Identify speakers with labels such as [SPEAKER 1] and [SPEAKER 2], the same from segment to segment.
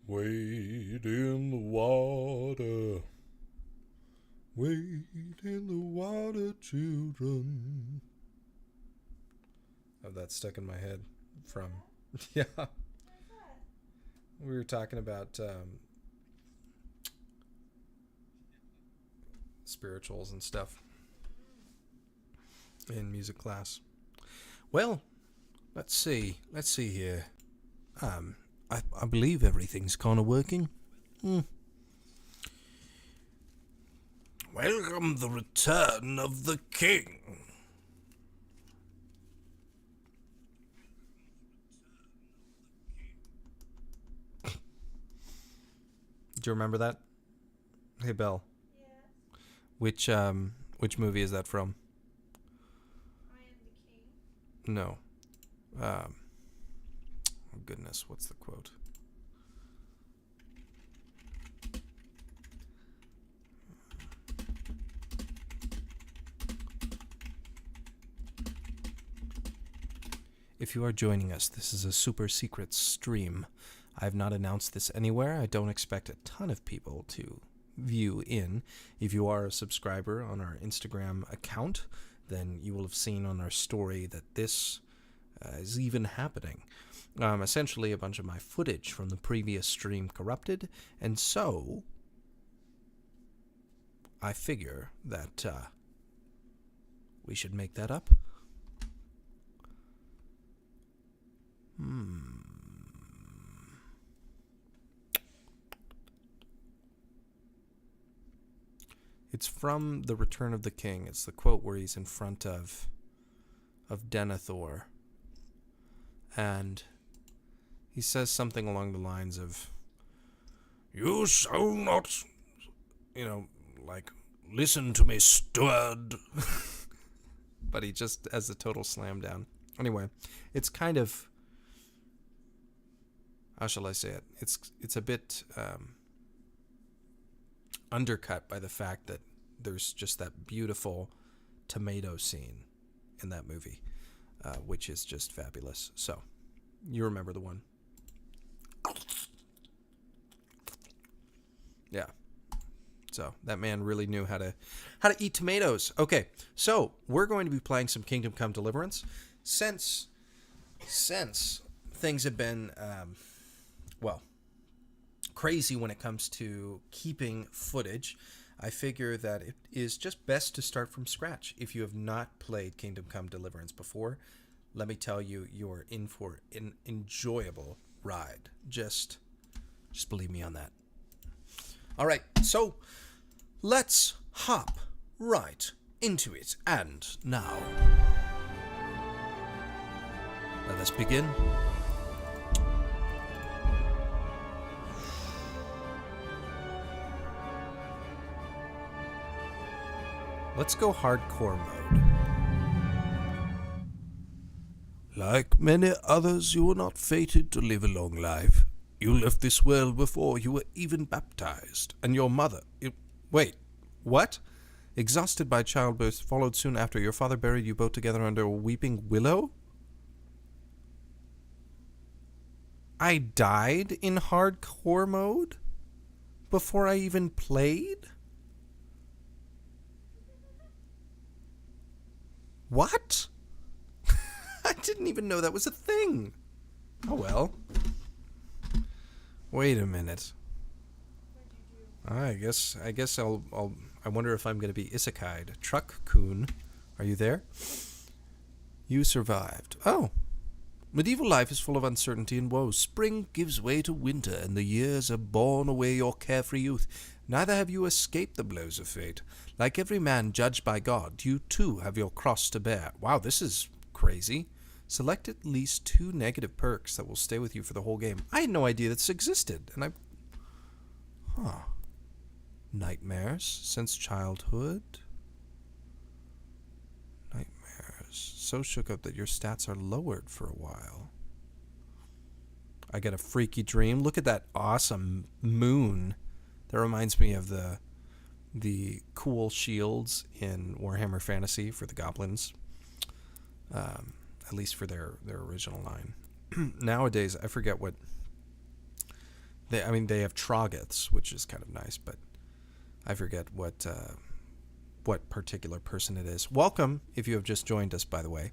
[SPEAKER 1] Wade in the water. Wade in the water, children. Oh, that's stuck in my head from... Yeah. We were talking about spirituals and stuff in music class. Well, let's see here. I believe everything's kind of working. Welcome the return of the king. Do you remember that? Hey, Belle. Yeah. Which movie is that from?
[SPEAKER 2] I Am the King.
[SPEAKER 1] No. Oh goodness, what's the quote? If you are joining us, this is a super secret stream. I have not announced this anywhere. I don't expect a ton of people to view in. If you are a subscriber on our Instagram account, then you will have seen on our story that this is even happening. Essentially, a bunch of my footage from the previous stream corrupted, and so I figure that we should make that up. It's from The Return of the King. It's the quote where he's in front of Denethor, and he says something along the lines of, "You shall not, listen to me, steward." But he just has a total slam down. Anyway, it's kind of, how shall I say it? It's a bit undercut by the fact that there's just that beautiful tomato scene in that movie, which is just fabulous. So, you remember the one. Yeah. So, that man really knew how to eat tomatoes. Okay, so we're going to be playing some Kingdom Come Deliverance. Since things have been, crazy when it comes to keeping footage, I figure that it is just best to start from scratch. If you have not played Kingdom Come Deliverance before, let me tell you, you're in for an enjoyable ride. Just believe me on that. All right, so let's hop right into it. And now, let us begin. Let's go hardcore mode. Like many others, you were not fated to live a long life. You left this world before you were even baptized, and your mother... Wait, what? Exhausted by childbirth, followed soon after. Your father buried you both together under a weeping willow? I died in hardcore mode? Before I even played? What? I didn't even know that was a thing. Oh well. Wait a minute. I guess I wonder if I'm going to be isekai'd. Truck-kun, are you there? You survived. Oh. Medieval life is full of uncertainty and woe. Spring gives way to winter, and the years have borne away your carefree youth. Neither have you escaped the blows of fate. Like every man judged by God, you too have your cross to bear. Wow, this is crazy. Select at least 2 negative perks that will stay with you for the whole game. I had no idea this existed, and Nightmares since childhood. Nightmares. So shook up that your stats are lowered for a while. I get a freaky dream. Look at that awesome moon. That reminds me of the cool shields in Warhammer Fantasy for the goblins. At least for their original line. nowadays, I forget what they have Trogoths, which is kind of nice, but I forget what particular person it is. Welcome, if you have just joined us, by the way.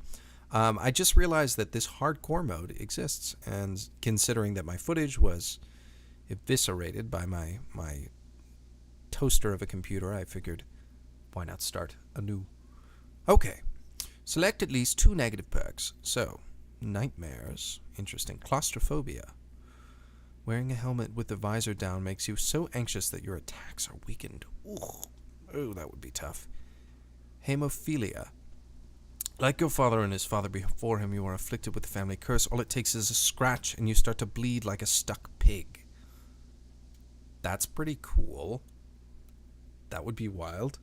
[SPEAKER 1] I just realized that this hardcore mode exists, and considering that my footage was eviscerated by my toaster of a computer, I figured, why not start anew? Okay, select at least 2 negative perks. So, nightmares, interesting. Claustrophobia. Wearing a helmet with the visor down makes you so anxious that your attacks are weakened. Ooh, that would be tough. Hemophilia. Like your father and his father before him, you are afflicted with the family curse. All it takes is a scratch, and you start to bleed like a stuck pig. That's pretty cool. That would be wild.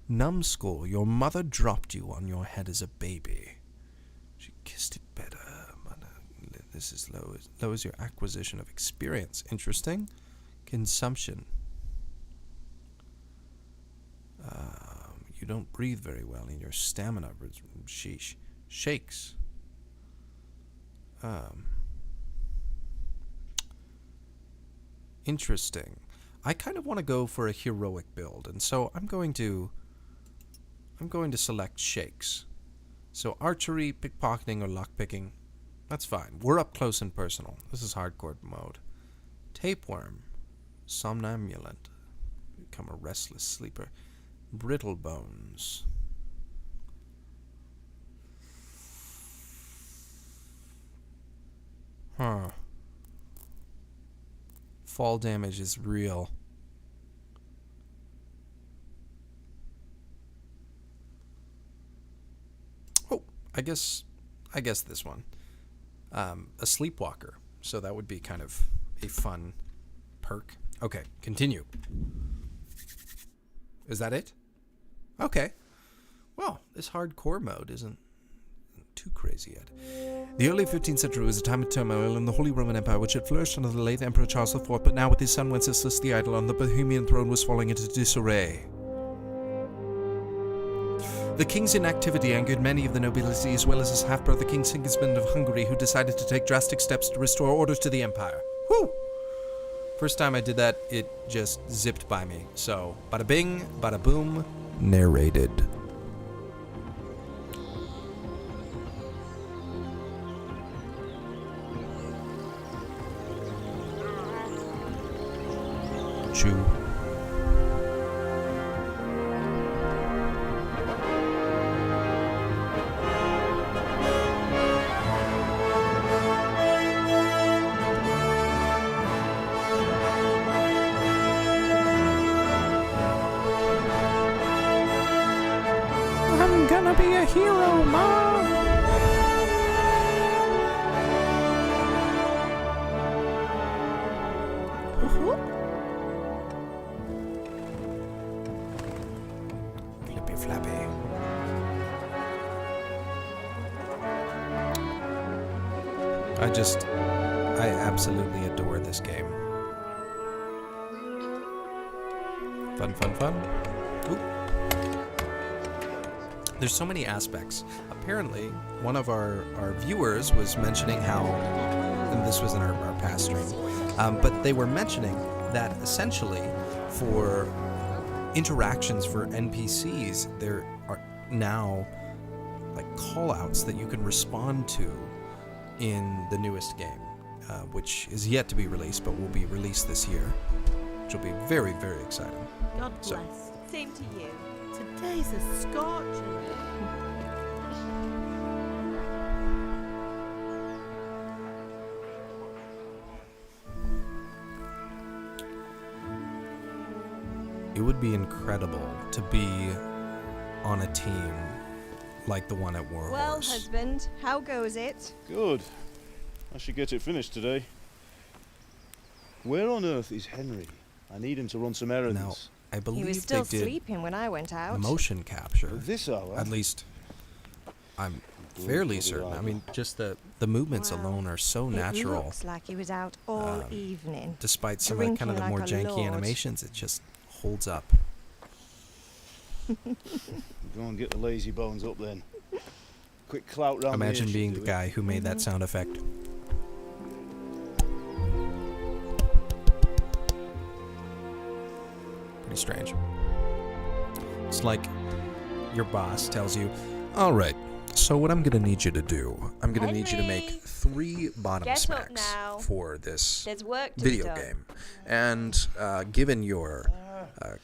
[SPEAKER 1] Numbskull. Your mother dropped you on your head as a baby. She kissed it better. This is lowers your acquisition of experience. Interesting. Consumption. You don't breathe very well, and your stamina shakes. Interesting. I kind of want to go for a heroic build, and so I'm going to select shakes. So archery, pickpocketing, or lockpicking, that's fine. We're up close and personal. This is hardcore mode. Tapeworm, somnambulant, become a restless sleeper. Brittle bones. Huh. Fall damage is real. Oh, I guess this one. A sleepwalker. So that would be kind of a fun perk. Okay, continue. Is that it? Okay. Well, this hardcore mode isn't too crazy yet. The early 15th century was a time of turmoil in the Holy Roman Empire, which had flourished under the late Emperor Charles IV, but now with his son Wenceslas the Idle on the Bohemian throne was falling into disarray. The king's inactivity angered many of the nobility, as well as his half-brother King Sigismund of Hungary, who decided to take drastic steps to restore order to the empire. Whew! First time I did that, it just zipped by me. So, bada bing, bada boom, narrated. Chew. I'm gonna be a hero, Mom! Flippy flappy. I absolutely adore this game. Fun, fun, fun. Ooh. There's so many aspects. Apparently, one of our viewers was mentioning how, and this was in our past stream, but they were mentioning that essentially for interactions for NPCs, there are now like call-outs that you can respond to in the newest game, which is yet to be released, but will be released this year, which will be very, very exciting.
[SPEAKER 3] God bless. Same to you. Today's a scorcher.
[SPEAKER 1] It would be incredible to be on a team like the one at Warhorse.
[SPEAKER 4] Well, husband, how goes it?
[SPEAKER 5] Good. I should get it finished today. Where on earth is Henry? I need him to run some errands.
[SPEAKER 1] Now, I believe
[SPEAKER 4] He was still
[SPEAKER 1] they did
[SPEAKER 4] sleeping when I went out.
[SPEAKER 1] motion capture.
[SPEAKER 5] At this hour?
[SPEAKER 1] At least, I'm fairly certain. I mean, just the movements
[SPEAKER 4] Wow.
[SPEAKER 1] alone are so natural.
[SPEAKER 4] It looks like he was out all evening.
[SPEAKER 1] Despite some of the kind of the
[SPEAKER 4] drinking
[SPEAKER 1] more
[SPEAKER 4] like a
[SPEAKER 1] janky
[SPEAKER 4] lord.
[SPEAKER 1] animations, it just holds up.
[SPEAKER 5] Go and get the lazy bones up then. Quick clout round
[SPEAKER 1] Imagine
[SPEAKER 5] the
[SPEAKER 1] being the guy who made that sound effect. Pretty strange. It's like your boss tells you, all right, so what I'm going to need you to do, I'm going to need you to make
[SPEAKER 3] Henry,
[SPEAKER 1] 3 bottom
[SPEAKER 3] get up
[SPEAKER 1] smacks
[SPEAKER 3] now.
[SPEAKER 1] for this
[SPEAKER 3] There's work to
[SPEAKER 1] video
[SPEAKER 3] be done.
[SPEAKER 1] game. And given your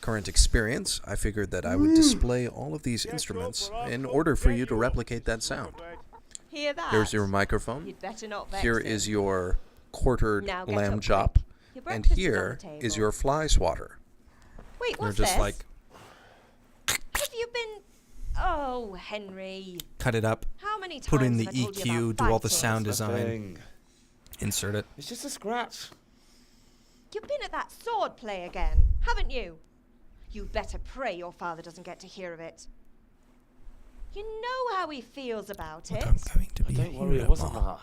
[SPEAKER 1] current experience, I figured that I would display all of these instruments in order for you to replicate that sound.
[SPEAKER 3] Hear that?
[SPEAKER 1] Here's your microphone.
[SPEAKER 3] You'd better not vex
[SPEAKER 1] Here
[SPEAKER 3] him.
[SPEAKER 1] is your quartered
[SPEAKER 3] Now get
[SPEAKER 1] lamb
[SPEAKER 3] up
[SPEAKER 1] chop.
[SPEAKER 3] quick. Your
[SPEAKER 1] And
[SPEAKER 3] breakfast
[SPEAKER 1] here
[SPEAKER 3] is on the
[SPEAKER 1] is
[SPEAKER 3] table.
[SPEAKER 1] your fly swatter.
[SPEAKER 3] Wait,
[SPEAKER 1] You're
[SPEAKER 3] what's
[SPEAKER 1] just
[SPEAKER 3] this?
[SPEAKER 1] like,
[SPEAKER 3] Have you been... Oh, Henry.
[SPEAKER 1] cut it up,
[SPEAKER 3] How many times
[SPEAKER 1] put in the
[SPEAKER 3] have I told you
[SPEAKER 1] EQ,
[SPEAKER 3] about
[SPEAKER 1] do all the
[SPEAKER 3] fighting?
[SPEAKER 1] sound
[SPEAKER 5] It's
[SPEAKER 1] design,
[SPEAKER 5] nothing.
[SPEAKER 1] insert it.
[SPEAKER 5] It's just a scratch.
[SPEAKER 3] You've been at that sword play again, haven't you? You better pray your father doesn't get to hear of it. You know how he feels about it.
[SPEAKER 1] I'm going to be a
[SPEAKER 5] Don't worry,
[SPEAKER 1] hero,
[SPEAKER 5] it wasn't
[SPEAKER 1] Ma.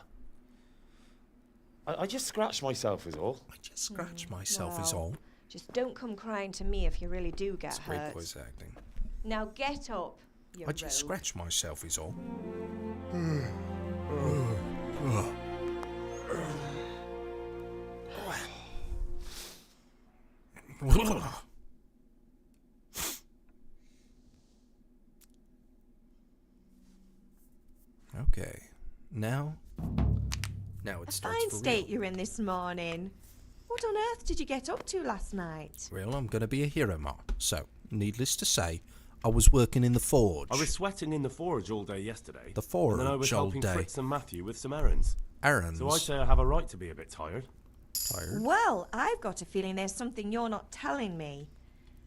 [SPEAKER 5] that. I just scratched myself is all.
[SPEAKER 1] I just scratched myself is
[SPEAKER 3] well,
[SPEAKER 1] all.
[SPEAKER 3] Just don't come crying to me if you really do get
[SPEAKER 1] It's great
[SPEAKER 3] hurt.
[SPEAKER 1] voice acting.
[SPEAKER 3] Now get up, you
[SPEAKER 1] I just
[SPEAKER 3] rogue.
[SPEAKER 1] scratched myself is all. Okay, now it
[SPEAKER 3] A
[SPEAKER 1] starts
[SPEAKER 3] fine
[SPEAKER 1] for
[SPEAKER 3] state
[SPEAKER 1] real.
[SPEAKER 3] you're in this morning. What on earth did you get up to last night?
[SPEAKER 1] Well, I'm gonna be a hero, Ma. So, needless to say, I was working in the forge.
[SPEAKER 6] I was sweating in the forge all day yesterday.
[SPEAKER 1] The forge
[SPEAKER 6] And then I was
[SPEAKER 1] all
[SPEAKER 6] helping
[SPEAKER 1] day.
[SPEAKER 6] Fritz and Matthew with some errands.
[SPEAKER 1] Errands.
[SPEAKER 6] So I'd say I have a right to be a bit tired.
[SPEAKER 1] Tired.
[SPEAKER 3] Well, I've got a feeling there's something you're not telling me.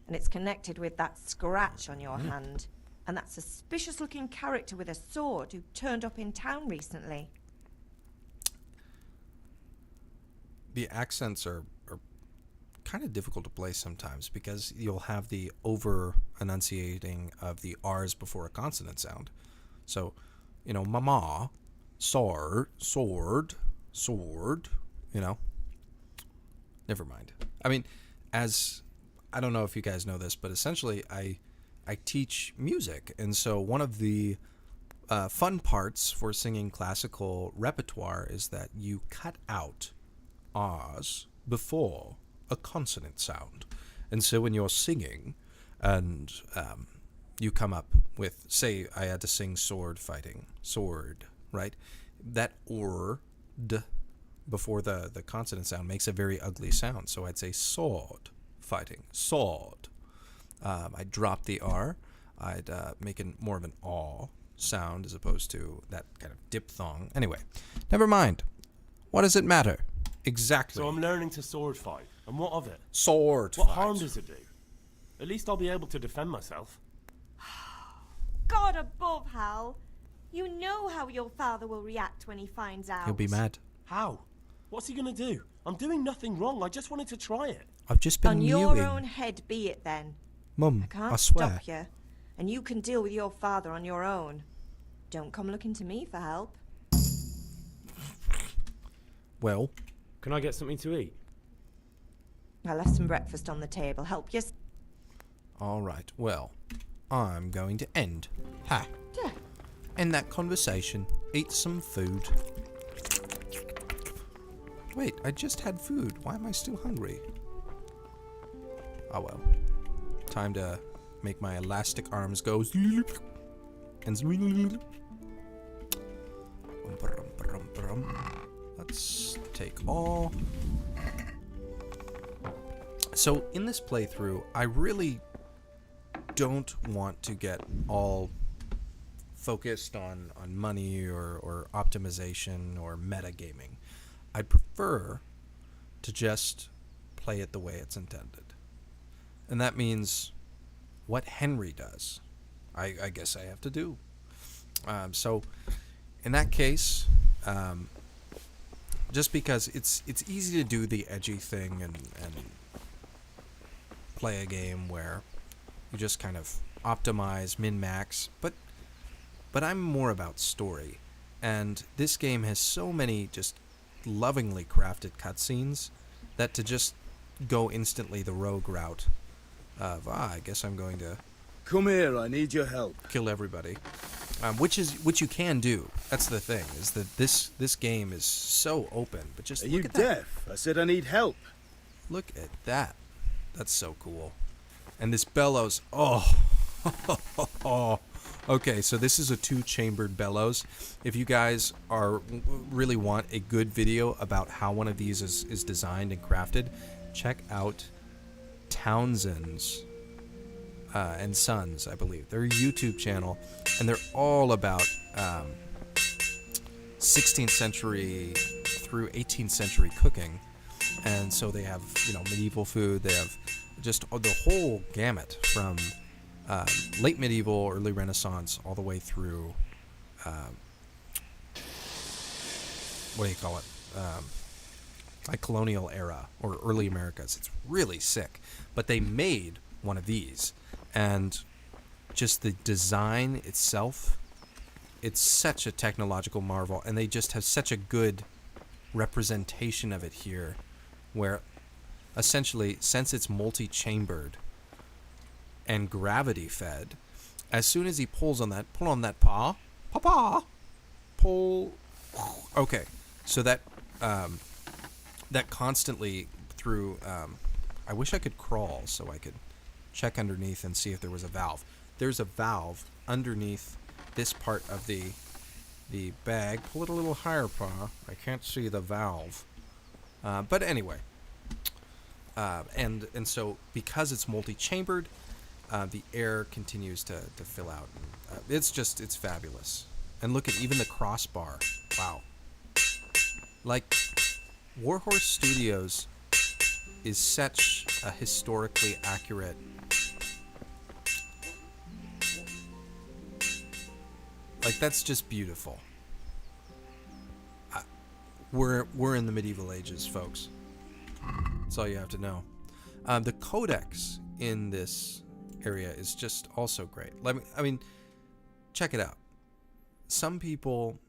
[SPEAKER 3] And it's connected with that scratch on your hand. And that suspicious-looking character with a sword who turned up in town recently.
[SPEAKER 1] The accents are kind of difficult to place sometimes because you'll have the over enunciating of the R's before a consonant sound. So, mama, sword, Never mind. I mean, I don't know if you guys know this, but essentially I teach music. And so one of the fun parts for singing classical repertoire is that you cut out R's before a consonant sound. And so when you're singing and you come up with, say, I had to sing sword fighting, sword, right? That d before the consonant sound makes a very ugly sound. So I'd say sword fighting, sword. I'd drop the R. I'd make it more of an aw sound as opposed to that kind of diphthong. Anyway, never mind. What does it matter? Exactly.
[SPEAKER 6] So I'm learning to sword fight. And what of it?
[SPEAKER 1] Sword
[SPEAKER 6] What
[SPEAKER 1] fight.
[SPEAKER 6] harm does it do? At least I'll be able to defend myself.
[SPEAKER 3] God above, Hal. You know how your father will react when he finds out.
[SPEAKER 1] He'll be mad.
[SPEAKER 6] How? What's he gonna do? I'm doing nothing wrong. I just wanted to try it.
[SPEAKER 1] I've just been
[SPEAKER 3] On your
[SPEAKER 1] mewing.
[SPEAKER 3] own head be it then.
[SPEAKER 1] Mum,
[SPEAKER 3] I can't
[SPEAKER 1] I swear.
[SPEAKER 3] stop you. And you can deal with your father on your own. Don't come looking to me for help.
[SPEAKER 1] Well,
[SPEAKER 7] Can I get something to eat?
[SPEAKER 3] I left some breakfast on the table. Help you.
[SPEAKER 1] all right. Well, I'm going to end
[SPEAKER 3] Yeah.
[SPEAKER 1] that conversation. Eat some food. Wait, I just had food. Why am I still hungry? Oh well. Time to make my elastic arms go. And let's take all. So in this playthrough, I really don't want to get all focused on money or optimization or metagaming. I'd prefer to just play it the way it's intended. And that means what Henry does, I guess I have to do. So in that case, just because it's easy to do the edgy thing and play a game where you just kind of optimize, min-max, but I'm more about story. And this game has so many just lovingly crafted cutscenes that to just go instantly the rogue route of, I guess I'm going to
[SPEAKER 5] Come here, I need your help.
[SPEAKER 1] kill everybody. which you can do. That's the thing, is that this game is so open. But just
[SPEAKER 7] Are
[SPEAKER 1] look
[SPEAKER 7] you
[SPEAKER 1] at that.
[SPEAKER 7] deaf? I said I need help.
[SPEAKER 1] Look at that. That's so cool. And this bellows. Oh. Okay, so this is a 2-chambered bellows. If you guys really want a good video about how one of these is designed and crafted, check out Townsend's and Sons, I believe. They're a YouTube channel, and they're all about 16th century through 18th century cooking. And so they have, medieval food. They have just the whole gamut from late medieval, early Renaissance, all the way through, what do you call it? Like colonial era or early Americas. It's really sick. But they made one of these, and just the design itself, it's such a technological marvel, and they just have such a good representation of it here, where essentially, since it's multi-chambered and gravity fed, as soon as he pull on that paw, pull. Okay, so that that constantly through. I wish I could crawl so I could check underneath and see if there was a valve. There's a valve underneath this part of the bag. Pull it a little higher, paw. I can't see the valve. But anyway, and so because it's multi-chambered, the air continues to fill out. It's fabulous. And look at even the crossbar. Wow. Like, Warhorse Studios is such a historically accurate. Like, that's just beautiful. We're in the medieval ages, folks. That's all you have to know. The codex in this area is just also great. Check it out. Some people,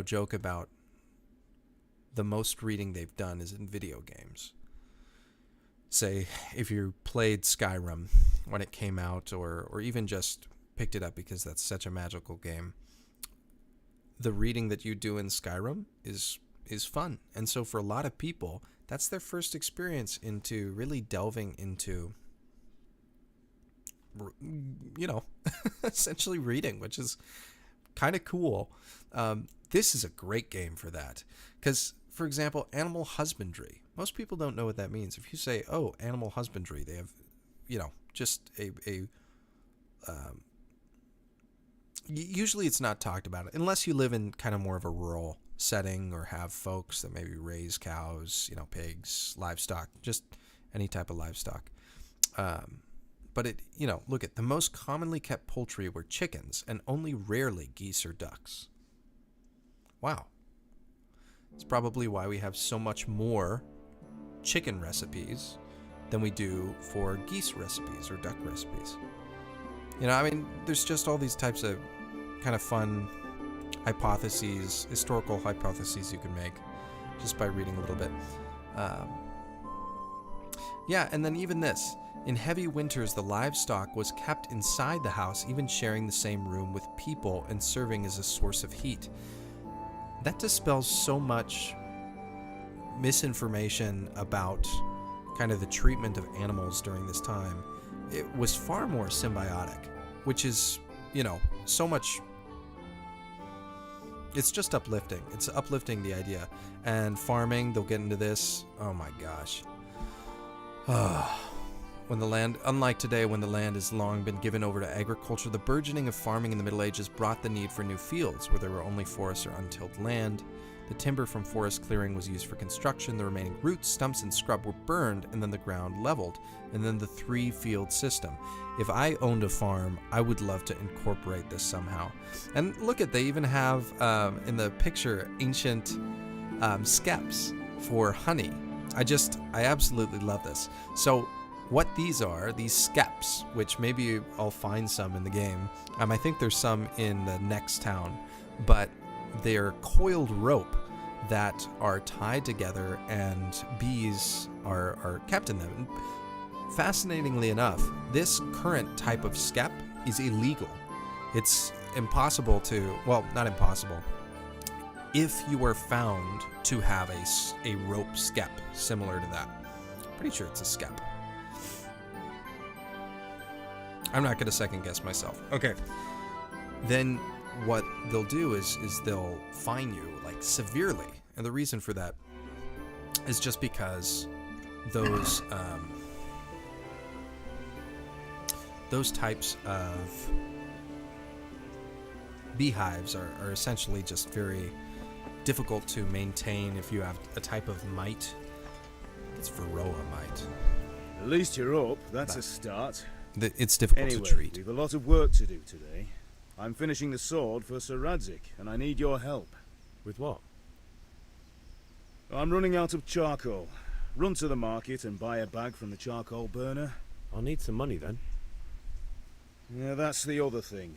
[SPEAKER 1] joke about the most reading they've done is in video games. Say, if you played Skyrim when it came out, or even just picked it up because that's such a magical game, the reading that you do in Skyrim is fun. And so for a lot of people, that's their first experience into really delving into, essentially reading, which is kind of cool. This is a great game for that. Because, for example, animal husbandry. Most people don't know what that means. If you say, oh, animal husbandry, they have, just usually it's not talked about, unless you live in kind of more of a rural setting or have folks that maybe raise cows, pigs, livestock, just any type of livestock. But look at the most commonly kept poultry were chickens, and only rarely geese or ducks. Wow. It's probably why we have so much more chicken recipes than we do for geese recipes or duck recipes. There's just all these types of kind of fun hypotheses, historical hypotheses you can make just by reading a little bit. And then even this. In heavy winters, the livestock was kept inside the house, even sharing the same room with people and serving as a source of heat. That dispels so much misinformation about kind of the treatment of animals during this time. It was far more symbiotic, which is, so much. It's just uplifting. It's uplifting, the idea. And farming, they'll get into this. Oh my gosh. Unlike today, when the land has long been given over to agriculture, the burgeoning of farming in the Middle Ages brought the need for new fields where there were only forests or untilled land. The timber from forest clearing was used for construction. The remaining roots, stumps, and scrub were burned, and then the ground leveled. And then the 3-field system. If I owned a farm, I would love to incorporate this somehow. And look they even have, in the picture, ancient skeps for honey. I absolutely love this. So what these are, these skeps, which maybe I'll find some in the game. I think there's some in the next town, but they're coiled rope that are tied together, and bees are kept in them. And fascinatingly enough, this current type of skep is illegal. It's impossible to, well, not impossible. If you are found to have a rope skep similar to that, pretty sure it's a skep. I'm not going to second guess myself. Okay. Then what they'll do is they'll fine you, like, severely. And the reason for that is just because those types of beehives are essentially just very difficult to maintain if you have a type of mite. It's Varroa mite.
[SPEAKER 7] At least you're up. That's a start.
[SPEAKER 1] It's difficult
[SPEAKER 7] Anyway,
[SPEAKER 1] to treat.
[SPEAKER 7] we've a lot of work to do today. I'm finishing the sword for Sir Radzik, and I need your help.
[SPEAKER 6] With what?
[SPEAKER 7] I'm running out of charcoal. Run to the market and buy a bag from the charcoal burner.
[SPEAKER 6] I'll need some money then.
[SPEAKER 7] Yeah, that's the other thing.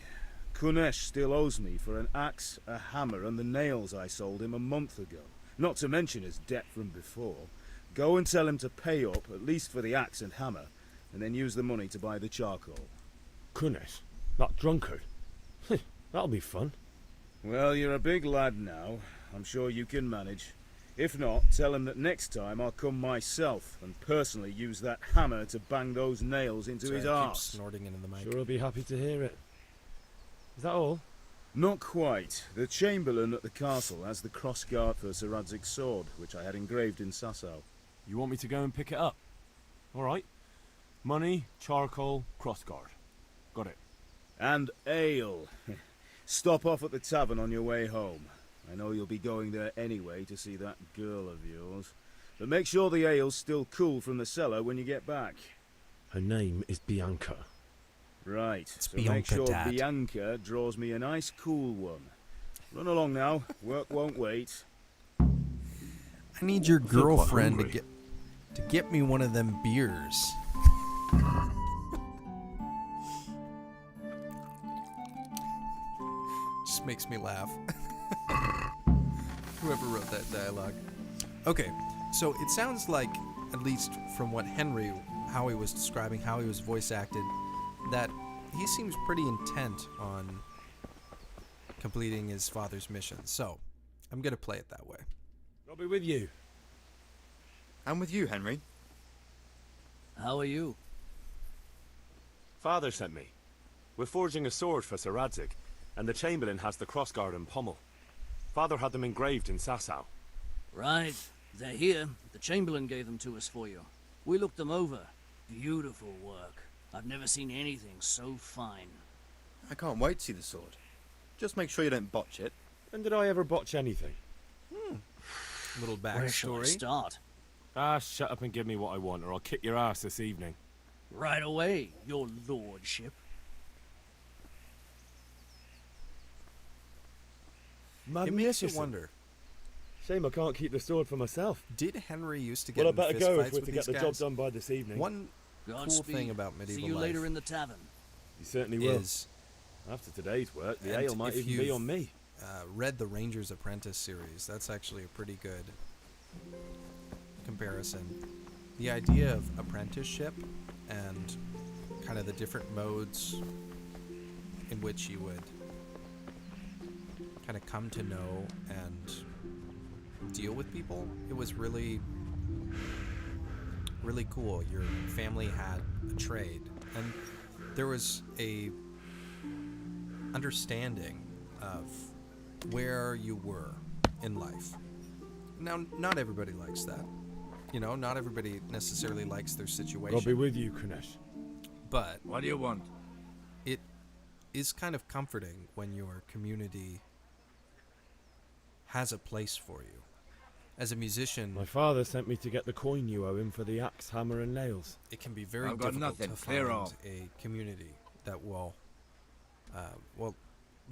[SPEAKER 7] Kunesh still owes me for an axe, a hammer, and the nails I sold him a month ago. Not to mention his debt from before. Go and tell him to pay up, at least for the axe and hammer, and then use the money to buy the charcoal.
[SPEAKER 6] Kunesh? That drunkard? That'll be fun.
[SPEAKER 7] Well, you're a big lad now. I'm sure you can manage. If not, tell him that next time I'll come myself and personally use that hammer to bang those nails into
[SPEAKER 1] Sorry,
[SPEAKER 7] his
[SPEAKER 1] I keep
[SPEAKER 7] arse.
[SPEAKER 1] snorting into the mic.
[SPEAKER 6] Sure, I'll be happy to hear it. Is that all?
[SPEAKER 7] Not quite. The Chamberlain at the castle has the crossguard for Sir Radzik's sword, which I had engraved in Sasau.
[SPEAKER 6] You want me to go and pick it up? All right. Money, charcoal, crossguard. Got it.
[SPEAKER 7] And ale. Stop off at the tavern on your way home. I know you'll be going there anyway to see that girl of yours. But make sure the ale's still cool from the cellar when you get back.
[SPEAKER 6] Her name is Bianca.
[SPEAKER 7] Right.
[SPEAKER 1] It's
[SPEAKER 7] So make
[SPEAKER 1] Bianca,
[SPEAKER 7] sure
[SPEAKER 1] Dad.
[SPEAKER 7] Bianca draws me a nice cool one. Run along now. Work won't wait.
[SPEAKER 1] I need your
[SPEAKER 6] feel quite
[SPEAKER 1] girlfriend
[SPEAKER 6] hungry.
[SPEAKER 1] to get me one of them beers. Just makes me laugh. Whoever wrote that dialogue. Okay, so it sounds like, at least from what Henry, how he was describing, how he was voice acted, that he seems pretty intent on completing his father's mission. So, I'm going to play it that way.
[SPEAKER 6] I'll be with you.
[SPEAKER 8] I'm with you, Henry.
[SPEAKER 9] How are you?
[SPEAKER 6] Father sent me. We're forging a sword for Sir Radzik, and the Chamberlain has the crossguard and pommel. Father had them engraved in Sasau.
[SPEAKER 9] Right. They're here. The Chamberlain gave them to us for you. We looked them over. Beautiful work. I've never seen anything so fine.
[SPEAKER 8] I can't wait to see the sword. Just make sure you don't botch it.
[SPEAKER 6] When did I ever botch anything?
[SPEAKER 1] Little
[SPEAKER 9] Where shall I
[SPEAKER 1] backstory.
[SPEAKER 9] start?
[SPEAKER 6] Ah, shut up and give me what I want, or I'll kick your ass this evening.
[SPEAKER 9] Right away, your lordship.
[SPEAKER 1] It makes you
[SPEAKER 6] Magnificent.
[SPEAKER 1] wonder.
[SPEAKER 6] Shame I can't keep the sword for myself.
[SPEAKER 1] Did Henry used to get
[SPEAKER 6] Well, I
[SPEAKER 1] in
[SPEAKER 6] better
[SPEAKER 1] fist
[SPEAKER 6] go if
[SPEAKER 1] fights
[SPEAKER 6] we're
[SPEAKER 1] with
[SPEAKER 6] to
[SPEAKER 1] these
[SPEAKER 6] get the job
[SPEAKER 1] guys?
[SPEAKER 6] done by this evening.
[SPEAKER 1] One cool
[SPEAKER 9] Godspeed.
[SPEAKER 1] thing about medieval
[SPEAKER 9] See you
[SPEAKER 1] life
[SPEAKER 9] later in the tavern.
[SPEAKER 6] You certainly will.
[SPEAKER 1] is
[SPEAKER 6] After today's work, the
[SPEAKER 1] And
[SPEAKER 6] ale might
[SPEAKER 1] if
[SPEAKER 6] even be
[SPEAKER 1] you've-
[SPEAKER 6] on me.
[SPEAKER 1] read the Ranger's Apprentice series. That's actually a pretty good comparison. The idea of apprenticeship and kind of the different modes in which you would kind of come to know and deal with people, it was really, really cool. Your family had a trade, and there was a understanding of where you were in life. Now, not everybody likes that. You know, not everybody necessarily likes their situation.
[SPEAKER 6] I'll be with you, Kunesh.
[SPEAKER 1] But
[SPEAKER 9] What do you want?
[SPEAKER 1] it is kind of comforting when your community has a place for you. As a musician,
[SPEAKER 6] My father sent me to get the coin you owe him for the axe, hammer, and nails.
[SPEAKER 1] it can be very
[SPEAKER 9] I've got
[SPEAKER 1] difficult
[SPEAKER 9] nothing.
[SPEAKER 1] to
[SPEAKER 9] Clear
[SPEAKER 1] find
[SPEAKER 9] off.
[SPEAKER 1] a community that will,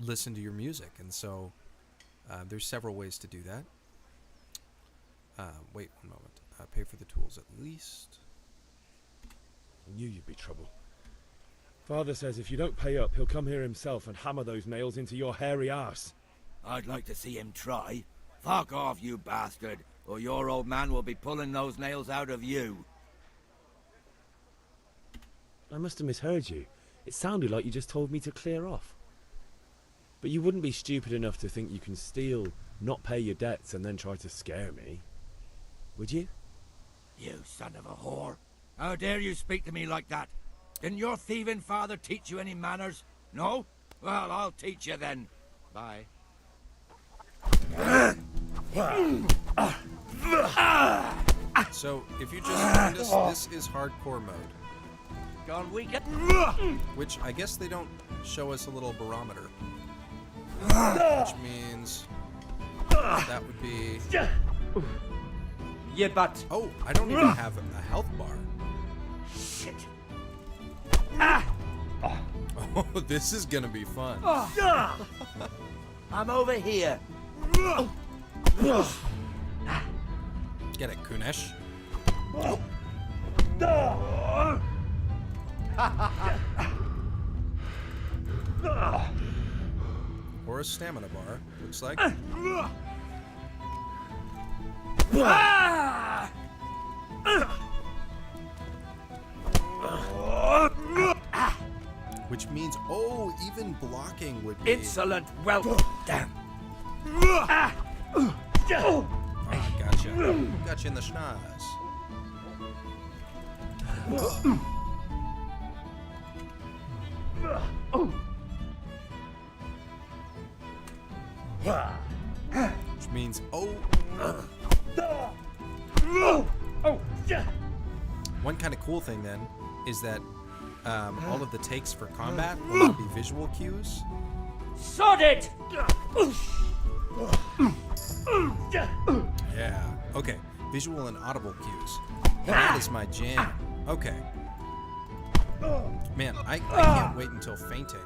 [SPEAKER 1] listen to your music. And so there's several ways to do that. Wait one moment. Pay for the tools at least.
[SPEAKER 6] I knew you'd be trouble. Father says if you don't pay up, he'll come here himself and hammer those nails into your hairy arse.
[SPEAKER 10] I'd like to see him try. Fuck off, you bastard, or your old man will be pulling those nails out of you.
[SPEAKER 6] I must have misheard you. It sounded like you just told me to clear off. But you wouldn't be stupid enough to think you can steal, not pay your debts, and then try to scare me. Would you?
[SPEAKER 10] You son of a whore. How dare you speak to me like that? Didn't your thieving father teach you any manners? No? Well, I'll teach you then. Bye.
[SPEAKER 1] So, if you just joined us, this is hardcore mode.
[SPEAKER 9] Gone weekend.
[SPEAKER 1] Which I guess they don't show us a little barometer. Which means that would be...
[SPEAKER 5] Yeah, but...
[SPEAKER 1] Oh, I don't even have a health bar.
[SPEAKER 10] Shit.
[SPEAKER 1] Oh, this is gonna be fun.
[SPEAKER 10] I'm over here.
[SPEAKER 1] Get it, Kunesh. Or a stamina bar, looks like. Which means, oh, even blocking would be...
[SPEAKER 10] Insolent whelp. Damn.
[SPEAKER 1] Oh, gotcha. Gotcha in the schnoz. Which means, oh... One kind of cool thing then is that all of the takes for combat will now be visual cues.
[SPEAKER 10] Sod it!
[SPEAKER 1] Yeah. Okay. Visual and audible cues. That is my jam. Okay. Man, I can't wait until fainting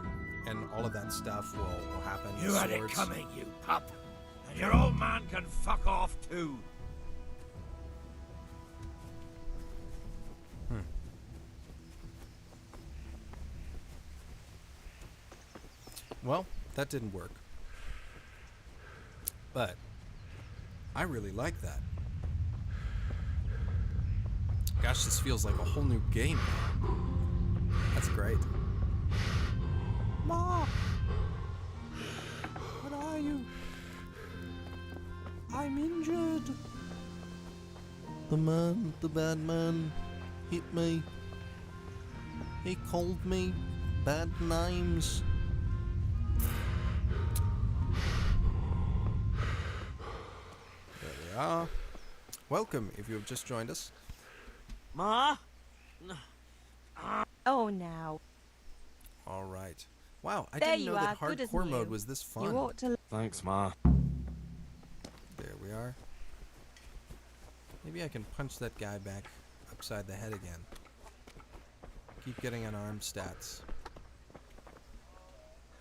[SPEAKER 1] and all of that stuff will happen.
[SPEAKER 10] You had it coming, you pup. And your old man can fuck off too.
[SPEAKER 1] Well, that didn't work. But I really like that. Gosh, this feels like a whole new game. That's great. Ma! What are you? I'm injured. The bad man, hit me. He called me bad names. There we are. Welcome if you have just joined us.
[SPEAKER 9] Ma?
[SPEAKER 3] Oh, now.
[SPEAKER 1] All right. Wow, I
[SPEAKER 3] There
[SPEAKER 1] didn't
[SPEAKER 3] you
[SPEAKER 1] know that
[SPEAKER 3] are, good as
[SPEAKER 1] hardcore mode
[SPEAKER 3] new.
[SPEAKER 1] was this fun.
[SPEAKER 3] You ought to...
[SPEAKER 6] Thanks, Ma.
[SPEAKER 1] There we are. Maybe I can punch that guy back upside the head again. Keep getting unarmed stats.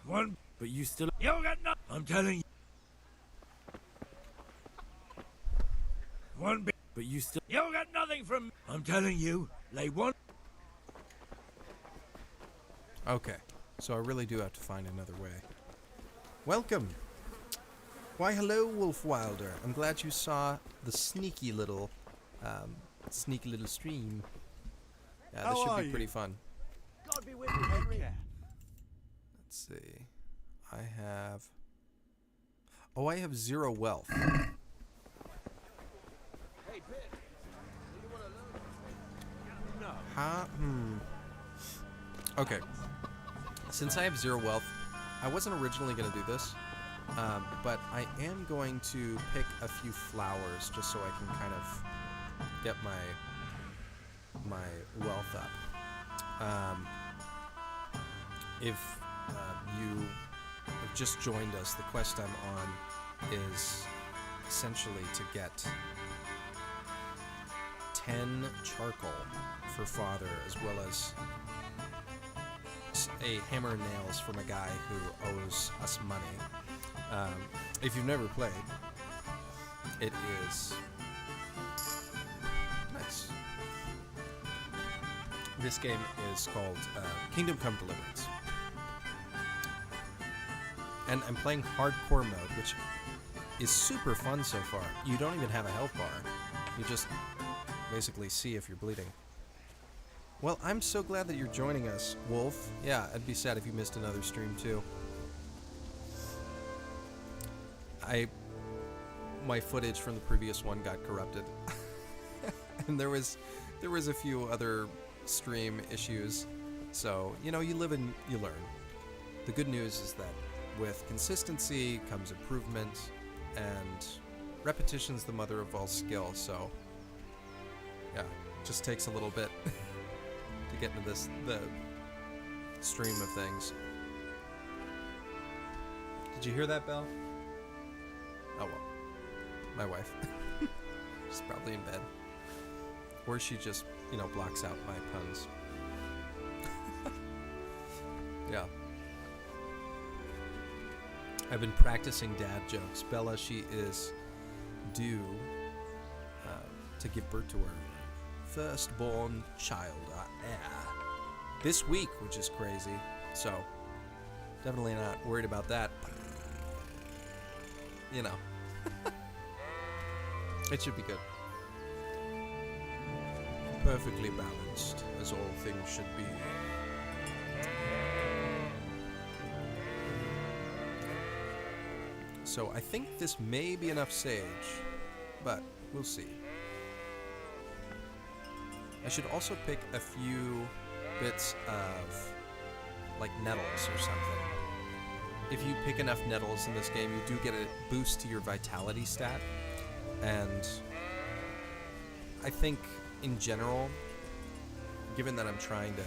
[SPEAKER 10] One.
[SPEAKER 6] But you still...
[SPEAKER 10] You got no. I'm telling you. One bit.
[SPEAKER 6] But you still...
[SPEAKER 10] You got nothing from. I'm telling you. Lay one.
[SPEAKER 1] Okay, so I really do have to find another way. Welcome! Why hello, Wolf Wilder. I'm glad you saw the sneaky little stream. Yeah, this should be pretty fun.
[SPEAKER 10] God be with you, Henry.
[SPEAKER 1] Let's see. I have... Oh, I have 0 wealth. Huh? Okay. Since I have 0 wealth, I wasn't originally going to do this, but I am going to pick a few flowers just so I can kind of get my wealth up. If you have just joined us, the quest I'm on is essentially to get 10 charcoal for father, as well as a hammer and nails from a guy who owes us money. If you've never played, it is nice. This game is called Kingdom Come Deliverance. And I'm playing hardcore mode, which is super fun so far. You don't even have a health bar. You just basically see if you're bleeding. Well, I'm so glad that you're joining us, Wolf. Yeah, I'd be sad if you missed another stream too. my footage from the previous one got corrupted. And there was a few other stream issues. So, you live and you learn. The good news is that with consistency comes improvement, and repetition's the mother of all skill, so yeah, it just takes a little bit to get into the stream of things. Did you hear that bell? Oh well. My wife. She's probably in bed. Or she just, blocks out my puns. Yeah. I've been practicing dad jokes. Bella, she is due to give birth to her firstborn child this week, which is crazy. So, definitely not worried about that. It should be good. Perfectly balanced, as all things should be. So I think this may be enough sage, but we'll see. I should also pick a few bits of, like, nettles or something. If you pick enough nettles in this game, you do get a boost to your vitality stat. And I think, in general, given that I'm trying to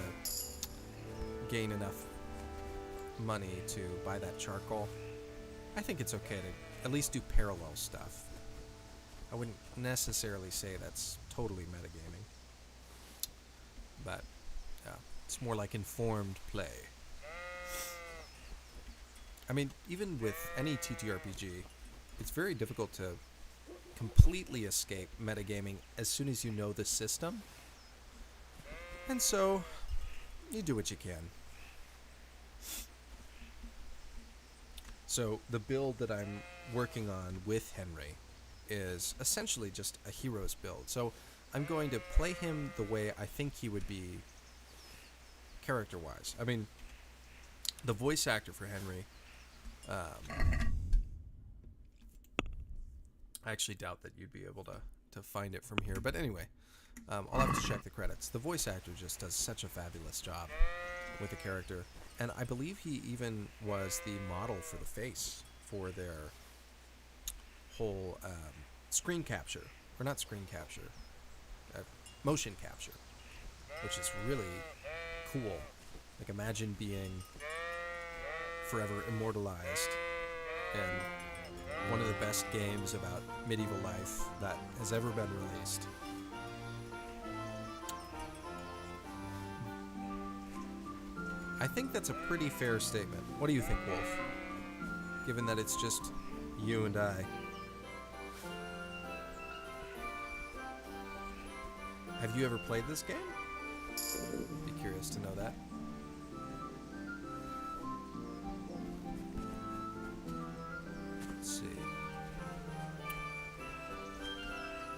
[SPEAKER 1] gain enough money to buy that charcoal, I think it's okay to at least do parallel stuff. I wouldn't necessarily say that's totally metagaming. But, yeah, it's more like informed play. I mean, even with any TTRPG, it's very difficult to completely escape metagaming as soon as you know the system. And so, you do what you can. So, the build that I'm working on with Henry is essentially just a hero's build. So, I'm going to play him the way I think he would be character-wise. I mean, the voice actor for Henry, I actually doubt that you'd be able to find it from here. But anyway, I'll have to check the credits. The voice actor just does such a fabulous job with the character. And I believe he even was the model for the face for their whole screen capture. Or not screen capture. Motion capture. Which is really cool. Like, imagine being forever immortalized in one of the best games about medieval life that has ever been released. I think that's a pretty fair statement. What do you think, Wolf? Given that it's just you and I. Have you ever played this game? Be curious to know that. Let's see.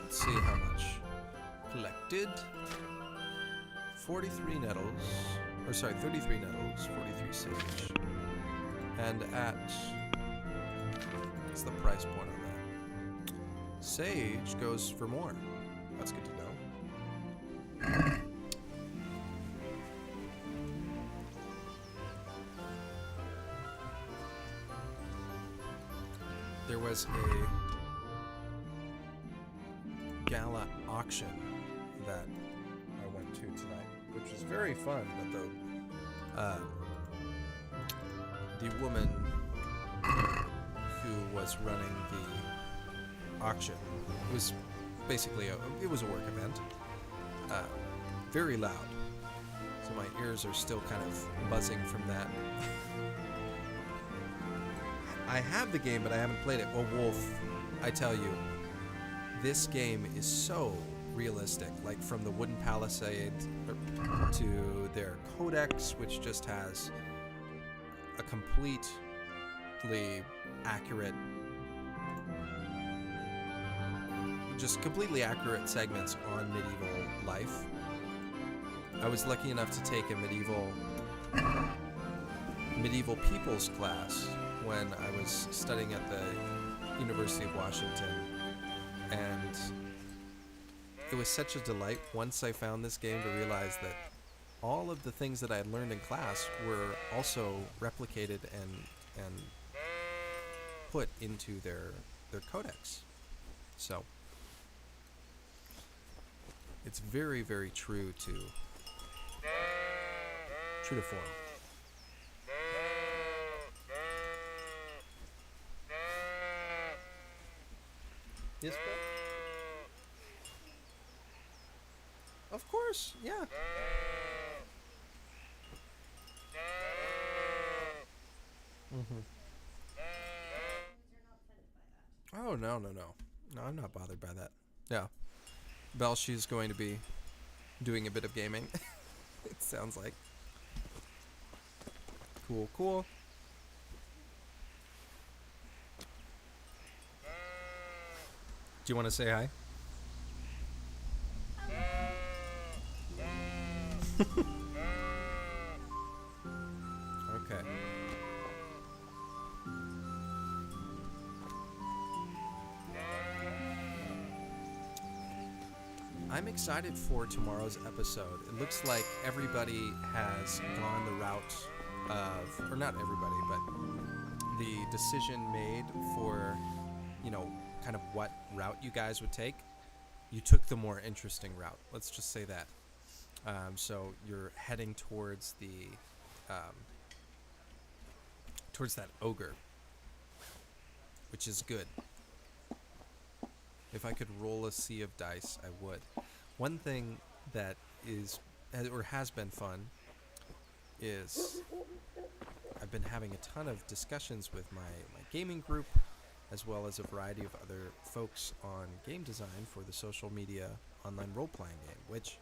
[SPEAKER 1] Let's see how much. Collected. 43 nettles. Or sorry, 33 nettles, 43 sage. And at... what's the price point on that? Sage goes for more. That's good to know. There was a gala auction that I went to tonight, which was very fun, but the woman who was running the auction was basically it was a work event, very loud, so my ears are still kind of buzzing from that. I have the game, but I haven't played it. Well, Wolf, I tell you, this game is so realistic, like from the wooden palisade to their codex, which just has a completely accurate, segments on medieval life. I was lucky enough to take a medieval peoples class when I was studying at the University of Washington, and it was such a delight once I found this game to realize that all of the things that I had learned in class were also replicated and put into their codex. So it's very, very true to form. Yes, Bill? Of course, yeah. Oh, no. No, I'm not bothered by that. Yeah. Belle, she's going to be doing a bit of gaming. It sounds like. Cool. Do you want to say hi? Okay. I'm excited for tomorrow's episode. It looks like everybody has gone the route of, or not everybody, but the decision made for, kind of what route you guys would take. You took the more interesting route. Let's just say that. So you're heading towards towards that ogre, which is good. If I could roll a sea of dice, I would. One thing that has been fun is I've been having a ton of discussions with my gaming group, as well as a variety of other folks on game design for the social media online role-playing game, which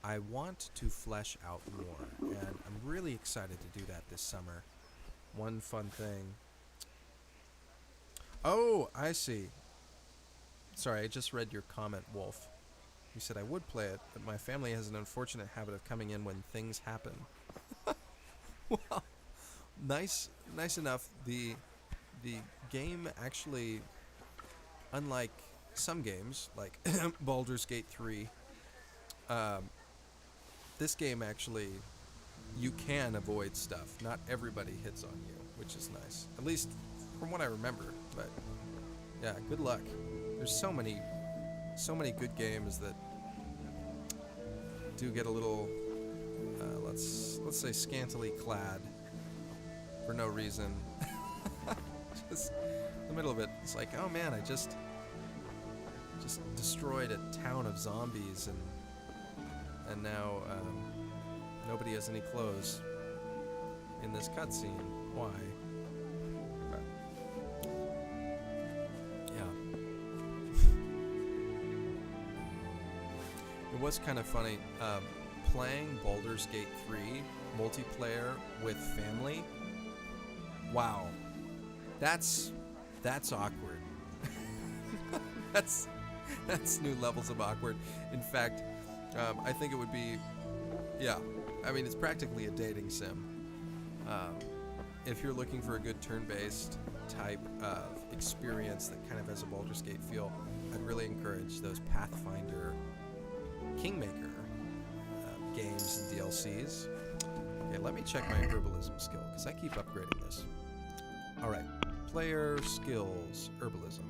[SPEAKER 1] I want to flesh out more, and I'm really excited to do that this summer. One fun thing. Oh, I see. Sorry, I just read your comment, Wolf. You said I would play it, but my family has an unfortunate habit of coming in when things happen. Well, nice enough. The game actually, unlike some games like Baldur's Gate 3, this game actually, you can avoid stuff. Not everybody hits on you, which is nice. At least from what I remember. But yeah, good luck. There's so many good games that do get a little, let's say, scantily clad for no reason. Just in the middle of it, it's like, oh man, I just destroyed a town of zombies, and now nobody has any clothes in this cutscene. Why? But, yeah. It was kind of funny playing Baldur's Gate 3 multiplayer with family. Wow, that's awkward. that's new levels of awkward. In fact, I think it would be, yeah. I mean, it's practically a dating sim. If you're looking for a good turn-based type of experience that kind of has a Baldur's Gate feel, I'd really encourage those Pathfinder Kingmaker games and DLCs. Okay, let me check my herbalism skill, because I keep upgrading this. Alright, player skills, herbalism.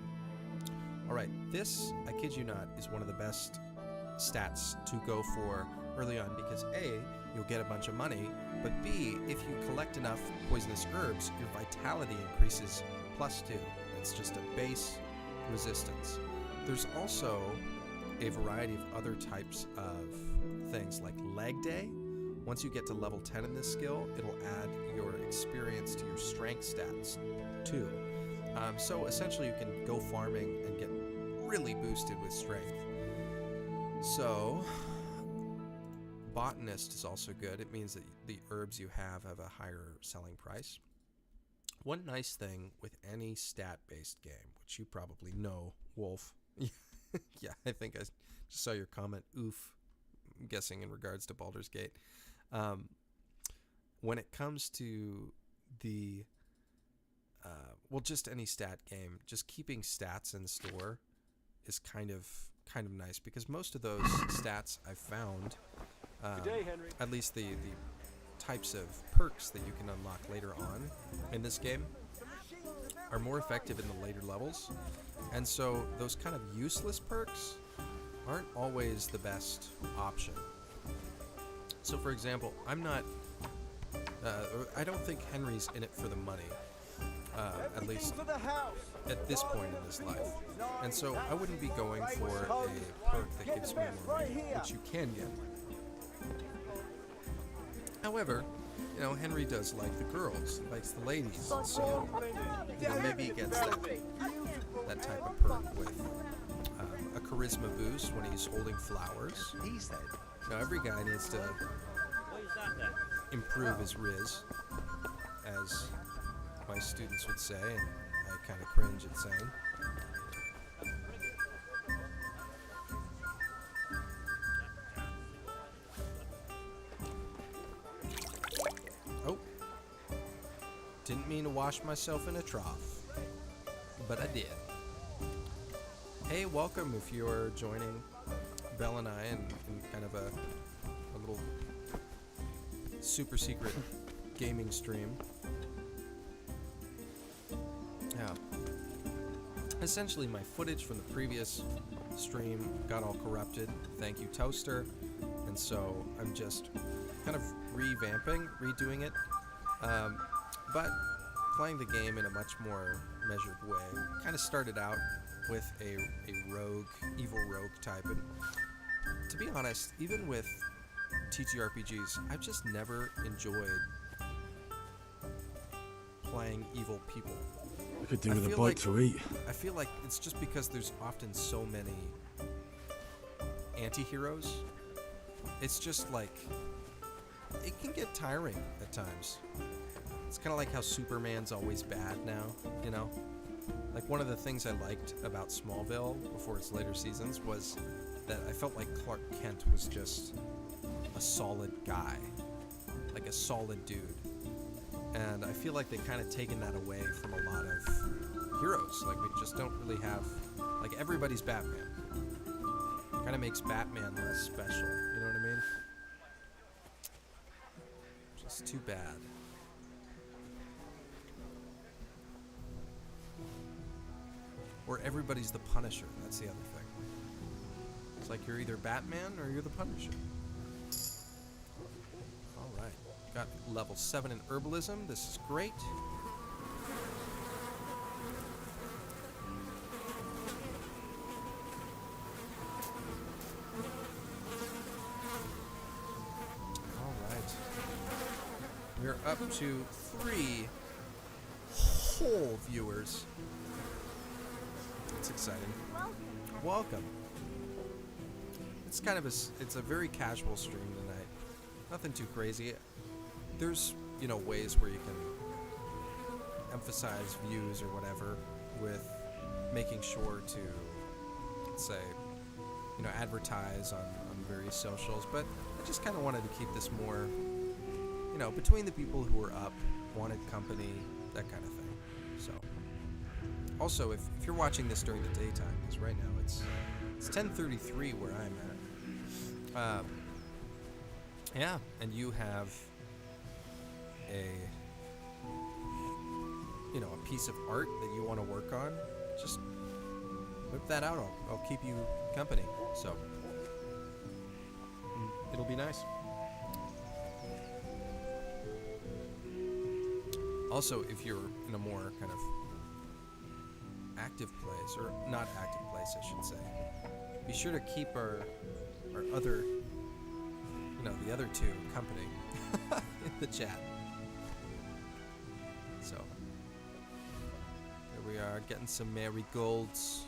[SPEAKER 1] Alright, this, I kid you not, is one of the best stats to go for early on, because A, you'll get a bunch of money, but B, if you collect enough poisonous herbs, your vitality increases +2. It's just a base resistance. There's also a variety of other types of things, like leg day. Once you get to level 10 in this skill, it'll add your experience to your strength stats too. So essentially you can go farming and get really boosted with strength. So botanist is also good. It means that the herbs you have a higher selling price. One nice thing with any stat-based game, which you probably know, Wolf. Yeah, I think I just saw your comment, oof, I'm guessing in regards to Baldur's Gate. When it comes to the well, just any stat game, just keeping stats in store is kind of nice, because most of those stats I've found, at least the types of perks that you can unlock later on in this game, are more effective in the later levels. And so those kind of useless perks aren't always the best option. So for example, I don't think Henry's in it for the money, at least at this point in his life. And so I wouldn't be going for a perk that gives me more money, which you can get. However, you know, Henry does like the girls, he likes the ladies, so, you know, maybe he gets that type of perk with a charisma boost when he's holding flowers. Now, every guy needs to improve his riz, as my students would say, and I kind of cringe at saying. Oh, didn't mean to wash myself in a trough, but I did. Hey, welcome if you're joining Belle and I in kind of a little super secret gaming stream. Yeah. Essentially, my footage from the previous stream got all corrupted. Thank you, Toaster. And so I'm just kind of redoing it. But playing the game in a much more measured way. Kind of started out with a rogue, evil rogue type. And to be honest, even with TTRPGs, I've just never enjoyed playing evil people.
[SPEAKER 6] I could do with a bite to eat.
[SPEAKER 1] I feel like it's just because there's often so many anti-heroes. It's just like, it can get tiring at times. It's kind of like how Superman's always bad now, you know? Like, one of the things I liked about Smallville before its later seasons was that I felt like Clark Kent was just a solid guy, like a solid dude. And I feel like they kind of taken that away from a lot of heroes. Like, we just don't really have, like, everybody's Batman. Kind of makes Batman less special, you know what I mean? Just too bad. Or everybody's the Punisher, that's the other thing. It's like you're either Batman or you're the Punisher. Alright, got level 7 in Herbalism, this is great. Alright. We're up to 3 whole viewers. It's exciting. Welcome. It's kind of it's a very casual stream tonight. Nothing too crazy. There's, you know, ways where you can emphasize views or whatever with making sure to, let's say, you know, advertise on various socials, but I just kind of wanted to keep this more, you know, between the people who are up, wanted company, that kind of thing. So, also, if you're watching this during the daytime, because right now it's 10:33 where I'm at. Yeah, and you have a piece of art that you want to work on, just whip that out. I'll keep you company. So it'll be nice. Also, if you're in a more kind of active place, or not active place, I should say, be sure to keep our other, the other two company in the chat. So, here we are, getting some marigolds.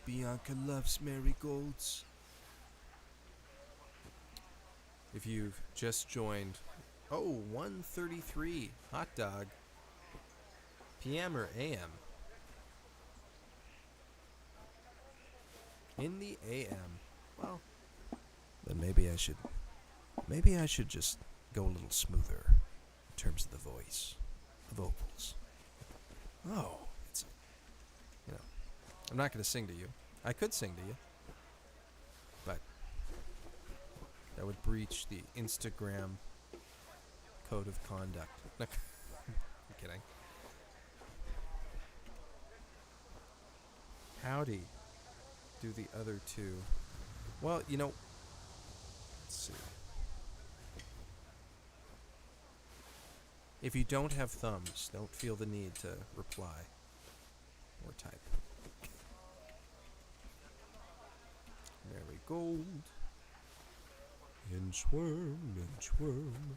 [SPEAKER 1] Bianca loves marigolds. If you've just joined, 1:33 hot dog. PM or AM? In the AM. Well, then maybe I should just go a little smoother in terms of the voice. vocals. Oh, it's, you know, I'm not going to sing to you. I could sing to you, but that would breach the Instagram code of conduct. I'm kidding. Howdy do the other two. Well, you know, let's see. If you don't have thumbs, don't feel the need to reply or type. Marigold. Inchworm, inchworm,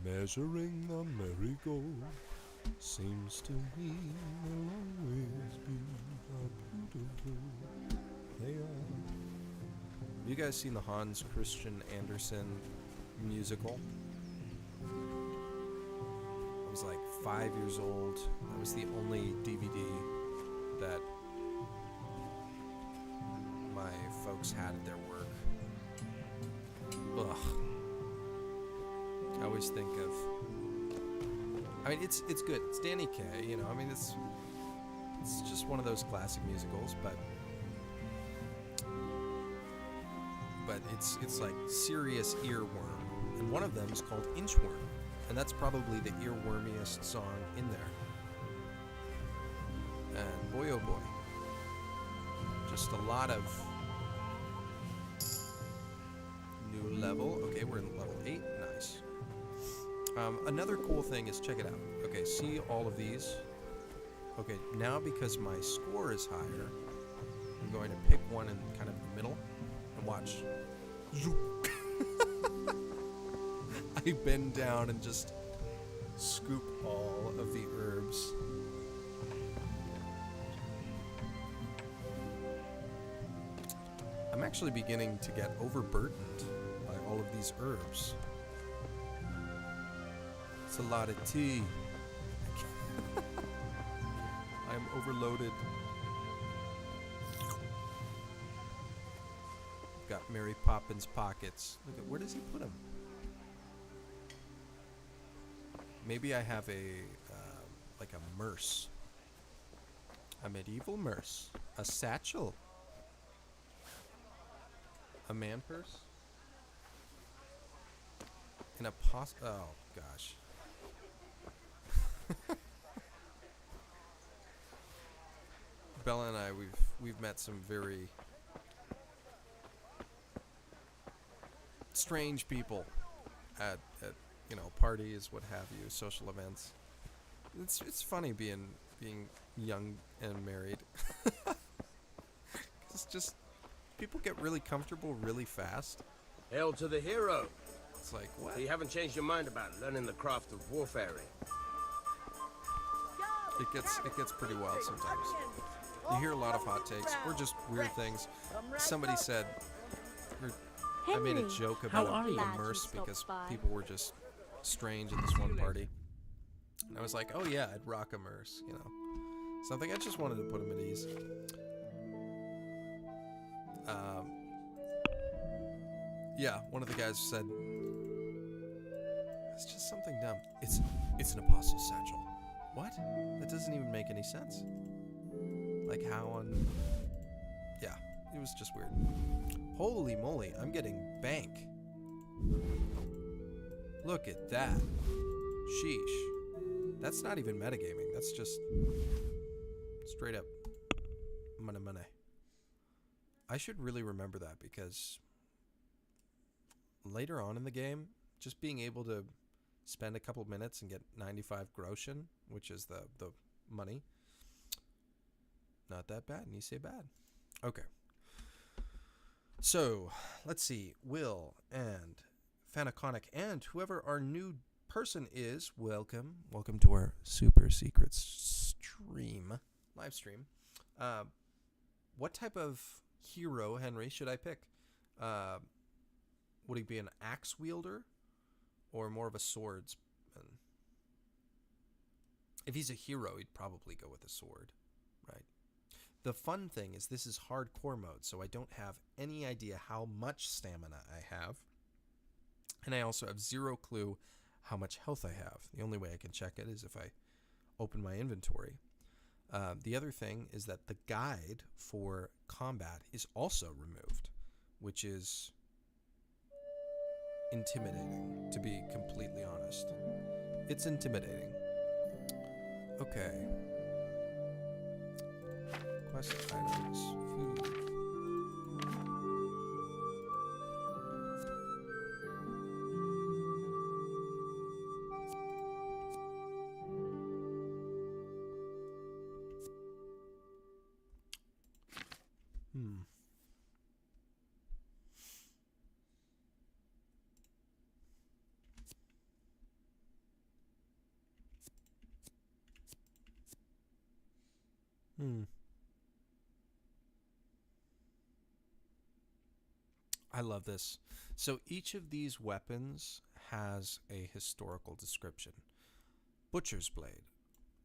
[SPEAKER 1] measuring the marigold. Seems to me they'll always be how beautiful they are. Have you guys seen the Hans Christian Andersen musical? I was like 5 years old. That was the only DVD that my folks had at their work. Ugh. I always think of, I mean, it's good. It's Danny Kaye, you know. I mean, it's just one of those classic musicals, but it's like serious earworm, and one of them is called Inchworm, and that's probably the earwormiest song in there. And boy, oh boy, just a lot of new level. Okay, we're in level 8. Nice. Another cool thing is, check it out. Okay, see all of these? Okay, now because my score is higher, I'm going to pick one in kind of the middle and watch. I bend down and just scoop all of the herbs. I'm actually beginning to get overburdened by all of these herbs. It's a lot of tea. I'm overloaded. Got Mary Poppins pockets. Look at, where does he put them? Maybe I have a like a merce, a medieval merce, a satchel, a man purse, and a oh gosh. Bella and I, we've met some very strange people at you know, parties, what have you, social events. It's funny being young and married. It's just people get really comfortable really fast.
[SPEAKER 11] Hail to the hero.
[SPEAKER 1] It's like, what?
[SPEAKER 11] So you haven't changed your mind about learning the craft of warfaring?
[SPEAKER 1] It gets pretty wild sometimes. You hear a lot of hot takes or just weird things. Somebody said, I made a joke about a merce because people were just strange at this one party. And I was like, oh yeah, I'd rock a merce, you know. Something I just wanted to put him at ease. Yeah, one of the guys said, it's just something dumb. It's an apostle's satchel. What? That doesn't even make any sense. Like how on... Yeah, it was just weird. Holy moly, I'm getting bank. Look at that. Sheesh. That's not even metagaming. That's just straight up money. I should really remember that because later on in the game, just being able to spend a couple minutes and get 95 groschen, which is the money, not that bad. And you say bad. Okay. So, let's see. Will and Fanaconic and whoever our new person is, welcome to our super secret live stream. What type of hero, Henry, should I pick? Would he be an axe wielder or more of a swordsman? If he's a hero, he'd probably go with a sword, right? The fun thing is this is hardcore mode, so I don't have any idea how much stamina I have. And I also have zero clue how much health I have. The only way I can check it is if I open my inventory. The other thing is that the guide for combat is also removed, which is intimidating, to be completely honest. It's intimidating. Okay. Quest items. Food. I love this. So each of these weapons has a historical description. Butcher's Blade.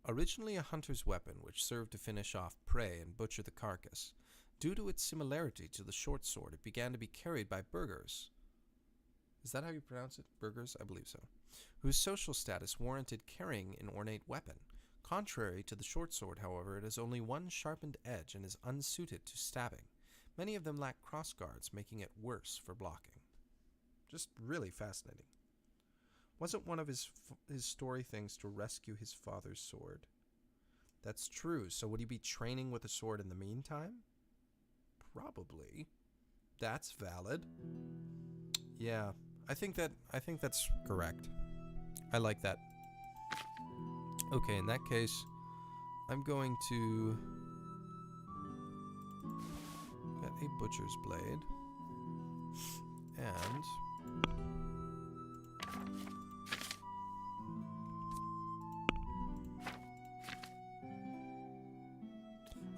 [SPEAKER 1] Originally a hunter's weapon which served to finish off prey and butcher the carcass. Due to its similarity to the short sword, it began to be carried by burghers. Is that how you pronounce it? Burghers? I believe so. Whose social status warranted carrying an ornate weapon. Contrary to the short sword, however, it has only one sharpened edge and is unsuited to stabbing. Many of them lack crossguards, making it worse for blocking. Just really fascinating. Wasn't one of his story things to rescue his father's sword? That's true. So would he be training with a sword in the meantime? Probably. That's valid. Yeah, I think that's correct. I like that. Okay, in that case, I'm going to get a butcher's blade and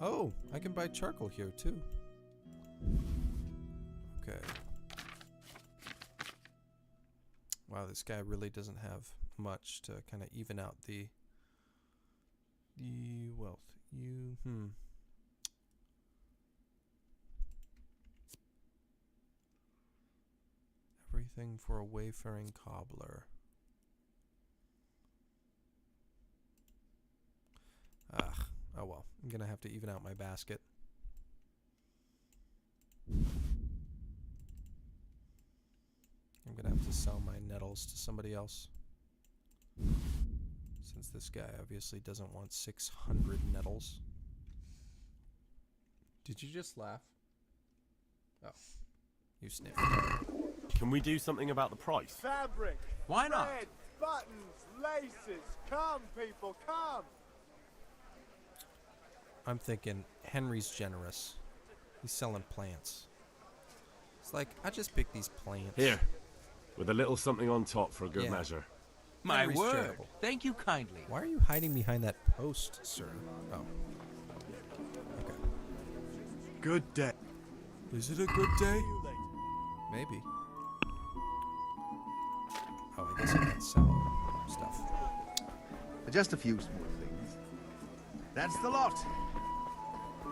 [SPEAKER 1] oh, I can buy charcoal here too. Okay. Wow, this guy really doesn't have much to kind of even out the wealth. Everything for a wayfaring cobbler. Oh well, I'm gonna have to even out my basket. I'm gonna have to sell my nettles to somebody else, since this guy obviously doesn't want 600 nettles. Did you just laugh? Oh, you sniffed.
[SPEAKER 12] Can we do something about the price?
[SPEAKER 7] Fabric!
[SPEAKER 12] Why not?
[SPEAKER 7] Thread, buttons, laces! Come, people, come!
[SPEAKER 1] I'm thinking Henry's generous. He's selling plants. It's like, I just picked these plants.
[SPEAKER 12] Here, with a little something on top for a good
[SPEAKER 1] Yeah.
[SPEAKER 12] measure.
[SPEAKER 9] My
[SPEAKER 1] Henry's
[SPEAKER 9] word.
[SPEAKER 1] charitable.
[SPEAKER 9] Thank you kindly.
[SPEAKER 1] Why are you hiding behind that post, sir? Oh. Okay.
[SPEAKER 12] Good day.
[SPEAKER 1] Is it a good day? Maybe. Oh, I guess I can sell stuff.
[SPEAKER 13] Just a few small things. That's the lot.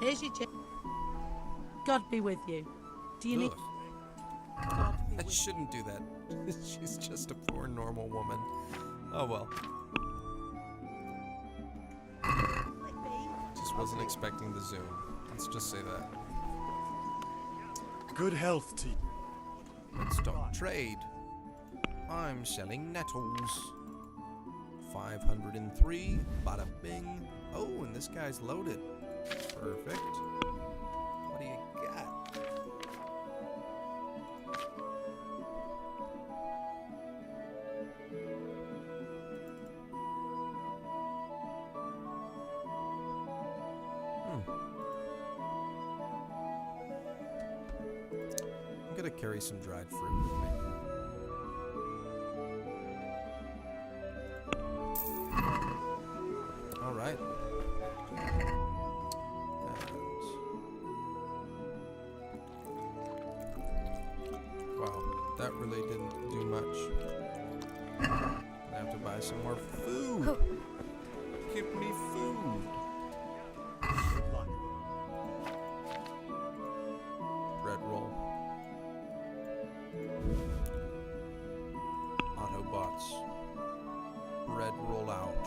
[SPEAKER 14] Here's your check. God be with you. Do you need...
[SPEAKER 1] Ugh. I shouldn't do that. She's just a poor normal woman. Oh well. Just wasn't expecting the zoom. Let's just say that.
[SPEAKER 12] Good health to you.
[SPEAKER 1] Let's talk trade. I'm selling nettles. 503. Bada bing. Oh, and this guy's loaded. Perfect. What do you got? I'm gonna carry some dried fruit with me. All right. Wow, that really didn't do much. Gonna have to buy some more food. Give me food. Bread roll. Autobots. Bread roll out.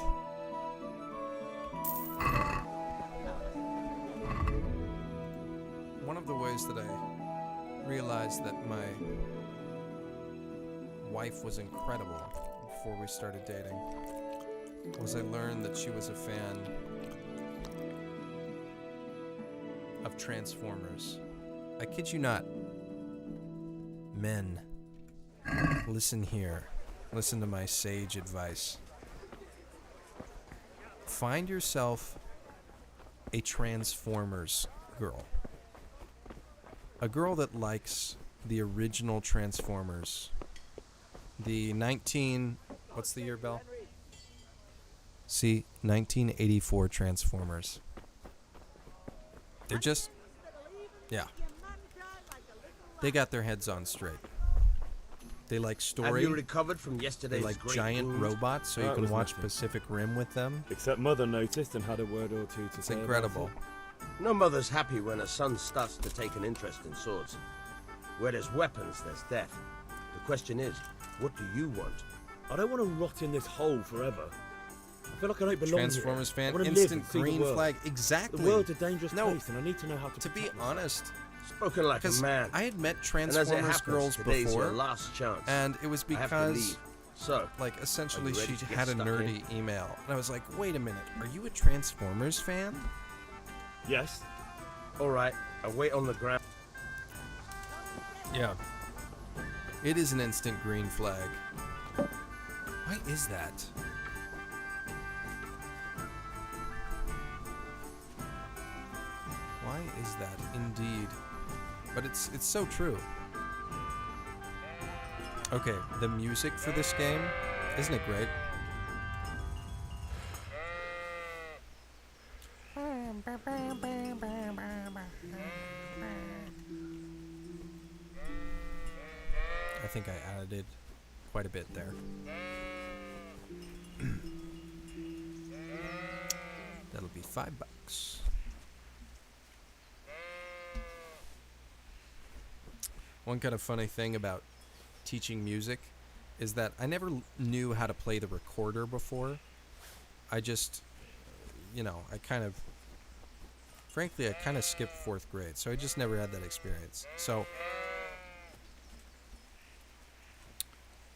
[SPEAKER 1] of the ways that I realized that my wife was incredible before we started dating was I learned that she was a fan of Transformers. I kid you not. Men, listen here. Listen to my sage advice. Find yourself a Transformers girl. A girl that likes the original Transformers. The what's the year, Belle? See, 1984 Transformers. They're just, yeah. They got their heads on straight. They like story.
[SPEAKER 11] Have you recovered from yesterday's
[SPEAKER 1] They like
[SPEAKER 11] great
[SPEAKER 1] giant
[SPEAKER 11] wound?
[SPEAKER 1] robots, so you
[SPEAKER 6] That
[SPEAKER 1] can
[SPEAKER 6] was
[SPEAKER 1] watch
[SPEAKER 6] nothing.
[SPEAKER 1] Pacific Rim with them.
[SPEAKER 6] Except Mother noticed and had a word or two to
[SPEAKER 1] It's
[SPEAKER 6] say about
[SPEAKER 1] incredible.
[SPEAKER 6] it.
[SPEAKER 11] No mother's happy when her son starts to take an interest in swords. Where there's weapons, there's death. The question is, what do you want?
[SPEAKER 6] I don't want to rot in this hole forever. I feel like I don't belong
[SPEAKER 1] Transformers
[SPEAKER 6] here. I
[SPEAKER 1] fan,
[SPEAKER 6] wanna live
[SPEAKER 1] instant
[SPEAKER 6] and see the
[SPEAKER 1] green
[SPEAKER 6] world.
[SPEAKER 1] flag. Exactly.
[SPEAKER 6] The world's a dangerous
[SPEAKER 1] No,
[SPEAKER 6] place, and I need to know how to
[SPEAKER 1] to be
[SPEAKER 6] protect myself.
[SPEAKER 1] honest,
[SPEAKER 11] Spoken like a
[SPEAKER 1] because
[SPEAKER 11] man.
[SPEAKER 1] I had met
[SPEAKER 11] And as it
[SPEAKER 1] Transformers
[SPEAKER 11] happens,
[SPEAKER 1] girls
[SPEAKER 11] today's
[SPEAKER 1] before,
[SPEAKER 11] your last chance.
[SPEAKER 1] and it was
[SPEAKER 11] I have to
[SPEAKER 1] because,
[SPEAKER 11] leave. So,
[SPEAKER 1] like, essentially
[SPEAKER 11] are you ready
[SPEAKER 1] she
[SPEAKER 11] to get
[SPEAKER 1] had a
[SPEAKER 11] stuck
[SPEAKER 1] nerdy email, and I was like, wait a minute, are you a Transformers fan?
[SPEAKER 6] Yes.
[SPEAKER 11] all right, I'll wait on the ground.
[SPEAKER 1] Yeah. It is an instant green flag. Why is that? Why is that indeed? But it's so true. Okay, the music for this game, isn't it great? I think I added quite a bit there. That'll be $5. One kind of funny thing about teaching music is that I never knew how to play the recorder before. I just, frankly, I kind of skipped 4th grade, so I just never had that experience.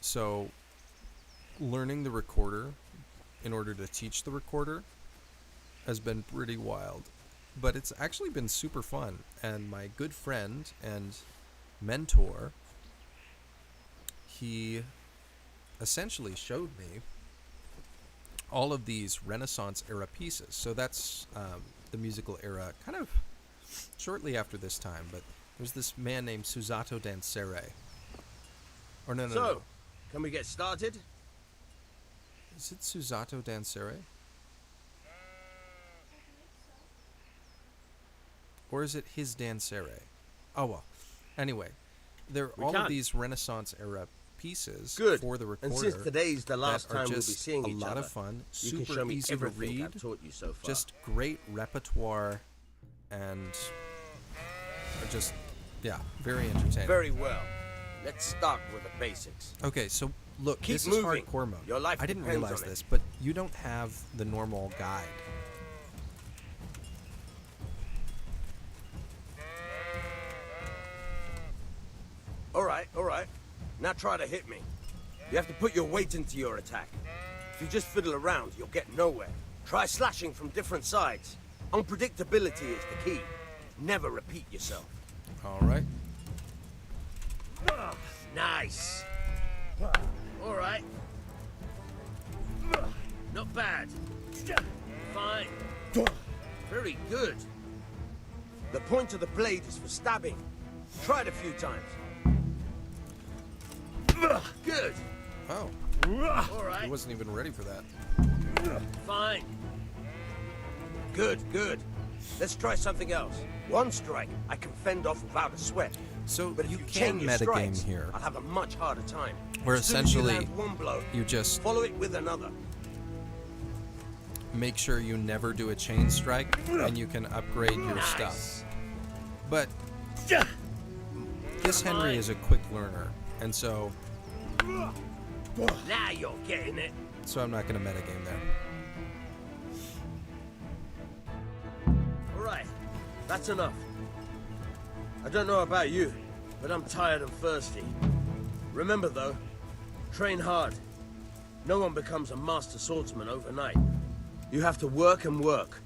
[SPEAKER 1] So learning the recorder in order to teach the recorder has been pretty wild, but it's actually been super fun. And my good friend and mentor, he essentially showed me all of these Renaissance era pieces. So that's the musical era kind of shortly after this time, but there's this man named Susato Dansere. Or no.
[SPEAKER 11] So, can we get started?
[SPEAKER 1] Is it Susato Dansere? Or is it his Dansere? Oh well. Anyway, there are all of these Renaissance era pieces
[SPEAKER 11] Good.
[SPEAKER 1] for the recorder.
[SPEAKER 11] And since today's the last
[SPEAKER 1] that are
[SPEAKER 11] time we'll be
[SPEAKER 1] just
[SPEAKER 11] seeing
[SPEAKER 1] a
[SPEAKER 11] each
[SPEAKER 1] lot
[SPEAKER 11] other,
[SPEAKER 1] of fun,
[SPEAKER 11] you can
[SPEAKER 1] super
[SPEAKER 11] show me
[SPEAKER 1] easy to
[SPEAKER 11] everything
[SPEAKER 1] read,
[SPEAKER 11] I've taught you so far.
[SPEAKER 1] just great repertoire, and just very entertaining.
[SPEAKER 11] Very well. Let's start with the basics.
[SPEAKER 1] Okay, so look,
[SPEAKER 11] Keep
[SPEAKER 1] this
[SPEAKER 11] moving.
[SPEAKER 1] is hardcore mode.
[SPEAKER 11] Your life
[SPEAKER 1] I didn't
[SPEAKER 11] depends
[SPEAKER 1] realize
[SPEAKER 11] on it.
[SPEAKER 1] this, but you don't have the normal guide.
[SPEAKER 11] All right. Now try to hit me. You have to put your weight into your attack. If you just fiddle around, you'll get nowhere. Try slashing from different sides. Unpredictability is the key. Never repeat yourself.
[SPEAKER 1] All right.
[SPEAKER 11] Nice. All right. Not bad. Fine. Very good. The point of the blade is for stabbing. Try it a few times. Good.
[SPEAKER 1] Oh.
[SPEAKER 11] All right.
[SPEAKER 1] I wasn't even ready for that.
[SPEAKER 11] Fine. Good. Let's try something else. One strike, I can fend off without a sweat.
[SPEAKER 1] So
[SPEAKER 11] But if
[SPEAKER 1] you
[SPEAKER 11] you
[SPEAKER 1] can
[SPEAKER 11] chain your
[SPEAKER 1] metagame
[SPEAKER 11] strikes,
[SPEAKER 1] here,
[SPEAKER 11] I'll have a much harder time.
[SPEAKER 1] where
[SPEAKER 11] As soon as you
[SPEAKER 1] essentially
[SPEAKER 11] land one blow,
[SPEAKER 1] you just
[SPEAKER 11] follow it with another.
[SPEAKER 1] make sure you never do a chain strike, and you can upgrade your stuff. But this Henry is a quick learner, and so
[SPEAKER 11] Now you're getting it.
[SPEAKER 1] I'm not going to metagame there.
[SPEAKER 11] All right, that's enough. I don't know about you, but I'm tired and thirsty. Remember though, train hard. No one becomes a master swordsman overnight. You have to work and work.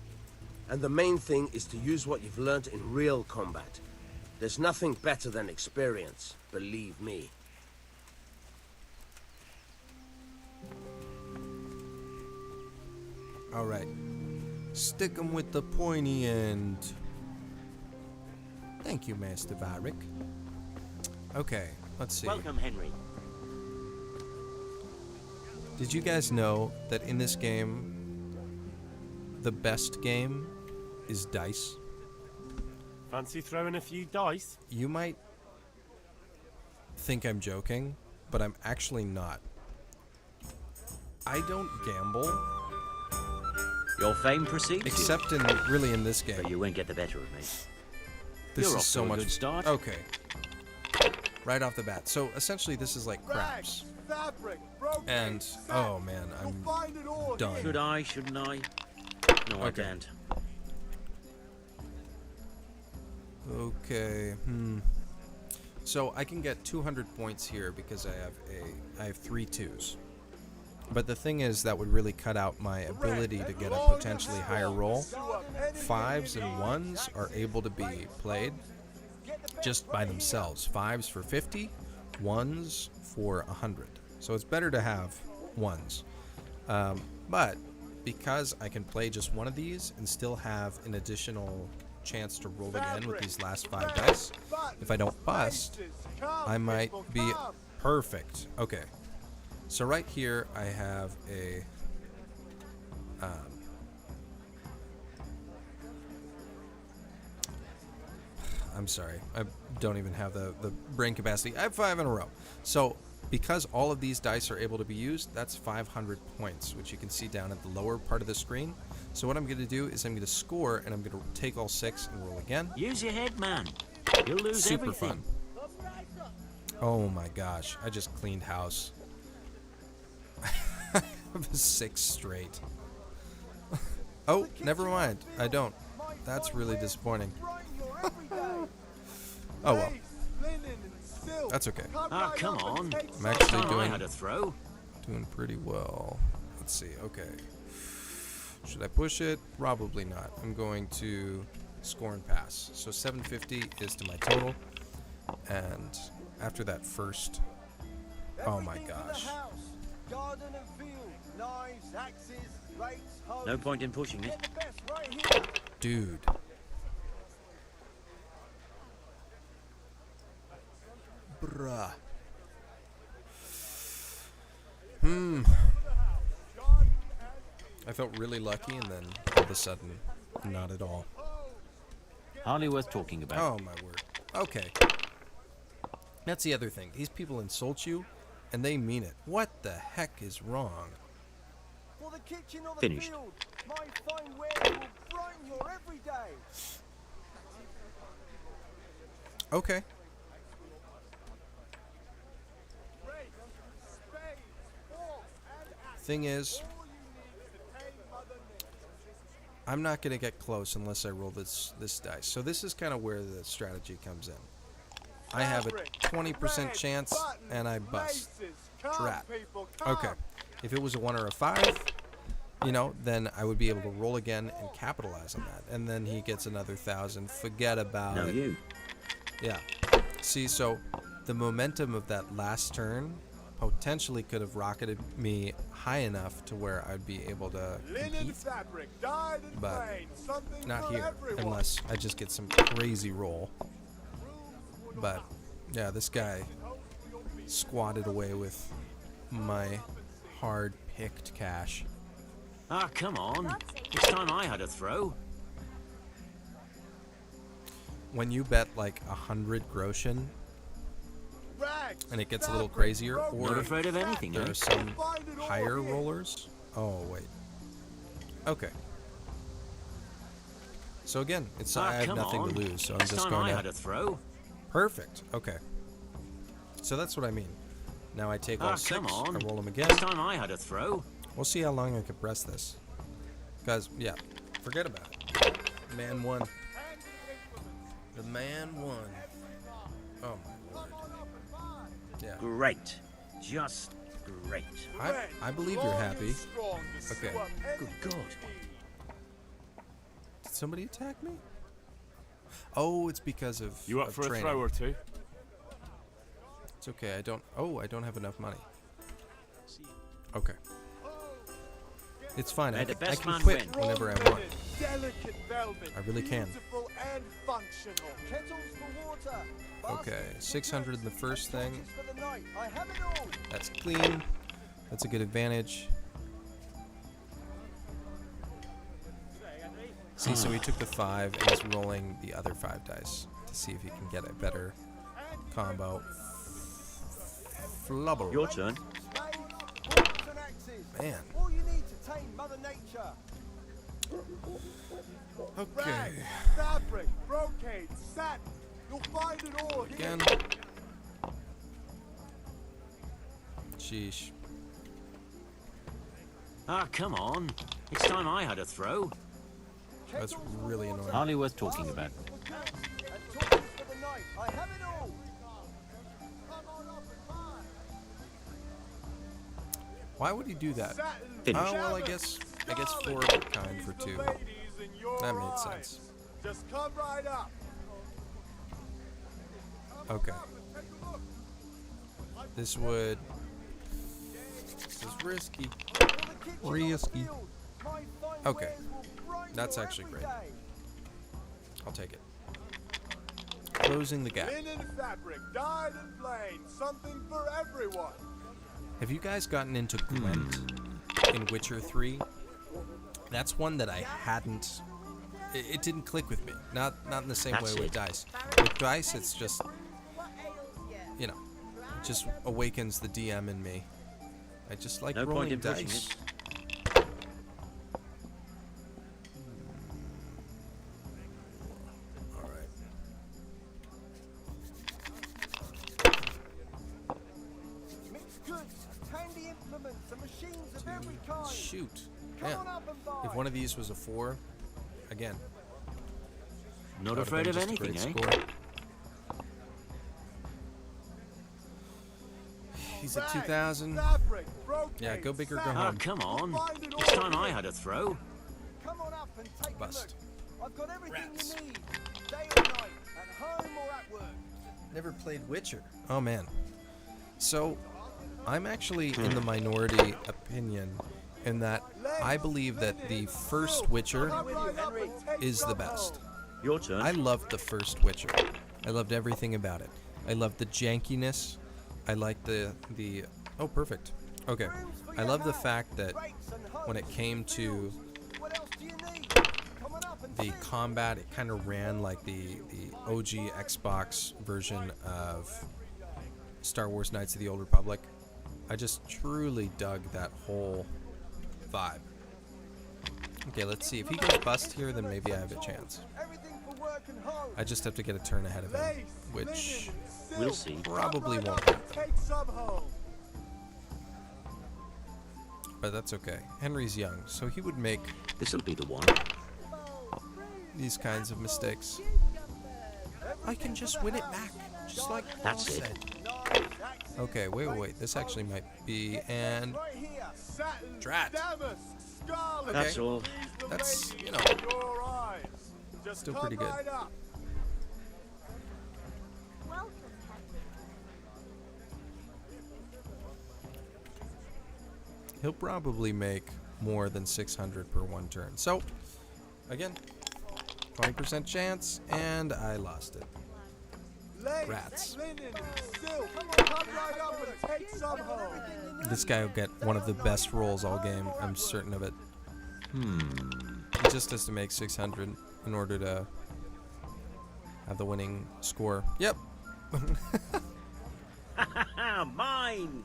[SPEAKER 11] And the main thing is to use what you've learned in real combat. There's nothing better than experience, believe me.
[SPEAKER 1] Alright. Stick 'em with the pointy end. Thank you, Master Varric. Okay, let's see.
[SPEAKER 15] Welcome, Henry.
[SPEAKER 1] Did you guys know that in this game, the best game is dice?
[SPEAKER 12] Fancy throwing a few dice?
[SPEAKER 1] You might think I'm joking, but I'm actually not. I don't gamble.
[SPEAKER 15] Your fame precedes you.
[SPEAKER 1] Except in really in this game.
[SPEAKER 15] But you won't get the better of me.
[SPEAKER 1] This
[SPEAKER 15] You're
[SPEAKER 1] is
[SPEAKER 15] off
[SPEAKER 1] so
[SPEAKER 15] to a
[SPEAKER 1] much.
[SPEAKER 15] good start.
[SPEAKER 1] Okay. Right off the bat. So essentially, this is like craps. And oh man, I'm done.
[SPEAKER 15] Should I? Shouldn't I? No, I
[SPEAKER 1] Okay.
[SPEAKER 15] can't.
[SPEAKER 1] Okay. So I can get 200 points here because I have 3 2s. But the thing is, that would really cut out my ability to get a potentially higher roll. 5s and 1s are able to be played just by themselves. 5s for 50, 1s for 100. So it's better to have 1s. But because I can play just one of these and still have an additional chance to roll again with these last 5 dice, if I don't bust, I might be perfect. Okay. So right here I have a I'm sorry, I don't even have the brain capacity. I have 5 in a row. So because all of these dice are able to be used, that's 500 points, which you can see down at the lower part of the screen. So what I'm going to do is I'm going to score, and I'm going to take all 6 and roll again.
[SPEAKER 15] Use your head, man. You'll lose
[SPEAKER 1] Super
[SPEAKER 15] everything.
[SPEAKER 1] fun. Oh my gosh, I just cleaned house. I have a 6 straight. Oh, never mind. I don't. That's really disappointing. Oh well. That's okay.
[SPEAKER 15] Ah, come on.
[SPEAKER 1] I'm actually
[SPEAKER 15] I
[SPEAKER 1] doing
[SPEAKER 15] had a throw.
[SPEAKER 1] doing pretty well. Let's see. Okay. Should I push it? Probably not. I'm going to score and pass. So 750 is to my total. And after that first, oh my gosh.
[SPEAKER 15] No point in pushing it.
[SPEAKER 1] Dude. Bruh. I felt really lucky, and then all of a sudden, not at all.
[SPEAKER 15] Hardly worth talking about.
[SPEAKER 1] Oh my word. Okay. That's the other thing. These people insult you, and they mean it. What the heck is wrong?
[SPEAKER 15] Finished.
[SPEAKER 1] Okay. Thing is, I'm not going to get close unless I roll this dice. So this is kind of where the strategy comes in. I have a 20% chance, and I bust. Drat. Okay. If it was a 1 or a 5, you know, then I would be able to roll again and capitalize on that. And then he gets another 1,000. Forget about it.
[SPEAKER 15] You.
[SPEAKER 1] Yeah. See, so the momentum of that last turn potentially could have rocketed me high enough to where I'd be able to compete, but not here, unless I just get some crazy roll. But yeah, this guy squatted away with my hard-picked cash.
[SPEAKER 15] Ah, come on. It's time I had a throw.
[SPEAKER 1] When you bet like 100 groschen, and it gets a little crazier, or
[SPEAKER 15] Not afraid of anything,
[SPEAKER 1] there
[SPEAKER 15] eh?
[SPEAKER 1] are some higher rollers. Oh wait. Okay. So again, it's I have
[SPEAKER 15] come
[SPEAKER 1] nothing
[SPEAKER 15] on.
[SPEAKER 1] to lose, so I'm
[SPEAKER 15] It's
[SPEAKER 1] just
[SPEAKER 15] time
[SPEAKER 1] going
[SPEAKER 15] I
[SPEAKER 1] to.
[SPEAKER 15] had a throw.
[SPEAKER 1] Perfect. Okay. So that's what I mean. Now I take all 6,
[SPEAKER 15] come on.
[SPEAKER 1] I roll them again.
[SPEAKER 15] It's time I had a throw.
[SPEAKER 1] We'll see how long I can press this. Guys, yeah, forget about it. Man won. The man won. Oh my lord. Yeah.
[SPEAKER 15] Great. Just great.
[SPEAKER 1] I believe you're happy. Okay.
[SPEAKER 15] Good God.
[SPEAKER 1] Did somebody attack me? Oh, it's because of
[SPEAKER 12] You up for
[SPEAKER 1] training.
[SPEAKER 12] a throw or two?
[SPEAKER 1] It's okay. I don't have enough money. Okay. It's fine. I can quit whenever I want. I really can. Okay, 600 in the first thing. That's clean. That's a good advantage. See, so he took the 5 and is rolling the other 5 dice to see if he can get a better combo. Flubble.
[SPEAKER 15] Your turn.
[SPEAKER 1] Man.
[SPEAKER 11] All you need to tame Mother Nature.
[SPEAKER 1] Okay.
[SPEAKER 11] Fabric, brocade, satin. You'll find it all here.
[SPEAKER 1] Again. Sheesh.
[SPEAKER 15] Ah, come on. It's time I had a throw.
[SPEAKER 1] That's really annoying.
[SPEAKER 15] Hardly worth talking about.
[SPEAKER 1] Why would he do that?
[SPEAKER 15] Finish.
[SPEAKER 1] Oh well, I guess 4 of a kind for 2. That made sense.
[SPEAKER 11] Just come right up.
[SPEAKER 1] Okay. This is risky. Risky. Okay. That's actually great. I'll take it. Closing the gap.
[SPEAKER 11] Linen fabric, dyed and plain, something for everyone.
[SPEAKER 1] Have you guys gotten into Gwent in Witcher 3? That's one that I hadn't. It didn't click with me. Not in the same way with dice. With dice, it's just, you know, it just awakens the DM in me. I just like rolling dice. Shoot. Yeah. If one of these was a 4, again.
[SPEAKER 15] Not afraid of anything, eh?
[SPEAKER 1] Score. He's at 2,000. Yeah, go big or go home.
[SPEAKER 15] Ah, come on. It's time I had a throw.
[SPEAKER 11] Come on up and take
[SPEAKER 1] Bust.
[SPEAKER 11] a look. I've got everything you need. Day or night, at home or at work.
[SPEAKER 1] Never played Witcher. Oh man. So, I'm actually in the minority opinion in that I believe that the first Witcher is the best.
[SPEAKER 15] Your turn.
[SPEAKER 1] I loved the first Witcher. I loved everything about it. I loved the jankiness. I liked the oh, perfect. Okay. I love the fact that when it came to the combat, it kind of ran like the OG Xbox version of Star Wars Knights of the Old Republic. I just truly dug that whole vibe. Okay, let's see. If he goes bust here, then maybe I have a chance. I just have to get a turn ahead of him, which
[SPEAKER 15] we'll see.
[SPEAKER 1] Probably won't happen. But that's okay. Henry's young, so he would make
[SPEAKER 15] This'll be the one.
[SPEAKER 1] these kinds of mistakes. I can just win it back, just like
[SPEAKER 15] That's
[SPEAKER 1] Paul
[SPEAKER 15] it.
[SPEAKER 1] said. Okay, wait. This actually might be, and drat. Okay.
[SPEAKER 15] That's all.
[SPEAKER 1] That's, you know, still pretty good. He'll probably make more than 600 per one turn. So, again, 20% chance, and I lost it. Rats. This guy will get one of the best rolls all game. I'm certain of it. He just has to make 600 in order to have the winning score. Yep.
[SPEAKER 15] Mine.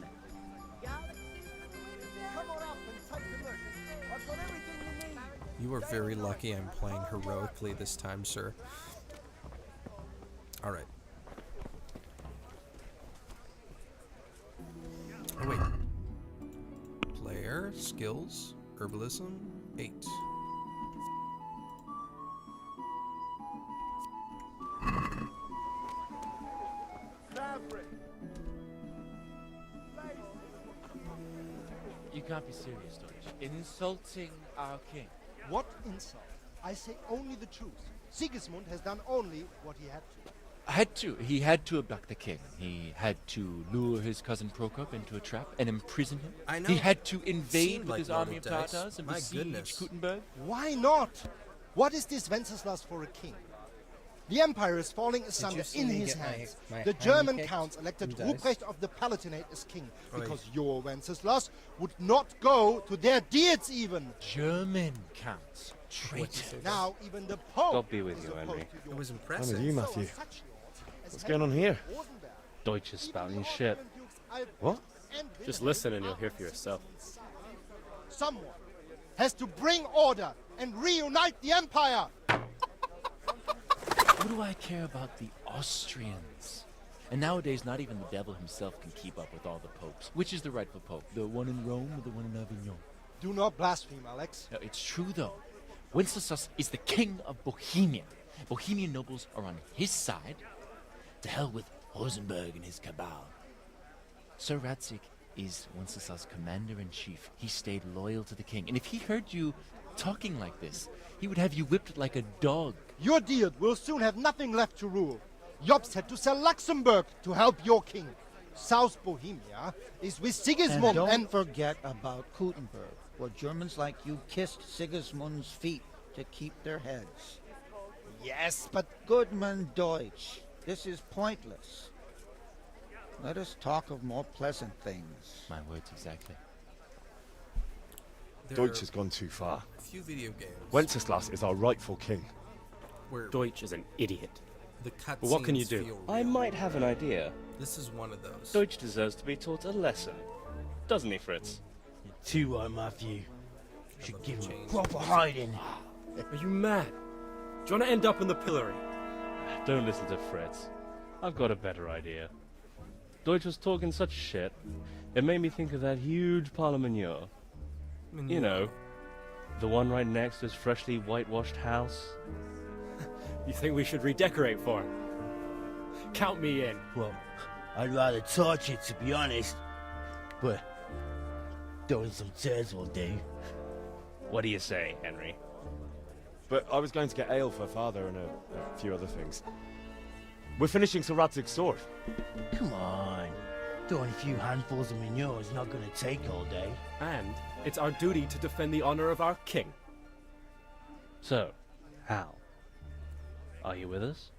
[SPEAKER 1] You are very lucky I'm playing heroically this time, sir. Alright. Oh, wait. Player, skills, herbalism, 8.
[SPEAKER 16] can't be serious, Deutsch. Insulting our king.
[SPEAKER 17] What insult? I say only the truth. Sigismund has done only what he had to.
[SPEAKER 16] He had to abduct the king. He had to lure his cousin Prokop into a trap and imprison him.
[SPEAKER 1] I know.
[SPEAKER 16] He had to invade
[SPEAKER 1] Seemed
[SPEAKER 16] with
[SPEAKER 1] like
[SPEAKER 16] his
[SPEAKER 1] Lord
[SPEAKER 16] army of
[SPEAKER 1] of Dice.
[SPEAKER 16] Tartars and
[SPEAKER 1] My
[SPEAKER 16] besiege
[SPEAKER 1] goodness.
[SPEAKER 16] Gutenberg.
[SPEAKER 17] Why not? What is this Wenceslas for a king? The empire is falling asunder
[SPEAKER 1] see
[SPEAKER 17] in
[SPEAKER 1] me
[SPEAKER 17] his
[SPEAKER 1] get my-
[SPEAKER 17] hands.
[SPEAKER 1] my
[SPEAKER 17] The
[SPEAKER 1] hand
[SPEAKER 17] German
[SPEAKER 1] picked
[SPEAKER 17] counts elected
[SPEAKER 1] in dice?
[SPEAKER 17] Ruprecht of the Palatinate as king,
[SPEAKER 1] Oi.
[SPEAKER 17] because your Wenceslas would not go to their deeds even.
[SPEAKER 16] German counts. Traitor.
[SPEAKER 17] Now even the Pope
[SPEAKER 12] God be with
[SPEAKER 17] is
[SPEAKER 12] you,
[SPEAKER 17] opposed
[SPEAKER 12] Henry.
[SPEAKER 17] to
[SPEAKER 1] It
[SPEAKER 17] your
[SPEAKER 1] was
[SPEAKER 6] I'm
[SPEAKER 1] impressive.
[SPEAKER 6] with you, Matthew.
[SPEAKER 17] such lords as
[SPEAKER 6] What's going on here?
[SPEAKER 17] Rosenberg.
[SPEAKER 12] Deutsch is spouting shit.
[SPEAKER 6] What?
[SPEAKER 17] And
[SPEAKER 12] Just
[SPEAKER 17] Wilhelm
[SPEAKER 12] listen and you'll
[SPEAKER 17] are
[SPEAKER 12] hear for yourself.
[SPEAKER 17] Someone has to bring order and reunite the empire.
[SPEAKER 16] What do I care about the Austrians? And nowadays, not even the devil himself can keep up with all the popes. Which is the rightful pope? The one in Rome or the one in Avignon?
[SPEAKER 17] Do not blaspheme, Alex.
[SPEAKER 16] No, it's true, though. Wenceslas is the king of Bohemia. Bohemian nobles are on his side. To hell with Rosenberg and his cabal. Sir Ratzik is Wenceslas' commander-in-chief. He stayed loyal to the king. And if he heard you talking like this, he would have you whipped like a dog.
[SPEAKER 17] Your Diet will soon have nothing left to rule. Jobst had to sell Luxembourg to help your king. South Bohemia is with Sigismund
[SPEAKER 18] And don't forget about Gutenberg, where Germans like you kissed Sigismund's feet to keep their heads.
[SPEAKER 17] Yes, but
[SPEAKER 18] Goodman Deutsch, this is pointless. Let us talk of more pleasant things.
[SPEAKER 16] My words exactly.
[SPEAKER 1] There
[SPEAKER 6] Deutsch
[SPEAKER 1] are
[SPEAKER 6] has gone too far.
[SPEAKER 1] a few video games
[SPEAKER 6] Wenceslas is our rightful king.
[SPEAKER 1] where
[SPEAKER 12] Deutsch is an idiot.
[SPEAKER 1] the cutscenes
[SPEAKER 12] But what can you do?
[SPEAKER 1] feel
[SPEAKER 12] I
[SPEAKER 1] real.
[SPEAKER 12] might have an idea.
[SPEAKER 1] This is one of those.
[SPEAKER 12] Deutsch deserves to be taught a lesson. Doesn't he, Fritz?
[SPEAKER 10] Too right, Matthew. Should give him
[SPEAKER 1] Change.
[SPEAKER 10] proper hiding.
[SPEAKER 12] Are you mad? Do you want to end up in the pillory? Don't listen to Fritz. I've got a better idea. Deutsch was talking such shit, it made me think of that huge parliament. You know, the one right next to his freshly whitewashed house. You think we should redecorate for him? Count me in.
[SPEAKER 10] Well, I'd rather torch it, to be honest. But throwing some tears will do.
[SPEAKER 12] What do you say, Henry?
[SPEAKER 6] But I was going to get ale for father and a few other things. We're finishing Sir Radzig's sword.
[SPEAKER 10] Come on. Throwing a few handfuls of manure is not going to take all day.
[SPEAKER 12] And it's our duty to defend the honor of our king. So, Hal, are you with us?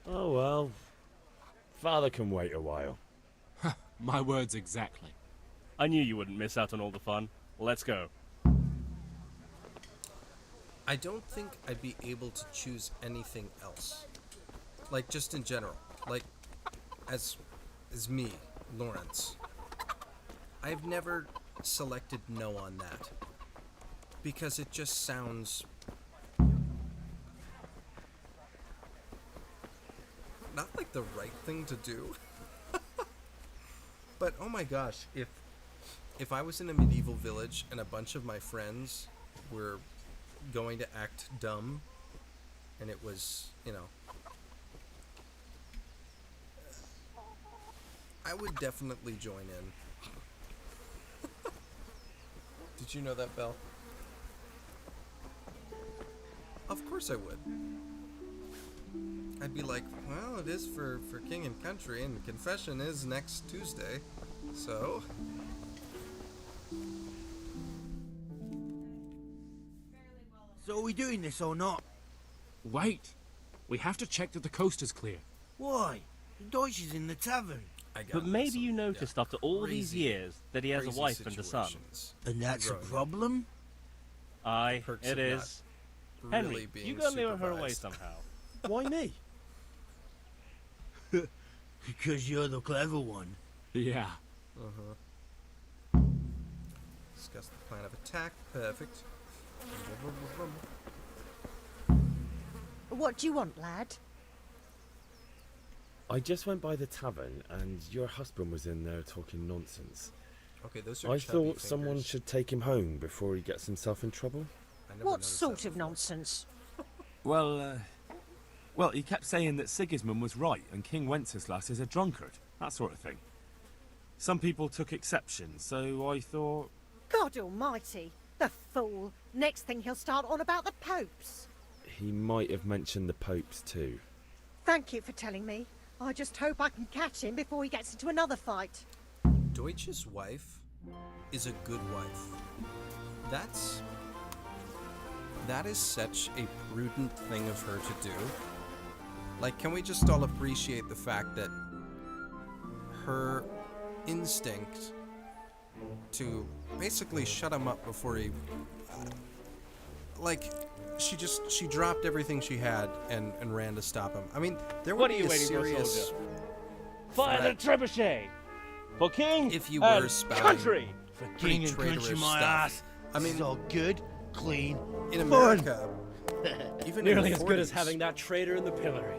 [SPEAKER 6] Oh well. Father can wait a while.
[SPEAKER 19] My words exactly.
[SPEAKER 12] I knew you wouldn't miss out on all the fun. Let's go.
[SPEAKER 1] I don't think I'd be able to choose anything else. Like, just in general. Like, as me, Lawrence. I've never selected no on that. Because it just sounds... not like the right thing to do. But, oh my gosh, if I was in a medieval village and a bunch of my friends were going to act dumb, and it was, you know, I would definitely join in. Did you know that, Belle? Of course I would. I'd be like, well, it is for king and country, and confession is next Tuesday, so...
[SPEAKER 10] So are we doing this or not?
[SPEAKER 19] Wait. We have to check that the coast is clear.
[SPEAKER 10] Why? Deutsch is in the tavern.
[SPEAKER 12] But maybe you noticed after all these years that he has a
[SPEAKER 1] crazy
[SPEAKER 12] wife and a son.
[SPEAKER 1] situations.
[SPEAKER 10] And that's a
[SPEAKER 1] Growing up.
[SPEAKER 10] problem?
[SPEAKER 12] Aye,
[SPEAKER 1] Perks
[SPEAKER 12] it
[SPEAKER 1] of not
[SPEAKER 12] is.
[SPEAKER 1] really
[SPEAKER 12] Henry,
[SPEAKER 1] being
[SPEAKER 12] you gotta lure her away
[SPEAKER 1] supervised.
[SPEAKER 12] somehow.
[SPEAKER 6] Why me?
[SPEAKER 10] Because you're the clever one.
[SPEAKER 19] Yeah.
[SPEAKER 1] Uh-huh. Discuss the plan of attack. Perfect.
[SPEAKER 4] What do you want, lad?
[SPEAKER 6] I just went by the tavern and your husband was in there talking nonsense.
[SPEAKER 1] Okay, those are
[SPEAKER 6] I
[SPEAKER 1] chubby
[SPEAKER 6] thought someone
[SPEAKER 1] fingers.
[SPEAKER 6] should take him home before he gets himself in trouble.
[SPEAKER 1] I never
[SPEAKER 4] What
[SPEAKER 1] noticed
[SPEAKER 4] sort
[SPEAKER 1] that
[SPEAKER 4] of
[SPEAKER 1] before.
[SPEAKER 4] nonsense?
[SPEAKER 19] Well,
[SPEAKER 6] Well, he kept saying that Sigismund was right and King Wenceslas is a drunkard. That sort of thing. Some people took exception, so I thought...
[SPEAKER 20] God almighty! The fool! Next thing he'll start on about the popes.
[SPEAKER 6] He might have mentioned the popes too.
[SPEAKER 20] Thank you for telling me. I just hope I can catch him before he gets into another fight.
[SPEAKER 1] Deutsch's wife is a good wife. That is such a prudent thing of her to do. Like, can we just all appreciate the fact that her instinct to basically shut him up before he... she dropped everything she had and ran to stop him. I mean, there would
[SPEAKER 12] What are
[SPEAKER 1] be
[SPEAKER 12] you
[SPEAKER 1] a
[SPEAKER 12] waiting for,
[SPEAKER 1] serious...
[SPEAKER 12] soldier? Fire the trebuchet! For king
[SPEAKER 1] if you
[SPEAKER 12] and
[SPEAKER 1] were spouting
[SPEAKER 12] country!
[SPEAKER 8] For king and country, my ass.
[SPEAKER 1] I mean,
[SPEAKER 8] it's all good, clean,
[SPEAKER 1] in
[SPEAKER 8] fun.
[SPEAKER 1] America, even
[SPEAKER 12] Nearly
[SPEAKER 1] in the
[SPEAKER 12] as good as
[SPEAKER 1] 40s,
[SPEAKER 12] having that traitor in the pillory.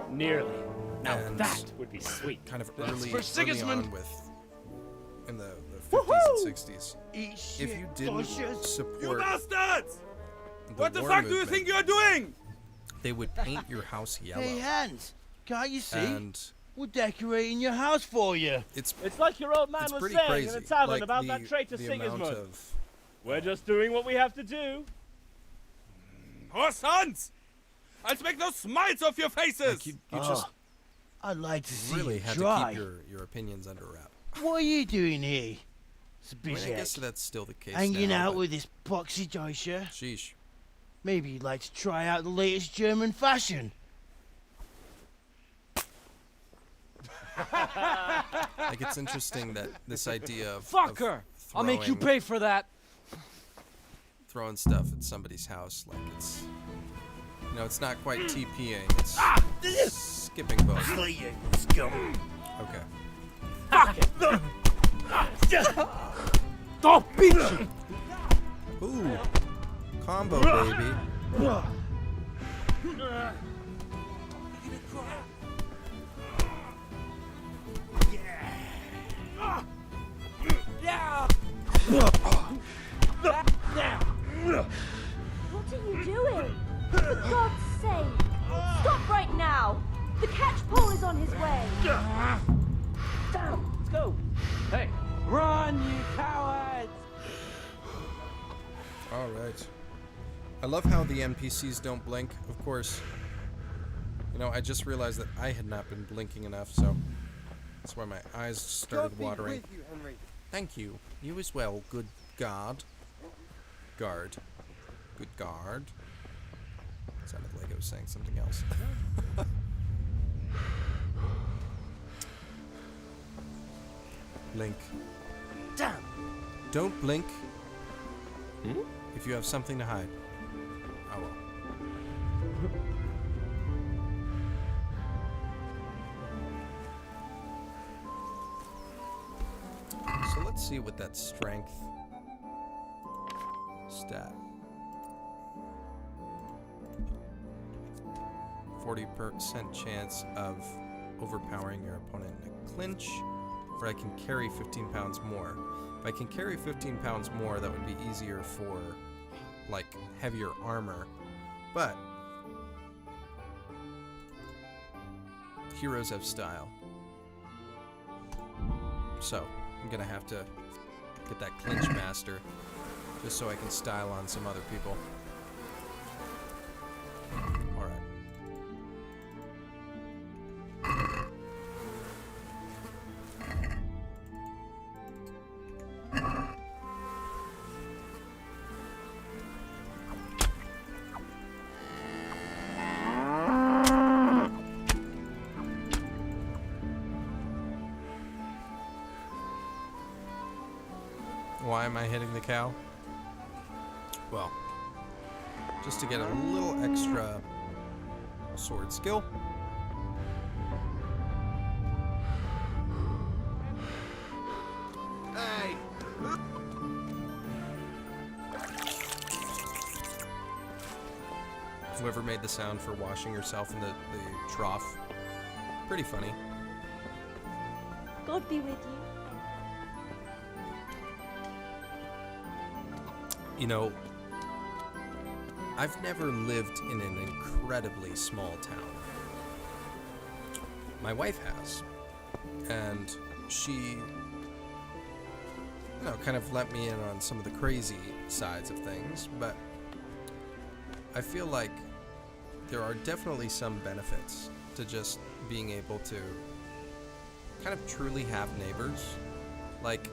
[SPEAKER 12] Nearly. Now
[SPEAKER 1] and
[SPEAKER 12] that would be sweet.
[SPEAKER 1] Kind of
[SPEAKER 8] That's
[SPEAKER 1] early
[SPEAKER 8] for Sigismund.
[SPEAKER 1] on in the 50s and 60s.
[SPEAKER 8] Eat
[SPEAKER 1] If
[SPEAKER 8] shit,
[SPEAKER 1] you didn't
[SPEAKER 8] bushes.
[SPEAKER 1] support
[SPEAKER 6] You bastards!
[SPEAKER 1] the
[SPEAKER 6] What the
[SPEAKER 1] war
[SPEAKER 6] fuck do you
[SPEAKER 1] movement,
[SPEAKER 6] think you're doing?
[SPEAKER 1] they would paint your house yellow.
[SPEAKER 8] Hey, Hans, can't you see?
[SPEAKER 1] And
[SPEAKER 8] we're decorating your house for you.
[SPEAKER 1] it's
[SPEAKER 12] like your old man
[SPEAKER 1] it's
[SPEAKER 12] was
[SPEAKER 1] pretty
[SPEAKER 12] saying
[SPEAKER 1] crazy.
[SPEAKER 12] in the tavern
[SPEAKER 1] Like
[SPEAKER 12] about that traitor
[SPEAKER 1] the amount
[SPEAKER 12] Sigismund.
[SPEAKER 1] of
[SPEAKER 12] We're just doing what we have to do.
[SPEAKER 6] Oh, sons! I'll make those smiles off your faces!
[SPEAKER 1] like you just
[SPEAKER 8] I'd like to see
[SPEAKER 1] really
[SPEAKER 8] you
[SPEAKER 1] had
[SPEAKER 8] try.
[SPEAKER 1] to keep your opinions under wrap.
[SPEAKER 8] What are you doing here?
[SPEAKER 1] I mean, I guess that's still the case.
[SPEAKER 8] Hanging
[SPEAKER 1] now,
[SPEAKER 8] out
[SPEAKER 1] but
[SPEAKER 8] with this poxy Deutscher?
[SPEAKER 1] Sheesh.
[SPEAKER 8] Maybe you'd like to try out the latest German fashion.
[SPEAKER 1] Like, it's interesting that this idea of
[SPEAKER 9] Fuck her! I'll make you pay for that.
[SPEAKER 1] Throwing stuff at somebody's house, like it's, you know, it's not quite TPing. It's skipping both. Okay.
[SPEAKER 8] Fuck it!
[SPEAKER 9] Don't beat you!
[SPEAKER 1] Ooh, combo, baby.
[SPEAKER 2] What are you doing? For God's sake! Stop right now! The catch pole is on his way!
[SPEAKER 9] Down! Let's go! Hey! Run, you cowards!
[SPEAKER 1] All right. I love how the NPCs don't blink. Of course, you know, I just realized that I had not been blinking enough, so that's why my eyes started watering.
[SPEAKER 17] With you, Henry.
[SPEAKER 1] Thank you. You as well, good guard. Guard. Good guard. Sounded like I was saying something else. Blink.
[SPEAKER 9] Damn!
[SPEAKER 1] Don't blink. If you have something to hide. I will. So let's see what that strength stat. 40% chance of overpowering your opponent in a clinch, or I can carry 15 pounds more. If I can carry 15 pounds more, that would be easier for, like, heavier armor. But heroes have style. So, I'm gonna have to get that clinch master, just so I can style on some other people. Alright. Why am I hitting the cow? Well, just to get a little extra sword skill.
[SPEAKER 11] Hey!
[SPEAKER 1] Whoever made the sound for washing yourself in the trough. Pretty funny.
[SPEAKER 2] God be with you.
[SPEAKER 1] You know, I've never lived in an incredibly small town. My wife has, and she, kind of let me in on some of the crazy sides of things, but I feel like there are definitely some benefits to just being able to kind of truly have neighbors. Like,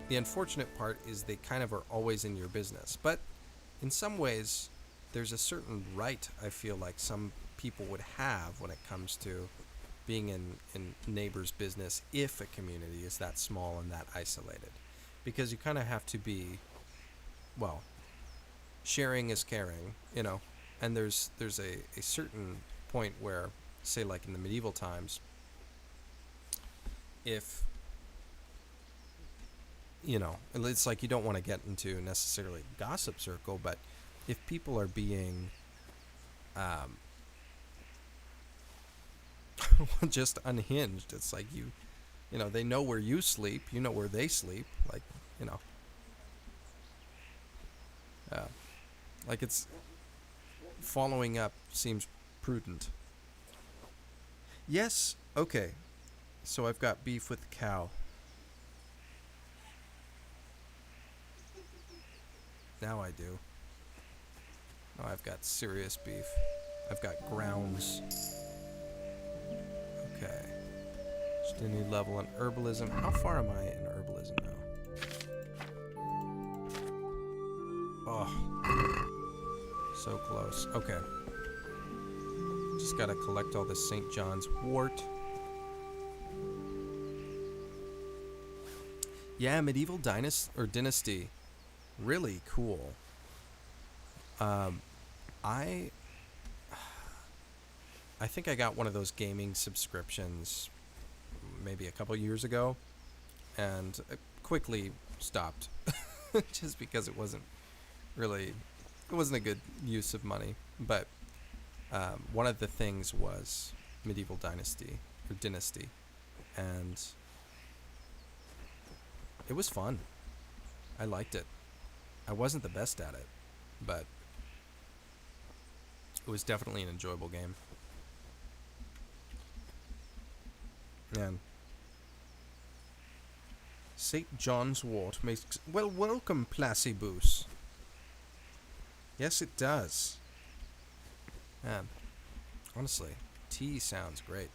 [SPEAKER 1] the unfortunate part is they kind of are always in your business, but in some ways, there's a certain right I feel like some people would have when it comes to being in neighbor's business if a community is that small and that isolated. Because you kind of have to be, well, sharing is caring, and there's a certain point where, say like in the medieval times, if, it's like you don't want to get into necessarily gossip circle, but if people are being just unhinged, it's like they know where you sleep, you know where they sleep, like, like it's following up seems prudent. Yes, okay, so I've got beef with the cow. Now I do. Oh, I've got serious beef. I've got grounds. Okay. Just a new level in herbalism. How far am I in herbalism now? Oh. So close. Okay. Just gotta collect all this St. John's wort. Yeah, medieval dynasty. Really cool. I think I got one of those gaming subscriptions maybe a couple years ago, and quickly stopped just because it wasn't a good use of money. But one of the things was medieval dynasty, and it was fun. I liked it. I wasn't the best at it, but it was definitely an enjoyable game. Man. St. John's wort makes... Well, welcome, Placibus. Yes, it does. Man, honestly, tea sounds great.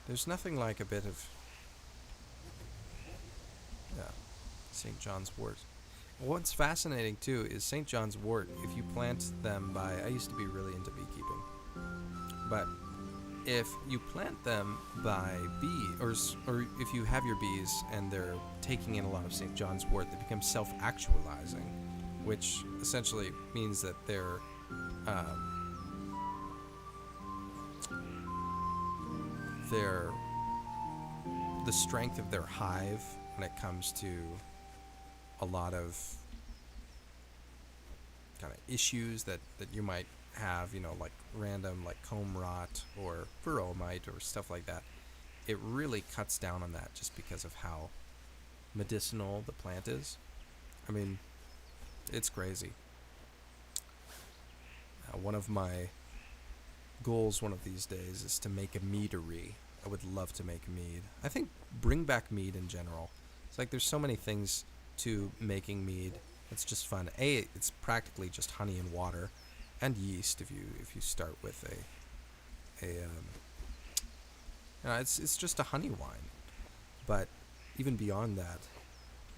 [SPEAKER 1] There's nothing like a bit of... Yeah, St. John's wort. What's fascinating, too, is St. John's wort, if you plant them by... I used to be really into beekeeping. But if you plant them by bee, or if you have your bees and they're taking in a lot of St. John's wort, they become self-actualizing, which essentially means that they're... the strength of their hive when it comes to a lot of kind of issues that you might have, like random like comb rot or furrow mite or stuff like that. It really cuts down on that just because of how medicinal the plant is. I mean, it's crazy. One of my goals one of these days is to make a meadery. I would love to make mead. I think bring back mead in general. It's like there's so many things to making mead. It's just fun. It's practically just honey and water, and yeast if you start with it's just a honey wine. But even beyond that,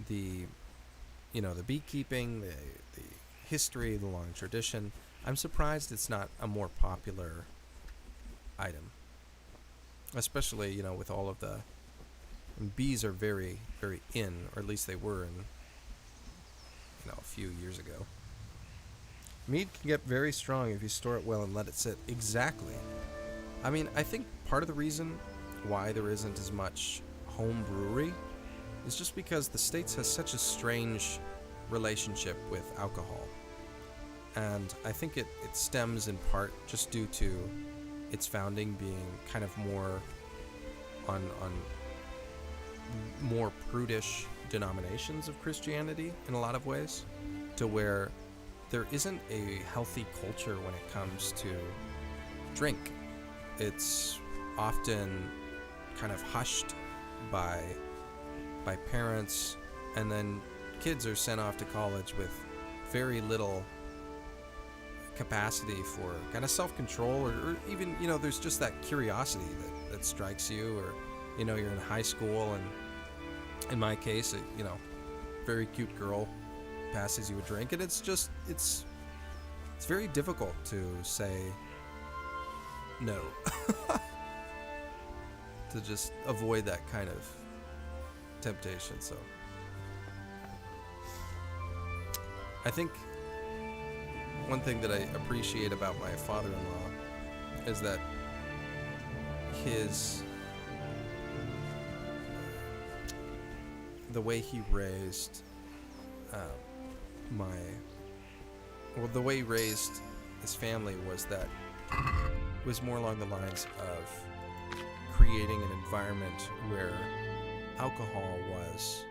[SPEAKER 1] the beekeeping, the history, the long tradition. I'm surprised it's not a more popular item, especially with all of the bees are very, very in, or at least they were in a few years ago. Mead can get very strong if you store it well and let it sit. Exactly. I mean, I think part of the reason why there isn't as much home brewery is just because the States has such a strange relationship with alcohol. And I think it stems in part just due to its founding being kind of more on more prudish denominations of Christianity in a lot of ways, to where there isn't a healthy culture when it comes to drink. It's often kind of hushed by parents, and then kids are sent off to college with very little capacity for kind of self-control, or even, you know, there's just that curiosity that strikes you, or, you know, you're in high school, and in my case, you know, very cute girl passes you a drink, and it's just, it's very difficult to say no. To just avoid that kind of temptation. So I think one thing that I appreciate about my father-in-law is that the way he raised the way he raised his family was that it was more along the lines of creating an environment where alcohol was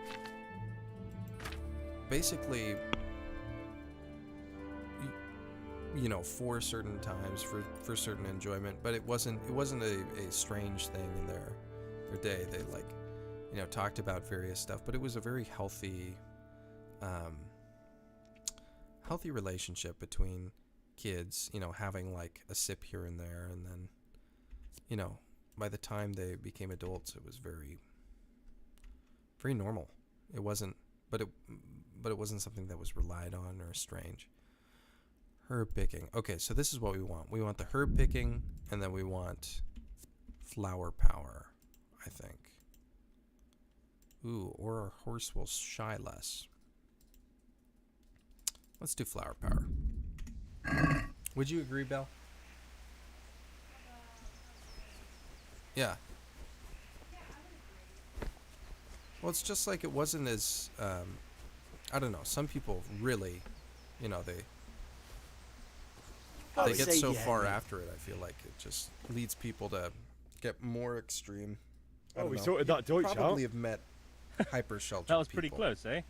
[SPEAKER 1] basically, you know, for certain times, for certain enjoyment, but it wasn't a strange thing in their day. They, like, you know, talked about various stuff, but it was a very healthy relationship between kids, you know, having like a sip here and there, and then, you know, by the time they became adults, it was very, very normal. It wasn't, but it wasn't something that was relied on or strange. Herb picking. Okay, so this is what we want. We want the herb picking, and then we want flower power, I think. Ooh, or our horse will shy less. Let's do flower power. Would you agree, Belle? Yeah. Well, it's just like it wasn't as, I don't know, some people really, you know, they get so far after it, I feel like it just leads people to get more extreme.
[SPEAKER 5] Oh, we sorted that Deutsch out.
[SPEAKER 1] Probably have met hyper-sheltered
[SPEAKER 12] That was pretty
[SPEAKER 1] people.
[SPEAKER 12] close, eh?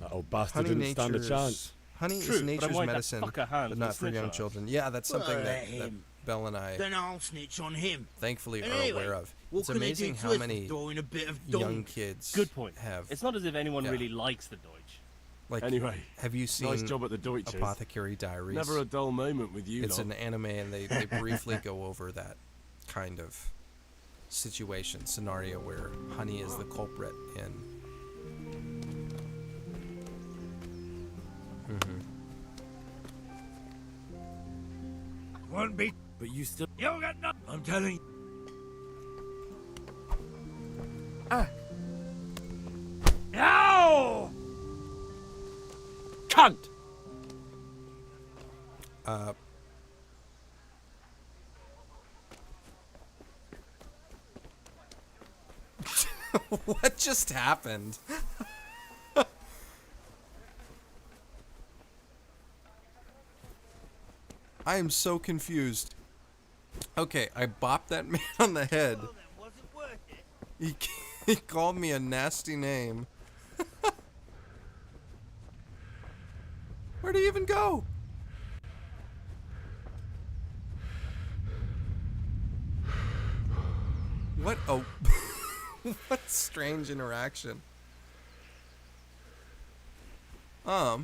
[SPEAKER 5] That old bastard didn't stand a chance.
[SPEAKER 1] Honey
[SPEAKER 12] True,
[SPEAKER 1] is
[SPEAKER 12] but
[SPEAKER 1] nature's
[SPEAKER 12] I'm going to
[SPEAKER 1] medicine,
[SPEAKER 12] fuck a hand
[SPEAKER 1] but
[SPEAKER 12] for
[SPEAKER 1] not for
[SPEAKER 12] snitching
[SPEAKER 1] young
[SPEAKER 12] on us.
[SPEAKER 1] children. Yeah, that's something
[SPEAKER 10] Well,
[SPEAKER 1] that
[SPEAKER 10] him.
[SPEAKER 1] Belle and I
[SPEAKER 10] Then I'll snitch on him.
[SPEAKER 1] thankfully
[SPEAKER 10] And
[SPEAKER 1] are
[SPEAKER 10] anyway,
[SPEAKER 1] aware of.
[SPEAKER 10] what
[SPEAKER 1] It's
[SPEAKER 10] can they
[SPEAKER 1] amazing
[SPEAKER 10] do
[SPEAKER 1] how
[SPEAKER 10] to us
[SPEAKER 1] many
[SPEAKER 10] for throwing a bit of
[SPEAKER 1] young
[SPEAKER 10] dung?
[SPEAKER 1] kids
[SPEAKER 12] Good point.
[SPEAKER 1] have.
[SPEAKER 12] It's not as if anyone
[SPEAKER 1] yeah.
[SPEAKER 12] really likes the Deutsch.
[SPEAKER 1] Like,
[SPEAKER 5] Anyway,
[SPEAKER 1] have you seen
[SPEAKER 5] nice job at the Deutsches.
[SPEAKER 1] Apothecary Diaries?
[SPEAKER 5] Never a dull moment with you.
[SPEAKER 1] It's
[SPEAKER 5] lot.
[SPEAKER 1] an anime, and they briefly go over that kind of situation, scenario where honey is the culprit in.
[SPEAKER 10] Won't be.
[SPEAKER 5] But you still.
[SPEAKER 10] You got nothing. I'm telling you.
[SPEAKER 16] No! Cunt!
[SPEAKER 1] What just happened? I am so confused. Okay, I bopped that man on the head. He called me a nasty name. Where'd he even go? What a what strange interaction. Huh.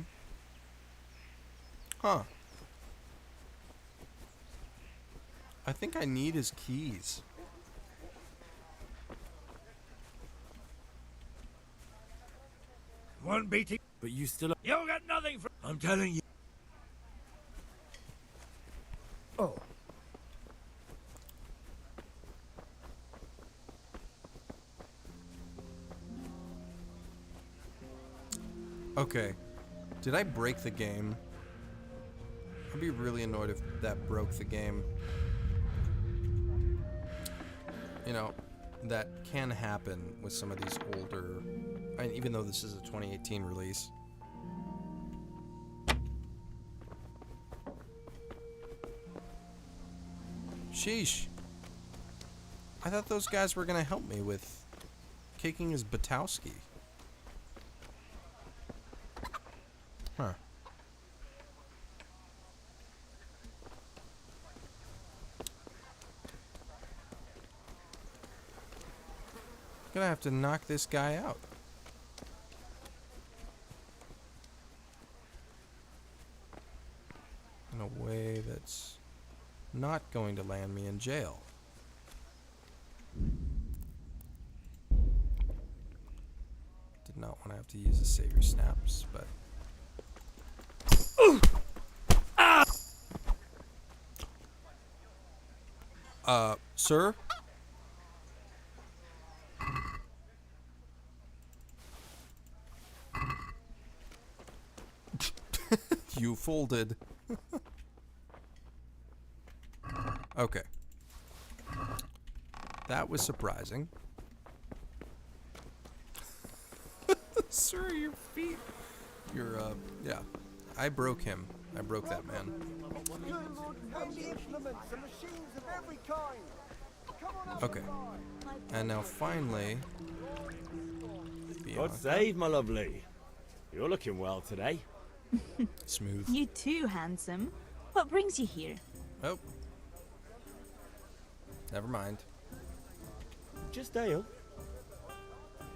[SPEAKER 1] I think I need his keys.
[SPEAKER 10] Won't be.
[SPEAKER 5] But you still.
[SPEAKER 10] You got nothing for. I'm telling you. Oh.
[SPEAKER 1] Okay. Did I break the game? I'd be really annoyed if that broke the game. You know, that can happen with some of these older... I mean, even though this is a 2018 release. Sheesh. I thought those guys were gonna help me with kicking his Batowski. Huh. gonna have to knock this guy out. In a way that's not going to land me in jail. Did not want to have to use the savior snaps, but... Sir? You folded. Okay. That was surprising. Sir, your feet. You're, yeah. I broke him. I broke that man. Okay. And now finally...
[SPEAKER 6] God save, my lovely. You're looking well today.
[SPEAKER 1] Smooth.
[SPEAKER 21] You too, handsome. What brings you here?
[SPEAKER 1] Oh. Never mind.
[SPEAKER 6] Just ale.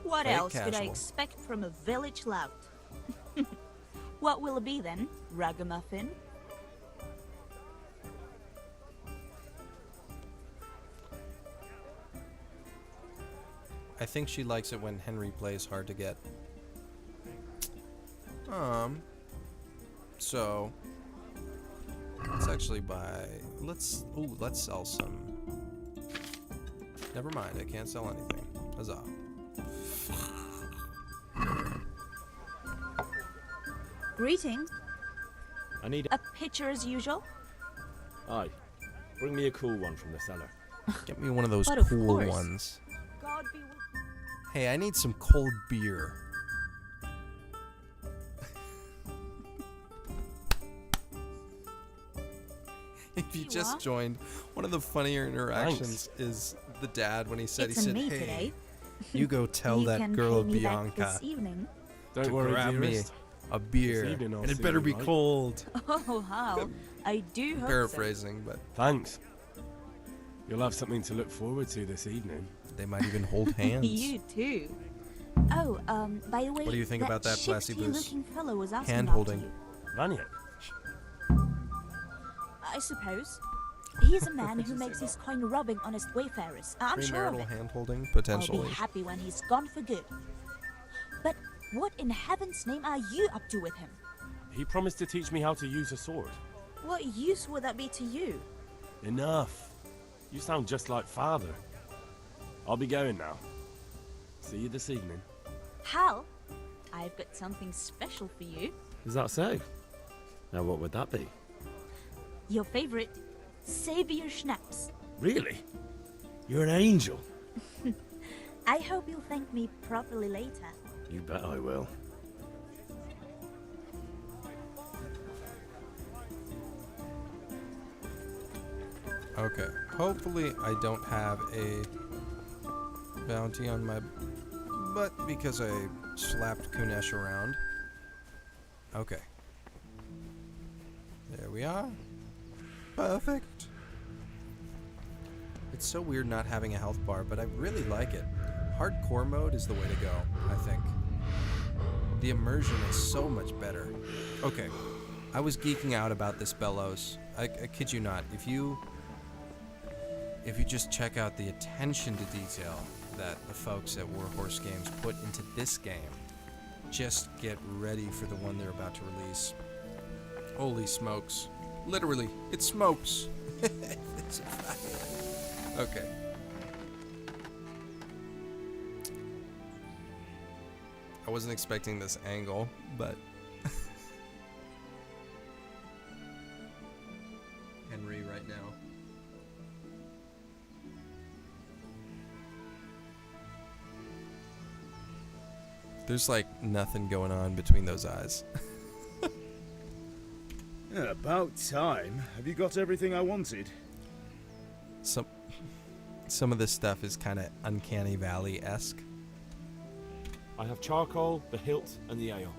[SPEAKER 21] What
[SPEAKER 1] Very
[SPEAKER 21] else could I
[SPEAKER 1] casual.
[SPEAKER 21] expect from a village lout? What will it be then? Ragamuffin?
[SPEAKER 1] I think she likes it when Henry plays hard to get. So let's actually buy. Let's sell some. Never mind, I can't sell anything. Huzzah!
[SPEAKER 21] Greetings.
[SPEAKER 6] I need
[SPEAKER 21] a pitcher as usual.
[SPEAKER 6] Aye. Bring me a cool one from the cellar.
[SPEAKER 1] Get me one of those
[SPEAKER 21] But of
[SPEAKER 1] cool
[SPEAKER 21] course.
[SPEAKER 1] ones.
[SPEAKER 21] God be with
[SPEAKER 1] Hey, I need some cold beer. If you just
[SPEAKER 21] what?
[SPEAKER 1] joined, one of the funnier interactions is the dad when he said,
[SPEAKER 21] It's a me
[SPEAKER 1] "Hey,
[SPEAKER 21] today.
[SPEAKER 1] you go tell
[SPEAKER 21] You
[SPEAKER 1] that
[SPEAKER 21] can
[SPEAKER 1] girl
[SPEAKER 21] pay me back
[SPEAKER 1] Bianca
[SPEAKER 21] this evening."
[SPEAKER 6] Don't
[SPEAKER 1] to
[SPEAKER 6] worry,
[SPEAKER 1] grab me
[SPEAKER 6] dearest.
[SPEAKER 1] a beer,
[SPEAKER 6] This evening I'll
[SPEAKER 1] and it
[SPEAKER 6] see
[SPEAKER 1] better
[SPEAKER 6] you
[SPEAKER 1] be
[SPEAKER 6] right."
[SPEAKER 1] cold."
[SPEAKER 21] Oh, how? I do hope
[SPEAKER 1] Paraphrasing, but
[SPEAKER 6] Thanks. You'll have something to look forward to this evening.
[SPEAKER 1] they might even hold
[SPEAKER 21] so.
[SPEAKER 1] hands.
[SPEAKER 21] You too. Oh, by the way,
[SPEAKER 1] What do you think about that,
[SPEAKER 21] shifty
[SPEAKER 1] Placybus?
[SPEAKER 21] looking fellow was asking
[SPEAKER 1] Hand
[SPEAKER 21] after
[SPEAKER 1] holding.
[SPEAKER 21] you.
[SPEAKER 6] Vanya.
[SPEAKER 21] I suppose. He's a man who makes his coin rubbing honest wayfarers. I'm sure of
[SPEAKER 1] Premarital
[SPEAKER 21] it.
[SPEAKER 1] hand holding,
[SPEAKER 21] I'll
[SPEAKER 1] potentially.
[SPEAKER 21] be happy when he's gone for good. But what in heaven's name are you up to with him?
[SPEAKER 6] He promised to teach me how to use a sword.
[SPEAKER 21] What use would that be to you?
[SPEAKER 6] Enough. You sound just like father. I'll be going now. See you this evening.
[SPEAKER 21] Hal, I've got something special for you.
[SPEAKER 6] Is that so? Now what would that be?
[SPEAKER 21] Your favorite, Savior Schnapps.
[SPEAKER 6] Really? You're an angel.
[SPEAKER 21] I hope you'll thank me properly later.
[SPEAKER 6] You bet I will.
[SPEAKER 1] Okay. Hopefully I don't have a bounty on my butt because I slapped Kunesh around. Okay. There we are. Perfect. It's so weird not having a health bar, but I really like it. Hardcore mode is the way to go, I think. The immersion is so much better. Okay. I was geeking out about this bellows. I kid you not. If you just check out the attention to detail that the folks at Warhorse Games put into this game, just get ready for the one they're about to release. Holy smokes. Literally, it smokes. It's a fact. Okay. I wasn't expecting this angle, but Henry right now. There's like nothing going on between those eyes.
[SPEAKER 7] Yeah, about time. Have you got everything I wanted?
[SPEAKER 1] Some of this stuff is kind of Uncanny Valley-esque.
[SPEAKER 6] I have charcoal, the hilt, and the ale.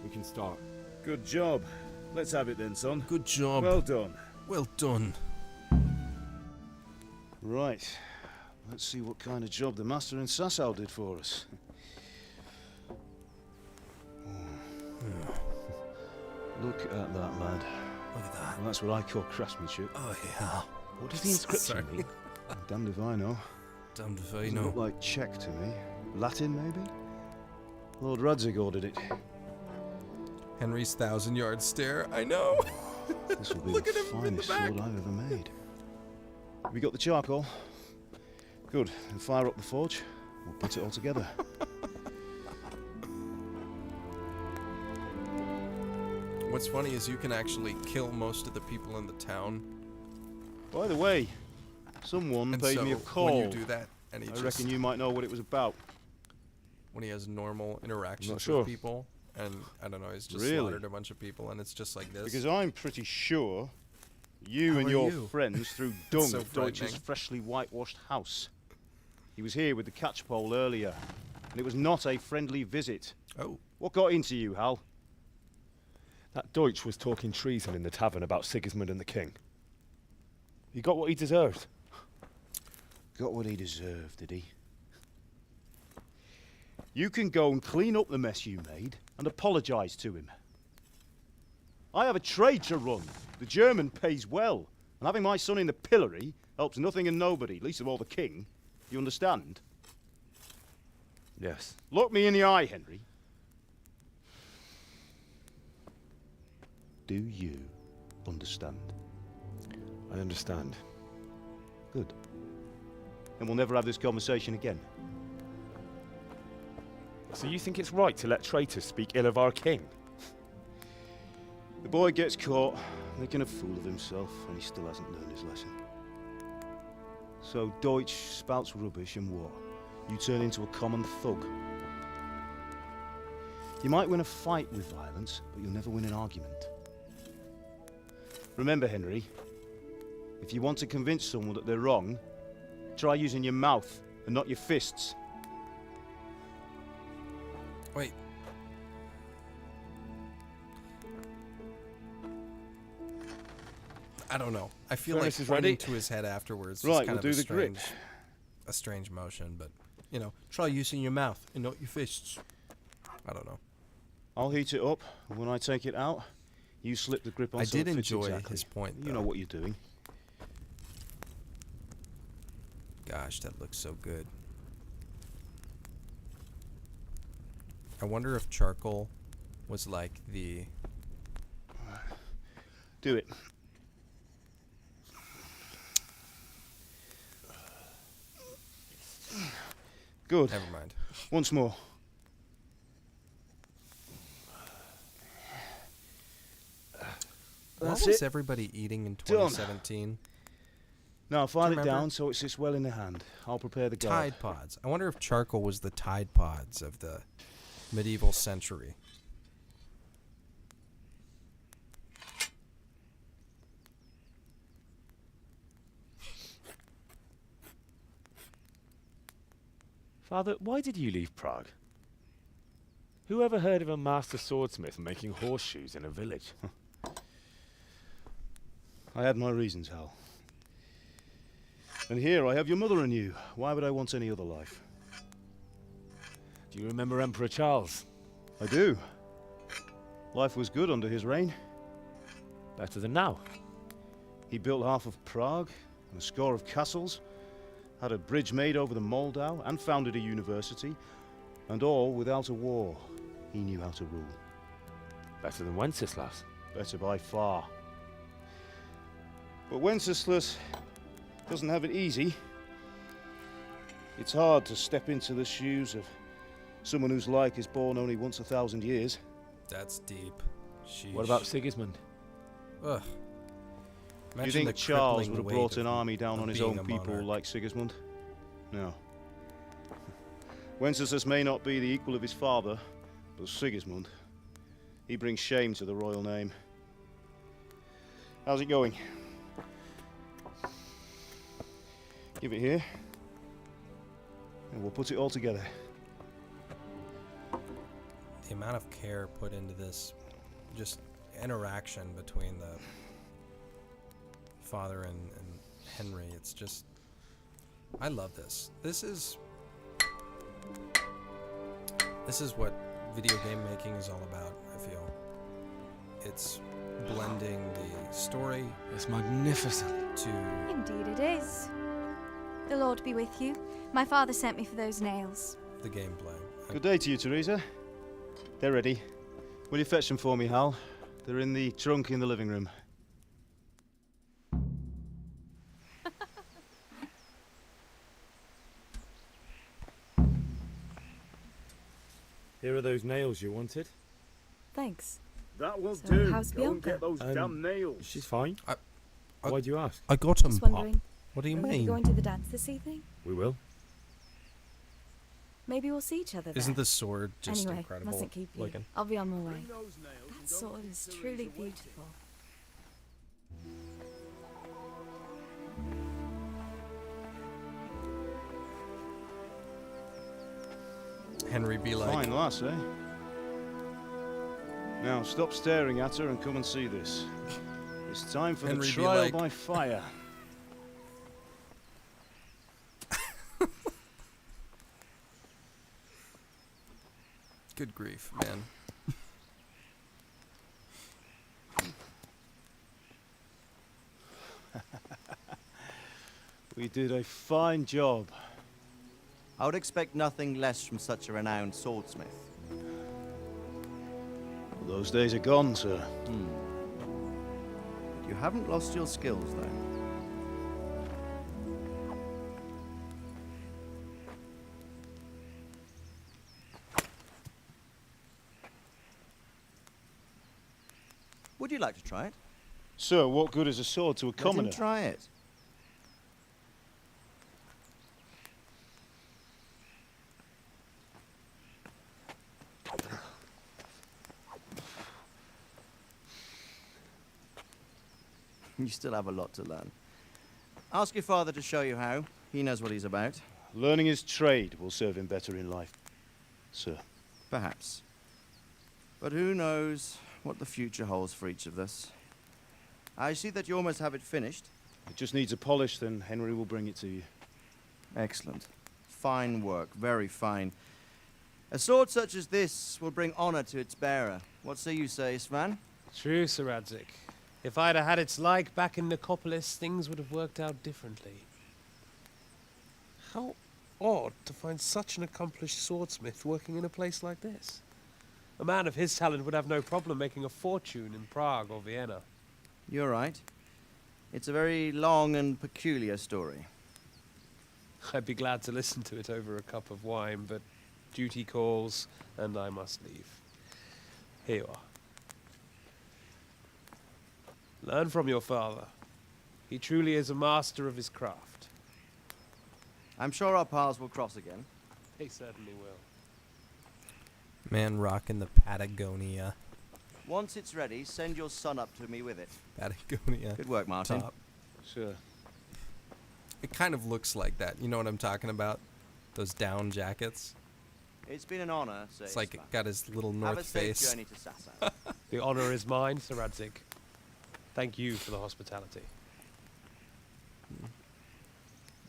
[SPEAKER 6] We can start.
[SPEAKER 7] Good job. Let's have it then, son.
[SPEAKER 1] Good job.
[SPEAKER 7] Well done.
[SPEAKER 1] Well done.
[SPEAKER 7] Right. Let's see what kind of job the master in Sasau did for us. Look at that, lad.
[SPEAKER 1] Look at that.
[SPEAKER 7] Well, that's what I call craftsmanship.
[SPEAKER 1] Oh, yeah.
[SPEAKER 7] What does the inscription mean? Damned if I know.
[SPEAKER 1] Damned if I
[SPEAKER 7] Doesn't
[SPEAKER 1] know.
[SPEAKER 7] look like Czech to me. Latin, maybe? Lord Radzig ordered it.
[SPEAKER 1] Henry's 1,000-yard stare. I know.
[SPEAKER 7] This will be
[SPEAKER 1] Look
[SPEAKER 7] the
[SPEAKER 1] at him in the
[SPEAKER 7] finest
[SPEAKER 1] back.
[SPEAKER 7] sword I've ever made. Have you got the charcoal? Good. Then fire up the forge. We'll put it all together.
[SPEAKER 1] What's funny is you can actually kill most of the people in the town.
[SPEAKER 7] By the way, someone
[SPEAKER 1] And
[SPEAKER 7] paid
[SPEAKER 1] so
[SPEAKER 7] me a call.
[SPEAKER 1] when you do that, and he
[SPEAKER 7] I
[SPEAKER 1] just,
[SPEAKER 7] reckon you might know what it was about.
[SPEAKER 1] when he has normal interactions
[SPEAKER 7] sure.
[SPEAKER 1] with people, and I don't know, he's just
[SPEAKER 7] Really?
[SPEAKER 1] slaughtered a bunch of people, and it's just like this.
[SPEAKER 7] Because I'm pretty sure you
[SPEAKER 1] How
[SPEAKER 7] and
[SPEAKER 1] are
[SPEAKER 7] your
[SPEAKER 1] you?
[SPEAKER 7] friends threw
[SPEAKER 1] It's
[SPEAKER 7] dung
[SPEAKER 1] so
[SPEAKER 7] at Deutsch's
[SPEAKER 1] frightening.
[SPEAKER 7] freshly whitewashed house. He was here with the catchpole earlier, and it was not a friendly visit.
[SPEAKER 1] Oh.
[SPEAKER 7] What got into you, Hal?
[SPEAKER 5] That Deutsch was talking treason in the tavern about Sigismund and the king. He got what he deserved.
[SPEAKER 7] Got what he deserved, did he? You can go and clean up the mess you made and apologise to him. I have a trade to run. The German pays well, and having my son in the pillory helps nothing and nobody, least of all the king. You understand?
[SPEAKER 5] Yes.
[SPEAKER 7] Look me in the eye, Henry. Do you understand?
[SPEAKER 5] I understand.
[SPEAKER 7] Good. And we'll never have this conversation again.
[SPEAKER 5] So you think it's right to let traitors speak ill of our king?
[SPEAKER 7] The boy gets caught, making a fool of himself, and he still hasn't learned his lesson. So Deutsch spouts rubbish, and what? You turn into a common thug. You might win a fight with violence, but you'll never win an argument. Remember, Henry, if you want to convince someone that they're wrong, try using your mouth and not your fists.
[SPEAKER 1] Wait. I don't know. I feel
[SPEAKER 7] Furnace
[SPEAKER 1] like
[SPEAKER 7] is
[SPEAKER 1] pointing
[SPEAKER 7] ready.
[SPEAKER 1] to his head afterwards.
[SPEAKER 7] Right,
[SPEAKER 1] is kind
[SPEAKER 7] we'll
[SPEAKER 1] of
[SPEAKER 7] do
[SPEAKER 1] a
[SPEAKER 7] the grip.
[SPEAKER 1] a strange motion, but you know, try using your mouth and not your fists. I don't know.
[SPEAKER 7] I'll heat it up, and when I take it out, you slip the grip on
[SPEAKER 1] I
[SPEAKER 7] so it
[SPEAKER 1] did
[SPEAKER 7] fits
[SPEAKER 1] enjoy
[SPEAKER 7] exactly.
[SPEAKER 1] his point,
[SPEAKER 7] You know
[SPEAKER 1] though.
[SPEAKER 7] what you're doing.
[SPEAKER 1] Gosh, that looks so good. I wonder if charcoal was like the...
[SPEAKER 7] Do it. Good.
[SPEAKER 1] Never mind.
[SPEAKER 7] Once more.
[SPEAKER 1] What
[SPEAKER 7] That's
[SPEAKER 1] was
[SPEAKER 7] it.
[SPEAKER 1] everybody eating in
[SPEAKER 7] Done.
[SPEAKER 1] 2017?
[SPEAKER 7] Now file
[SPEAKER 1] Do
[SPEAKER 7] it
[SPEAKER 1] you
[SPEAKER 7] down
[SPEAKER 1] remember?
[SPEAKER 7] so it sits well in the hand. I'll prepare the guard.
[SPEAKER 1] Tide Pods. I wonder if charcoal was the Tide Pods of the medieval century.
[SPEAKER 5] Father, why did you leave Prague? Who ever heard of a master swordsmith making horseshoes in a village?
[SPEAKER 7] I had my reasons, Hal. And here I have your mother and you. Why would I want any other life?
[SPEAKER 5] Do you remember Emperor Charles?
[SPEAKER 7] I do. Life was good under his reign.
[SPEAKER 5] Better than now.
[SPEAKER 7] He built half of Prague and a score of castles, had a bridge made over the Moldau, and founded a university, and all without a war. He knew how to rule.
[SPEAKER 5] Better than Wenceslas.
[SPEAKER 7] Better by far. But Wenceslas doesn't have it easy. It's hard to step into the shoes of someone whose like is born only once 1,000 years.
[SPEAKER 1] That's deep. Sheesh.
[SPEAKER 5] What about Sigismund?
[SPEAKER 1] Ugh.
[SPEAKER 7] Do you
[SPEAKER 1] Imagine
[SPEAKER 7] think
[SPEAKER 1] the
[SPEAKER 7] Charles
[SPEAKER 1] crippling
[SPEAKER 7] would have
[SPEAKER 1] weight
[SPEAKER 7] brought an
[SPEAKER 1] of-
[SPEAKER 7] army down
[SPEAKER 1] of
[SPEAKER 7] on his
[SPEAKER 1] being
[SPEAKER 7] own
[SPEAKER 1] a
[SPEAKER 7] people
[SPEAKER 1] monarch.
[SPEAKER 7] like Sigismund? No. Wenceslas may not be the equal of his father, but Sigismund, he brings shame to the royal name. How's it going? Give it here, and we'll put it all together.
[SPEAKER 1] The amount of care put into this, just interaction between the father and Henry, it's just I love this. This is what video game making is all about, I feel. It's blending the story.
[SPEAKER 6] It's magnificent.
[SPEAKER 3] Indeed it is. The Lord be with you. My father sent me for those nails.
[SPEAKER 1] The gameplay.
[SPEAKER 7] Good day to you, Teresa. They're ready. Will you fetch them for me, Hal? They're in the trunk in the living room.
[SPEAKER 6] Here are those nails you wanted.
[SPEAKER 21] Thanks.
[SPEAKER 7] That will
[SPEAKER 21] So,
[SPEAKER 7] do.
[SPEAKER 21] how's
[SPEAKER 7] Go and
[SPEAKER 21] Bianca?
[SPEAKER 7] get those damn nails.
[SPEAKER 6] She's fine. Why do you ask?
[SPEAKER 1] I got them,
[SPEAKER 21] Just
[SPEAKER 1] Pop.
[SPEAKER 21] wondering.
[SPEAKER 1] What do you
[SPEAKER 21] Are we
[SPEAKER 1] mean?
[SPEAKER 21] going to the dance this evening?
[SPEAKER 6] We will.
[SPEAKER 21] Maybe we'll see each other there.
[SPEAKER 1] Isn't the sword just
[SPEAKER 21] anyway,
[SPEAKER 1] incredible
[SPEAKER 21] mustn't keep you.
[SPEAKER 1] looking?
[SPEAKER 21] I'll be on my way. That sword is truly beautiful.
[SPEAKER 1] Henry be like.
[SPEAKER 7] Fine lass, eh? Now stop staring at her and come and see this. It's time for
[SPEAKER 1] Henry
[SPEAKER 7] the
[SPEAKER 1] be
[SPEAKER 7] trial
[SPEAKER 1] like-
[SPEAKER 7] by fire.
[SPEAKER 1] Good grief, man.
[SPEAKER 7] We did a fine job.
[SPEAKER 8] I would expect nothing less from such a renowned swordsmith.
[SPEAKER 7] Well, those days are gone, sir.
[SPEAKER 8] You haven't lost your skills, though. Would you like to try it?
[SPEAKER 7] Sir, what good is a sword to a
[SPEAKER 8] Let him
[SPEAKER 7] commoner?
[SPEAKER 8] try it. You still have a lot to learn. Ask your father to show you how. He knows what he's about.
[SPEAKER 7] Learning his trade will serve him better in life, sir.
[SPEAKER 8] Perhaps. But who knows what the future holds for each of us. I see that you almost have it finished.
[SPEAKER 7] It just needs a polish, then Henry will bring it to you.
[SPEAKER 8] Excellent. Fine work, very fine. A sword such as this will bring honor to its bearer. What say you, Svan?
[SPEAKER 12] True, Sir Radzik. If I'd have had its like back in Nicopolis, things would have worked out differently. How odd to find such an accomplished swordsmith working in a place like this. A man of his talent would have no problem making a fortune in Prague or Vienna.
[SPEAKER 8] You're right. It's a very long and peculiar story.
[SPEAKER 12] I'd be glad to listen to it over a cup of wine, but duty calls, and I must leave. Here you are. Learn from your father. He truly is a master of his craft.
[SPEAKER 8] I'm sure our paths will cross again.
[SPEAKER 12] He certainly will.
[SPEAKER 1] Man rocking the Patagonia.
[SPEAKER 8] Once it's ready, send your son up to me with it.
[SPEAKER 1] Patagonia.
[SPEAKER 8] Good work, Martin.
[SPEAKER 1] Top.
[SPEAKER 7] Sure.
[SPEAKER 1] It kind of looks like that. You know what I'm talking about? Those down jackets.
[SPEAKER 8] It's been an honor, Sir.
[SPEAKER 1] It's like it got his little
[SPEAKER 8] Have a
[SPEAKER 1] North
[SPEAKER 8] safe
[SPEAKER 1] Face.
[SPEAKER 8] journey to Sasau.
[SPEAKER 12] The honor is mine, Sir Radzik. Thank you for the hospitality.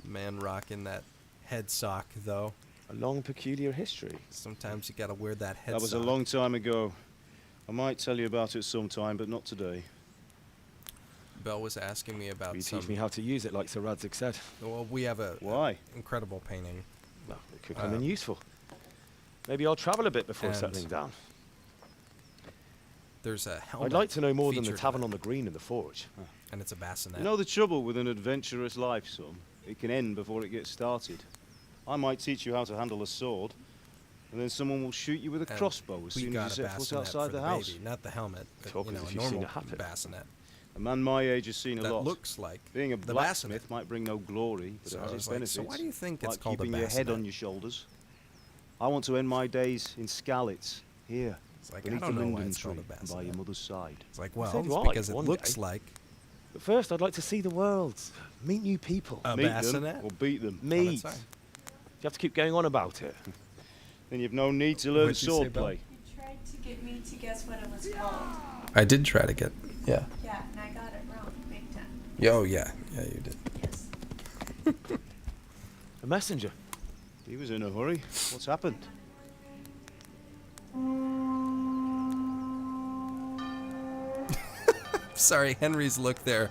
[SPEAKER 1] Man rocking that head sock, though.
[SPEAKER 7] A long, peculiar history.
[SPEAKER 1] Sometimes you gotta wear that head
[SPEAKER 7] That was
[SPEAKER 1] sock.
[SPEAKER 7] a long time ago. I might tell you about it sometime, but not today.
[SPEAKER 1] Belle was asking me about
[SPEAKER 6] You
[SPEAKER 1] some...
[SPEAKER 6] teach me how to use it, like Sir Radzik said.
[SPEAKER 1] Well, we have a
[SPEAKER 7] Why?
[SPEAKER 1] incredible painting.
[SPEAKER 6] Well, it could come in useful. Maybe I'll travel a bit before
[SPEAKER 1] and
[SPEAKER 6] settling down.
[SPEAKER 1] There's a helmet.
[SPEAKER 6] I'd like to know more than the
[SPEAKER 1] featured
[SPEAKER 6] tavern
[SPEAKER 1] in
[SPEAKER 6] on the green and the forge.
[SPEAKER 1] it, and it's a bassinet.
[SPEAKER 7] You know the trouble with an adventurous life, son? It can end before it gets started. I might teach you how to handle a sword, and then someone will shoot you with a
[SPEAKER 1] And
[SPEAKER 7] crossbow as
[SPEAKER 1] we
[SPEAKER 7] soon
[SPEAKER 1] got
[SPEAKER 7] as you
[SPEAKER 1] a
[SPEAKER 7] set foot
[SPEAKER 1] bassinet
[SPEAKER 7] outside
[SPEAKER 1] for
[SPEAKER 7] the
[SPEAKER 1] the
[SPEAKER 7] house.
[SPEAKER 1] baby, not the helmet, but
[SPEAKER 6] Talk
[SPEAKER 1] you
[SPEAKER 6] as
[SPEAKER 1] know,
[SPEAKER 6] if
[SPEAKER 1] a
[SPEAKER 6] you've seen
[SPEAKER 1] normal
[SPEAKER 6] it happen.
[SPEAKER 1] bassinet.
[SPEAKER 7] A man my age has seen a
[SPEAKER 1] That
[SPEAKER 7] lot.
[SPEAKER 1] looks like
[SPEAKER 7] Being a
[SPEAKER 1] the
[SPEAKER 7] blacksmith
[SPEAKER 1] bassinet.
[SPEAKER 7] might bring no glory, but
[SPEAKER 1] So
[SPEAKER 7] it
[SPEAKER 1] I
[SPEAKER 7] has
[SPEAKER 1] was
[SPEAKER 7] its
[SPEAKER 1] like,
[SPEAKER 7] benefits.
[SPEAKER 1] so why do you think it's
[SPEAKER 7] like
[SPEAKER 1] called a
[SPEAKER 7] keeping your head
[SPEAKER 1] bassinet?
[SPEAKER 7] on your shoulders. I want to end my days in Skalitz, here,
[SPEAKER 1] It's like, I
[SPEAKER 7] beneath
[SPEAKER 1] don't
[SPEAKER 7] the
[SPEAKER 1] know why
[SPEAKER 7] linden
[SPEAKER 1] it's
[SPEAKER 7] tree,
[SPEAKER 1] called a
[SPEAKER 7] and by
[SPEAKER 1] bassinet.
[SPEAKER 7] your mother's side.
[SPEAKER 1] It's like,
[SPEAKER 6] So
[SPEAKER 1] well,
[SPEAKER 6] do
[SPEAKER 1] it's
[SPEAKER 6] I,
[SPEAKER 1] because it
[SPEAKER 6] one
[SPEAKER 1] looks
[SPEAKER 6] day.
[SPEAKER 1] like
[SPEAKER 6] But first, I'd like to see the world, meet new people.
[SPEAKER 1] a
[SPEAKER 7] Meet
[SPEAKER 1] bassinet.
[SPEAKER 7] them or beat them.
[SPEAKER 6] Meet.
[SPEAKER 1] sorry.
[SPEAKER 6] You have to keep going on about it.
[SPEAKER 7] Then you've no need to learn
[SPEAKER 1] What'd you say,
[SPEAKER 7] sword
[SPEAKER 1] Belle?
[SPEAKER 7] play.
[SPEAKER 22] You tried to get me to guess what it was called.
[SPEAKER 1] I did try to get, yeah.
[SPEAKER 22] Yeah, and I got it wrong big time.
[SPEAKER 1] Oh, yeah. Yeah, you did.
[SPEAKER 22] Yes.
[SPEAKER 5] A messenger.
[SPEAKER 7] He was in a hurry. What's happened?
[SPEAKER 1] Sorry, Henry's look there.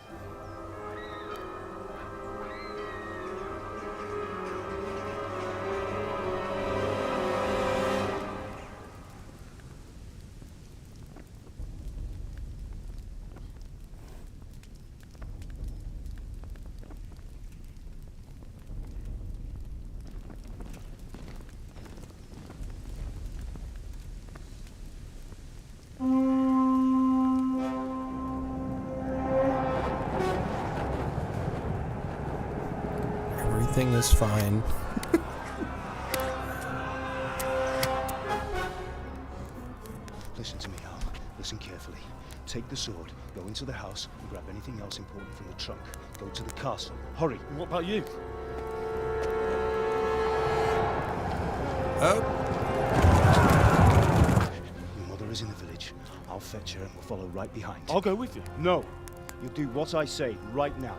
[SPEAKER 1] Everything is fine.
[SPEAKER 7] Listen to me, Al. Listen carefully. Take the sword, go into the house, and grab anything else important from the trunk. Go to the castle. Hurry.
[SPEAKER 5] And what about you?
[SPEAKER 1] Oh.
[SPEAKER 7] Your mother is in the village. I'll fetch her and we'll follow right behind.
[SPEAKER 5] I'll go with you.
[SPEAKER 7] No. You'll do what I say right now.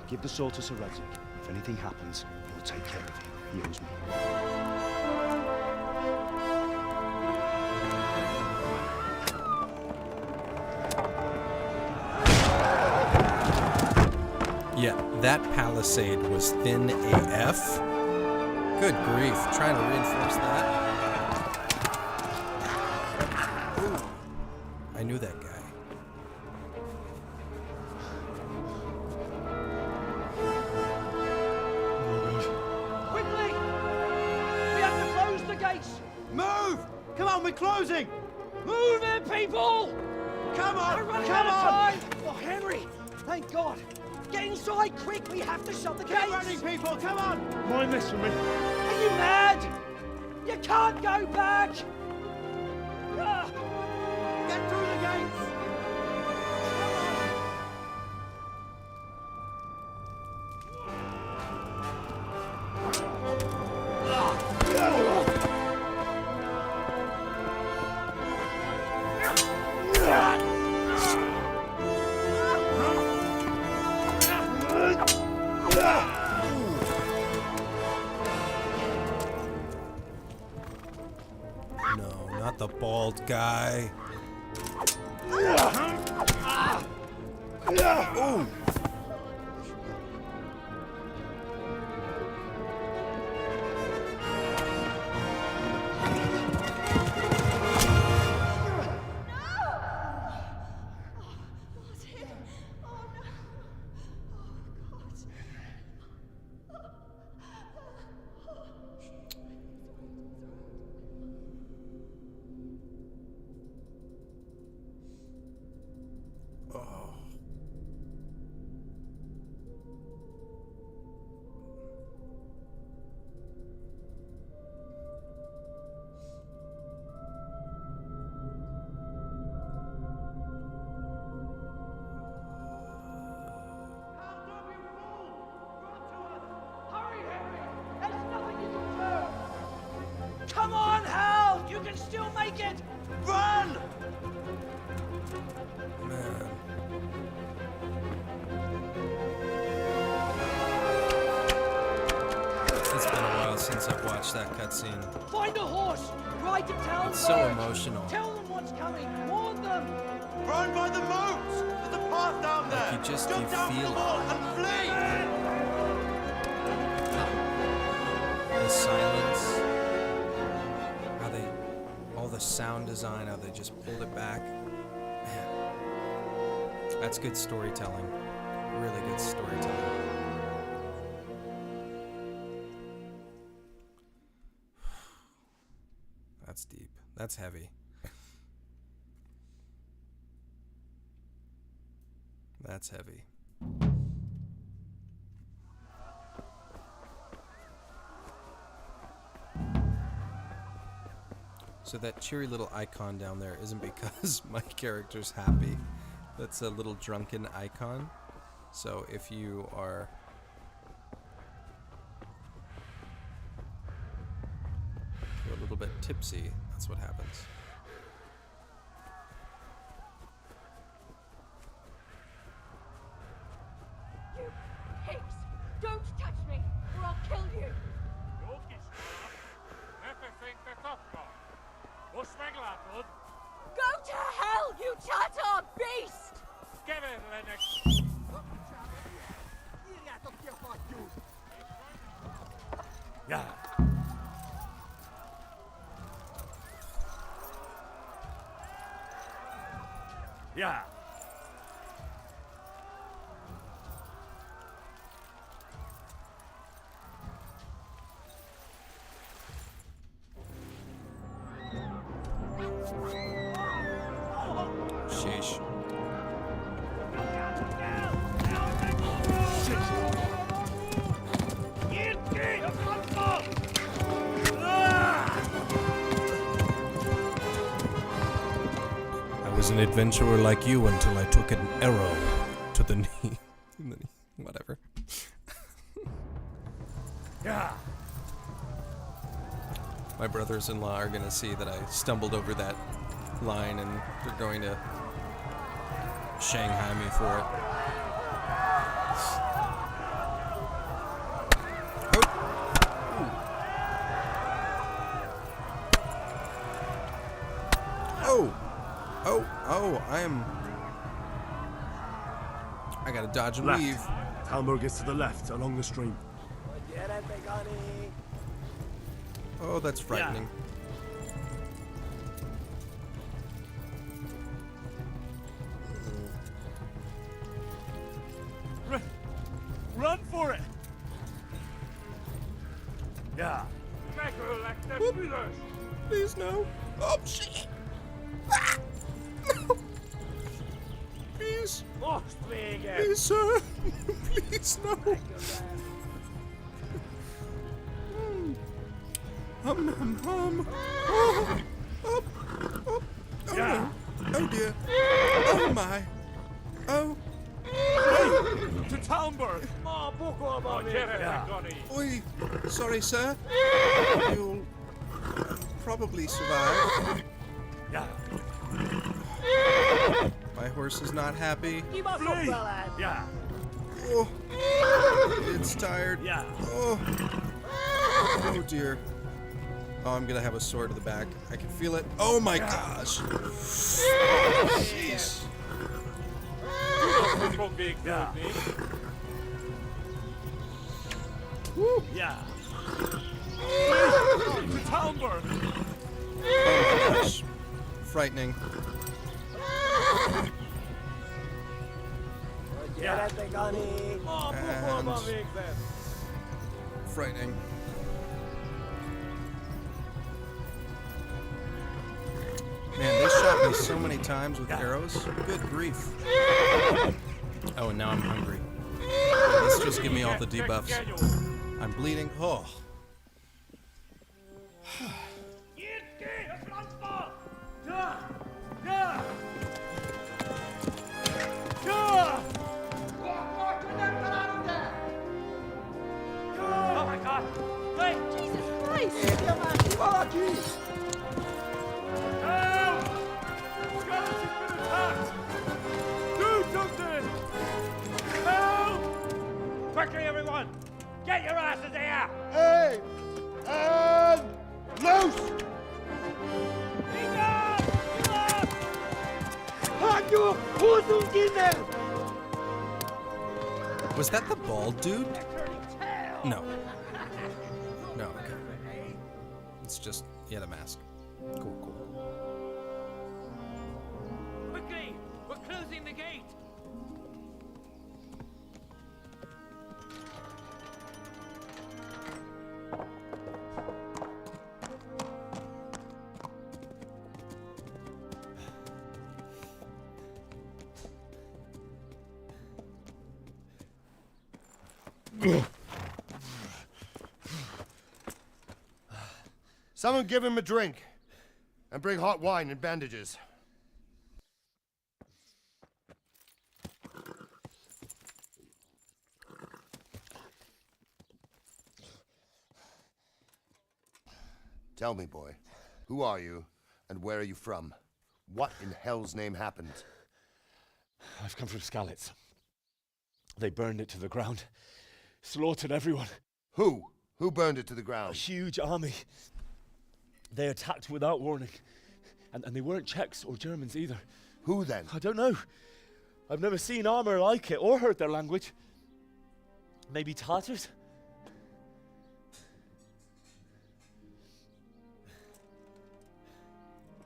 [SPEAKER 7] Give the sword to Sir Radzik. If anything happens, he'll take care of you. He owes me.
[SPEAKER 1] Yeah, that palisade was thin AF. Good grief, trying to reinforce that. Ooh. I knew that guy.
[SPEAKER 13] Quickly! We have to close the gates!
[SPEAKER 8] Move! Come on, we're closing!
[SPEAKER 13] Move it, people!
[SPEAKER 8] Come on!
[SPEAKER 13] We're running
[SPEAKER 8] Come
[SPEAKER 13] out of
[SPEAKER 8] on!
[SPEAKER 13] time! Oh, Henry! Thank God! Get inside, quick! We have to shut the gates!
[SPEAKER 8] Keep running, people! Come on!
[SPEAKER 5] Mind this for me.
[SPEAKER 13] Are you mad? You can't go back! Ah.
[SPEAKER 8] Get through the gates!
[SPEAKER 1] No, not the bald guy. Ooh.
[SPEAKER 13] Come on, Hal! You can still make it! Run!
[SPEAKER 1] Man. It's been a while since I've watched that cutscene.
[SPEAKER 13] Find a horse! Ride to town!
[SPEAKER 1] It's so emotional.
[SPEAKER 13] Tell them what's coming! Warn them!
[SPEAKER 8] Run by the moat! There's a path down there!
[SPEAKER 1] You just
[SPEAKER 8] Jump
[SPEAKER 1] you
[SPEAKER 8] down
[SPEAKER 1] feel
[SPEAKER 8] from the wall and flee!
[SPEAKER 1] the silence, how they, all the sound design, how they just pulled it back. Man, that's good storytelling. Really good storytelling. That's deep. That's heavy. That's heavy. So that cheery little icon down there isn't because my character's happy. That's a little drunken icon. So if you are a little bit tipsy, that's what happens.
[SPEAKER 2] You pigs! Don't touch me, or I'll kill you. Go to hell, you Tatar beast!
[SPEAKER 6] Yeah. Yeah.
[SPEAKER 1] Sheesh. I was an adventurer like you until I took an arrow to the knee. Whatever.
[SPEAKER 6] Yeah.
[SPEAKER 1] My brothers-in-law are going to see that I stumbled over that line and they're going to Shanghai me for it. Oh! Oh, I gotta dodge and
[SPEAKER 6] Left.
[SPEAKER 1] weave.
[SPEAKER 6] Talmberg is to the left, along the stream.
[SPEAKER 1] Oh, that's frightening.
[SPEAKER 6] Run for it! Yeah.
[SPEAKER 1] Please no. Oh shit! Ah! No. Please. Please, sir. Please no. Hum. Oh. Oh. Oh. Oh
[SPEAKER 6] Yeah.
[SPEAKER 1] no. Oh dear. Oh my. Oh.
[SPEAKER 6] To Talmberg!
[SPEAKER 1] Oi. Sorry, sir. You'll probably survive.
[SPEAKER 6] Yeah.
[SPEAKER 1] My horse is not happy.
[SPEAKER 6] Flee! Yeah.
[SPEAKER 1] Oh. It's tired.
[SPEAKER 6] Yeah.
[SPEAKER 1] Oh. Oh dear. Oh, I'm gonna have a sword to the back. I can feel it. Oh my gosh. Jeez.
[SPEAKER 6] Yeah. Woo. Yeah. To Talmberg!
[SPEAKER 1] Oh my gosh. Frightening.
[SPEAKER 6] Yeah.
[SPEAKER 1] And frightening. Man, they shot me so many times with arrows. Good grief. Oh, and now I'm hungry. Let's just give me all the debuffs. I'm bleeding. Oh.
[SPEAKER 13] Oh my God! Hey!
[SPEAKER 2] Jesus Christ!
[SPEAKER 6] Help! Skeleton's been attacked! Do something! Help!
[SPEAKER 13] Quickly, everyone! Get your asses here!
[SPEAKER 17] Hey! And loose!
[SPEAKER 1] Was that the bald dude? No. No, okay. It's just, he had a mask. Cool.
[SPEAKER 13] Quickly! We're closing the gate!
[SPEAKER 17] Someone give him a drink. And bring hot wine and bandages. Tell me, boy, who are you and where are you from? What in hell's name happened?
[SPEAKER 5] I've come from Skalitz. They burned it to the ground. slaughtered everyone.
[SPEAKER 14] Who? Who burned it to the ground?
[SPEAKER 5] A huge army. They attacked without warning. And they weren't Czechs or Germans either.
[SPEAKER 14] Who then?
[SPEAKER 5] I don't know. I've never seen armor like it or heard their language. Maybe Tartars?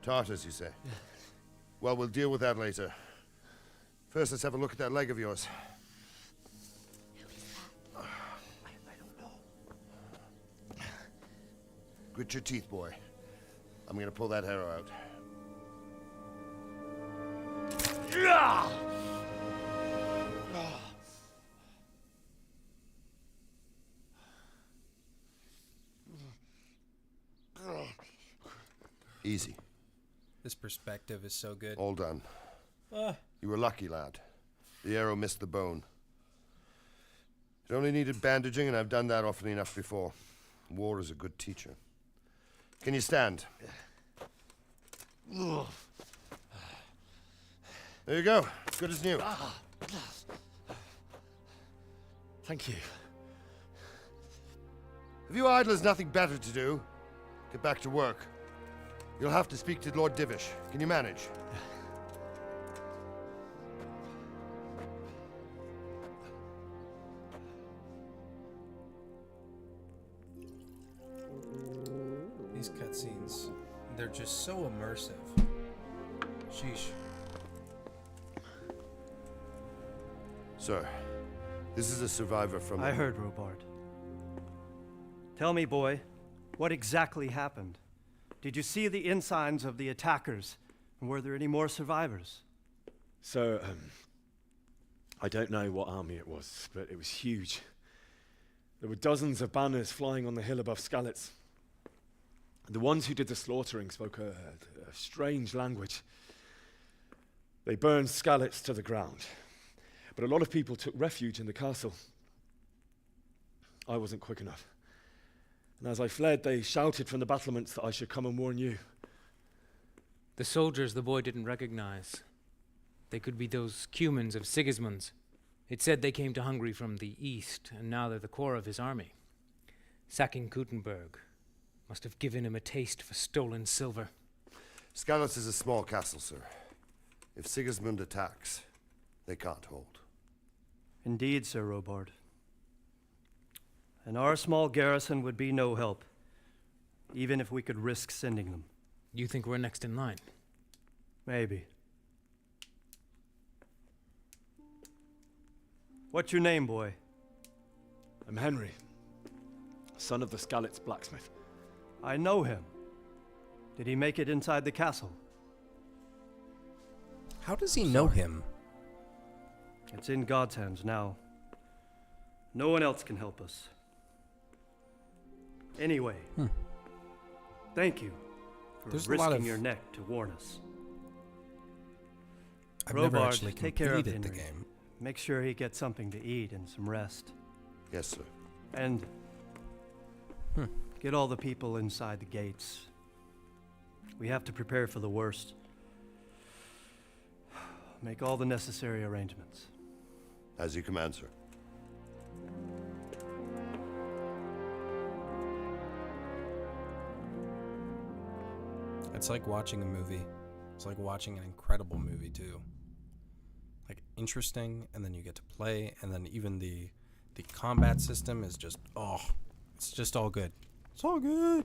[SPEAKER 14] Tartars, you say? Yeah. Well, we'll deal with that later. First, let's have a look at that leg of yours.
[SPEAKER 21] I don't know.
[SPEAKER 14] Grit your teeth, boy. I'm gonna pull that arrow out. Easy.
[SPEAKER 1] This perspective is so good.
[SPEAKER 14] All done. You were lucky, lad. The arrow missed the bone. It only needed bandaging, and I've done that often enough before. War is a good teacher. Can you stand? There you go. Good as new.
[SPEAKER 5] Thank you.
[SPEAKER 14] Have you idlers nothing better to do? Get back to work. You'll have to speak to Lord Divish. Can you manage?
[SPEAKER 1] These cutscenes, they're just so immersive. Sheesh.
[SPEAKER 14] Sir, this is a survivor from...
[SPEAKER 15] I heard, Robard. Tell me, boy, what exactly happened? Did you see the ensigns of the attackers? And were there any more survivors?
[SPEAKER 5] So, I don't know what army it was, but it was huge. There were dozens of banners flying on the hill above Skalitz. The ones who did the slaughtering spoke a strange language. They burned Skalitz to the ground, but a lot of people took refuge in the castle. I wasn't quick enough. And as I fled, they shouted from the battlements that I should come and warn you.
[SPEAKER 23] The soldiers the boy didn't recognize. They could be those Cumans of Sigismund's. It said they came to Hungary from the east, and now they're the core of his army. Sacking Kuttenberg must have given him a taste for stolen silver.
[SPEAKER 14] Skalitz is a small castle, sir. If Sigismund attacks, they can't hold.
[SPEAKER 15] Indeed, Sir Robard. And our small garrison would be no help, even if we could risk sending them.
[SPEAKER 23] You think we're next in line?
[SPEAKER 15] Maybe. What's your name, boy?
[SPEAKER 5] I'm Henry, son of the Skalitz blacksmith.
[SPEAKER 15] I know him. Did he make it inside the castle?
[SPEAKER 1] How does he know him?
[SPEAKER 15] It's in God's hands now. No one else can help us. Anyway, thank you for risking your neck to warn us.
[SPEAKER 1] I've never
[SPEAKER 15] Robard,
[SPEAKER 1] actually
[SPEAKER 15] take care of
[SPEAKER 1] completed the
[SPEAKER 15] Henry.
[SPEAKER 1] game.
[SPEAKER 15] Make sure he gets something to eat and some rest.
[SPEAKER 14] Yes, sir.
[SPEAKER 15] And get all the people inside the gates. We have to prepare for the worst. Make all the necessary arrangements.
[SPEAKER 14] As you command, sir.
[SPEAKER 1] It's like watching a movie. It's like watching an incredible movie too. Like interesting, and then you get to play, and then even the combat system is just it's just all good. It's all good.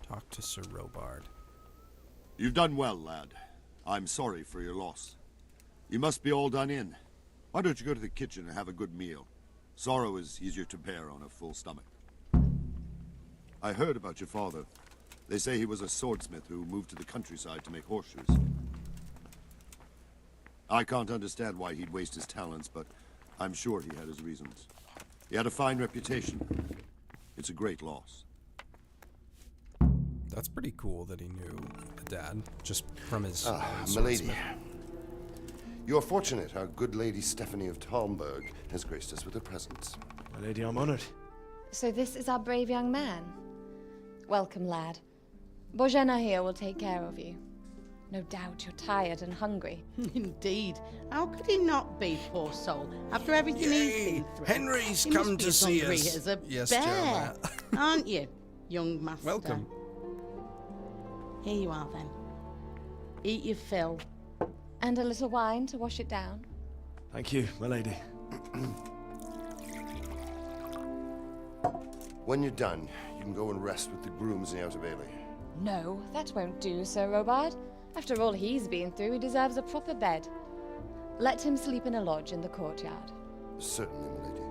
[SPEAKER 1] Talk to Sir Robard.
[SPEAKER 24] You've done well, lad. I'm sorry for your loss. You must be all done in. Why don't you go to the kitchen and have a good meal? Sorrow is easier to bear on a full stomach. I heard about your father. They say he was a swordsmith who moved to the countryside to make horseshoes. I can't understand why he'd waste his talents, but I'm sure he had his reasons. He had a fine reputation. It's a great loss.
[SPEAKER 1] That's pretty cool that he knew the dad, just from his
[SPEAKER 14] milady. You're fortunate our good lady Stephanie of Talmberg has graced us with her presence.
[SPEAKER 5] My lady, I'm honored.
[SPEAKER 25] So this is our brave young man. Welcome, lad. Bozhena here will take care of you. No doubt you're tired and hungry.
[SPEAKER 4] Indeed. How could he not be, poor soul, after everything he's been through?
[SPEAKER 1] Henry's
[SPEAKER 4] He must
[SPEAKER 1] come
[SPEAKER 4] be
[SPEAKER 1] to
[SPEAKER 4] as
[SPEAKER 1] see
[SPEAKER 4] hungry
[SPEAKER 1] us.
[SPEAKER 4] as a
[SPEAKER 1] Yes,
[SPEAKER 4] bear,
[SPEAKER 1] Jeremiah.
[SPEAKER 4] aren't you, young master?
[SPEAKER 1] Welcome.
[SPEAKER 4] Here you are, then. Eat your fill.
[SPEAKER 25] And a little wine to wash it down.
[SPEAKER 5] Thank you, my lady.
[SPEAKER 14] When you're done, you can go and rest with the grooms in the Outer Bailey.
[SPEAKER 25] No, that won't do, Sir Robard. After all he's been through, he deserves a proper bed. Let him sleep in a lodge in the courtyard.
[SPEAKER 14] Certainly, my lady.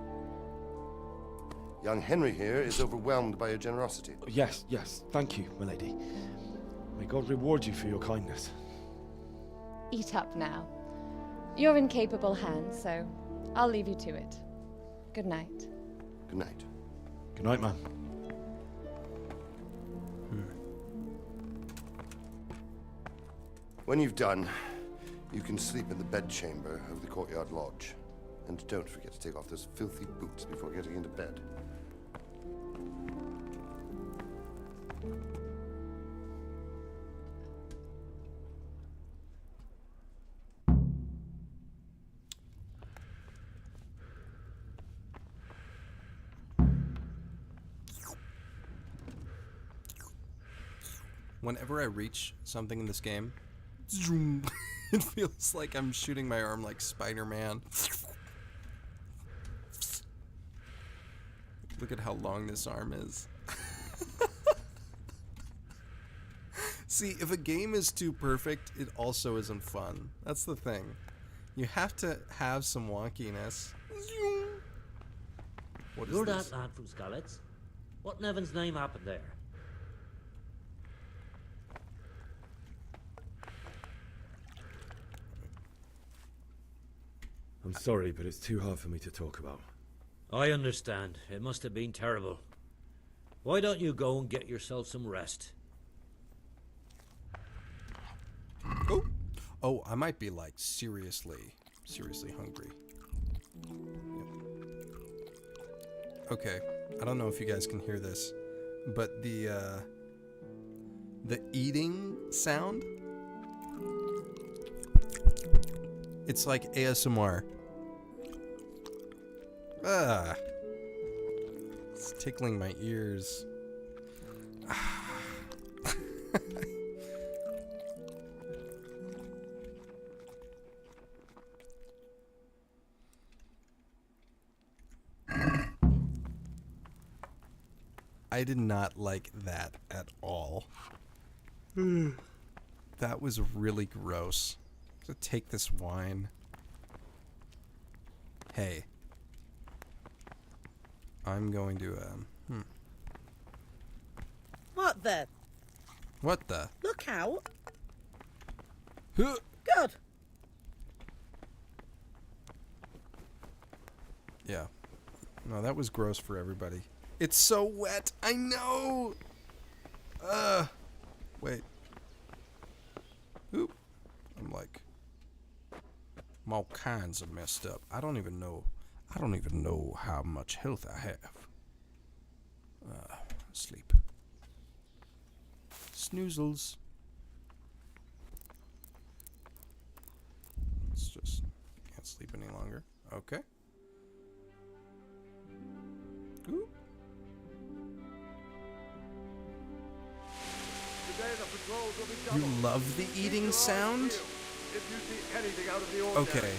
[SPEAKER 14] Young Henry here is overwhelmed by your generosity.
[SPEAKER 5] Yes, thank you, my lady. May God reward you for your kindness.
[SPEAKER 25] Eat up now. You're in capable hands, so I'll leave you to it. Good night.
[SPEAKER 14] Good night.
[SPEAKER 5] Good night, ma'am.
[SPEAKER 14] When you've done, you can sleep in the bedchamber of the courtyard lodge. And don't forget to take off those filthy boots before getting into bed.
[SPEAKER 1] Whenever I reach something in this game, it feels like I'm shooting my arm like Spider-Man. Look at how long this arm is. See, if a game is too perfect, it also isn't fun. That's the thing. You have to have some wonkiness. What is
[SPEAKER 9] You're
[SPEAKER 1] this?
[SPEAKER 9] that lad from Skalitz. What in heaven's name happened there?
[SPEAKER 5] I'm sorry, but it's too hard for me to talk about.
[SPEAKER 9] I understand. It must have been terrible. Why don't you go and get yourself some rest?
[SPEAKER 1] Oh, I might be like seriously hungry. Yep. Okay, I don't know if you guys can hear this, but the eating sound, it's like ASMR. It's tickling my ears. I did not like that at all. That was really gross. To take this wine. Hey. I'm going to,
[SPEAKER 4] What the?
[SPEAKER 1] What the?
[SPEAKER 4] Look out.
[SPEAKER 1] Huh.
[SPEAKER 4] Good.
[SPEAKER 1] Yeah. No, that was gross for everybody. It's so wet. I know. Wait. Oop. I'm like, I'm all kinds of messed up. I don't even know how much health I have. Sleep. Snoozles. It's just, can't sleep any longer. Okay. Ooh. You love the eating sound?
[SPEAKER 14] If you see anything out of the ordinary,
[SPEAKER 1] Okay.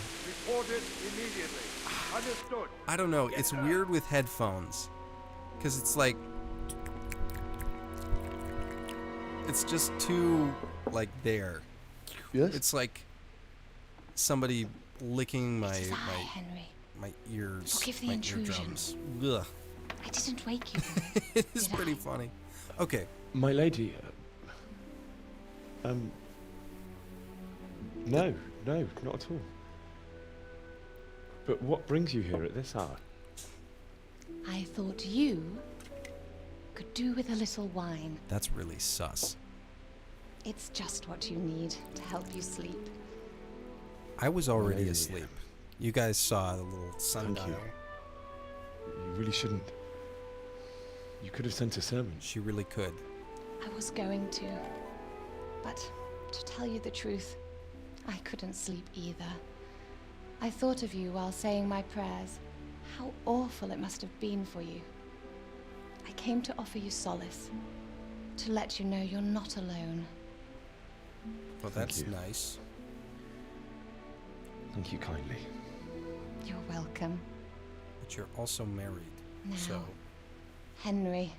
[SPEAKER 14] report it immediately. Understood.
[SPEAKER 1] I don't know. It's weird with headphones. Because it's like... It's just too, like, there.
[SPEAKER 14] Yes?
[SPEAKER 1] It's like somebody licking my
[SPEAKER 25] Henry.
[SPEAKER 1] my ears,
[SPEAKER 25] Forgive the
[SPEAKER 1] my
[SPEAKER 25] intrusion.
[SPEAKER 1] eardrums. Ugh.
[SPEAKER 25] I didn't wake you.
[SPEAKER 1] It is pretty funny. Okay.
[SPEAKER 5] My lady, no, not at all. But what brings you here at this hour?
[SPEAKER 25] I thought you could do with a little wine.
[SPEAKER 1] That's really sus.
[SPEAKER 25] It's just what you need to help you sleep.
[SPEAKER 1] I was already
[SPEAKER 5] Lady.
[SPEAKER 1] asleep. You guys saw the little sundial.
[SPEAKER 5] Thank you. You really shouldn't. You could have sent a sermon.
[SPEAKER 1] She really could.
[SPEAKER 25] I was going to, but To tell you the truth, I couldn't sleep either. I thought of you while saying my prayers. How awful it must have been for you. I came to offer you solace, to let you know you're not alone.
[SPEAKER 1] Well, that's nice.
[SPEAKER 5] Thank you kindly.
[SPEAKER 25] You're welcome.
[SPEAKER 1] But you're also married,
[SPEAKER 25] Now,
[SPEAKER 1] so...
[SPEAKER 25] Henry,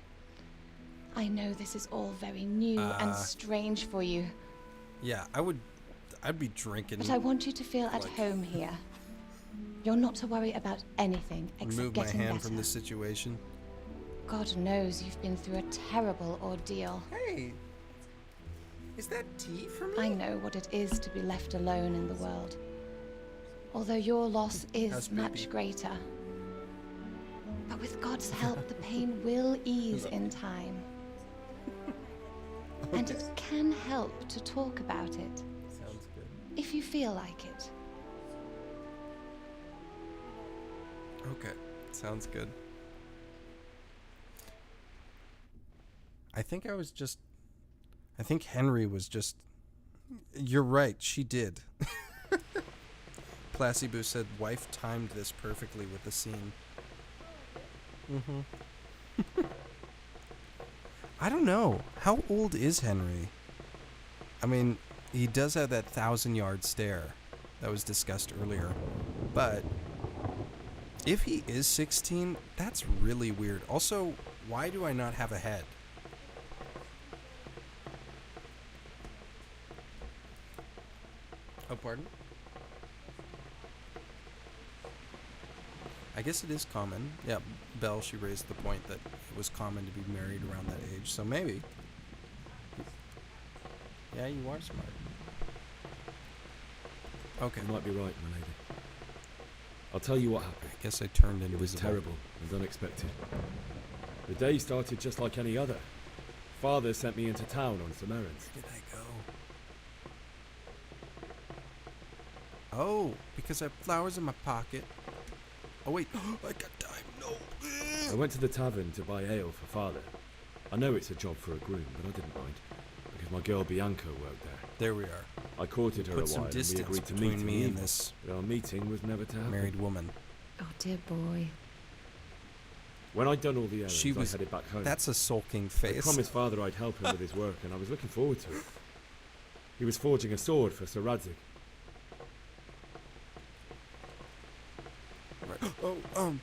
[SPEAKER 25] I know this is all very new and strange for you,
[SPEAKER 1] Yeah, I'd be drinking.
[SPEAKER 25] but I want you to feel at
[SPEAKER 1] like-
[SPEAKER 25] home here. You're not to worry about anything except
[SPEAKER 1] Remove my
[SPEAKER 25] getting
[SPEAKER 1] hand
[SPEAKER 25] better.
[SPEAKER 1] from this situation.
[SPEAKER 25] God knows you've been through a terrible ordeal.
[SPEAKER 1] Hey, is that tea for me?
[SPEAKER 25] I know what it is to be left alone in the world. Although your loss is
[SPEAKER 1] How's
[SPEAKER 25] much
[SPEAKER 1] baby?
[SPEAKER 25] greater. But with God's help, the pain will ease in time. And it can help to talk about it,
[SPEAKER 1] Sounds good.
[SPEAKER 25] if you feel like it.
[SPEAKER 1] Okay, sounds good. I think Henry was just... You're right, she did. Placyboo said wife timed this perfectly with the scene. Mm-hmm. I don't know. How old is Henry? I mean, he does have that 1,000-yard stare that was discussed earlier. But if he is 16, that's really weird. Also, why do I not have a head? Oh, pardon? I guess it is common. Yeah, Belle, she raised the point that it was common to be married around that age, so maybe. Yeah, you are smart. Okay.
[SPEAKER 5] You might be right, my lady. I'll tell you what happened.
[SPEAKER 1] I guess I turned invisible.
[SPEAKER 5] It was terrible and unexpected. The day started just like any other. Father sent me into town on some errands.
[SPEAKER 1] Where did I go? Oh, because I have flowers in my pocket. Oh wait, I got time. No.
[SPEAKER 5] I went to the tavern to buy ale for Father. I know it's a job for a groom, but I didn't mind, because my girl Bianca worked there.
[SPEAKER 1] There we are.
[SPEAKER 5] I courted her a
[SPEAKER 1] Put some
[SPEAKER 5] while and we
[SPEAKER 1] distance
[SPEAKER 5] agreed to
[SPEAKER 1] between
[SPEAKER 5] meet in
[SPEAKER 1] me
[SPEAKER 5] the
[SPEAKER 1] and
[SPEAKER 5] evening.
[SPEAKER 1] this
[SPEAKER 5] But our meeting was never to happen.
[SPEAKER 1] married woman.
[SPEAKER 25] Oh, dear boy.
[SPEAKER 5] When I'd done all the errands,
[SPEAKER 1] She was.
[SPEAKER 5] I headed back home.
[SPEAKER 1] That's a sulking
[SPEAKER 5] I
[SPEAKER 1] face.
[SPEAKER 5] promised Father I'd help him with his work, and I was looking forward to it. He was forging a sword for Sir Radzig.
[SPEAKER 1] Oh,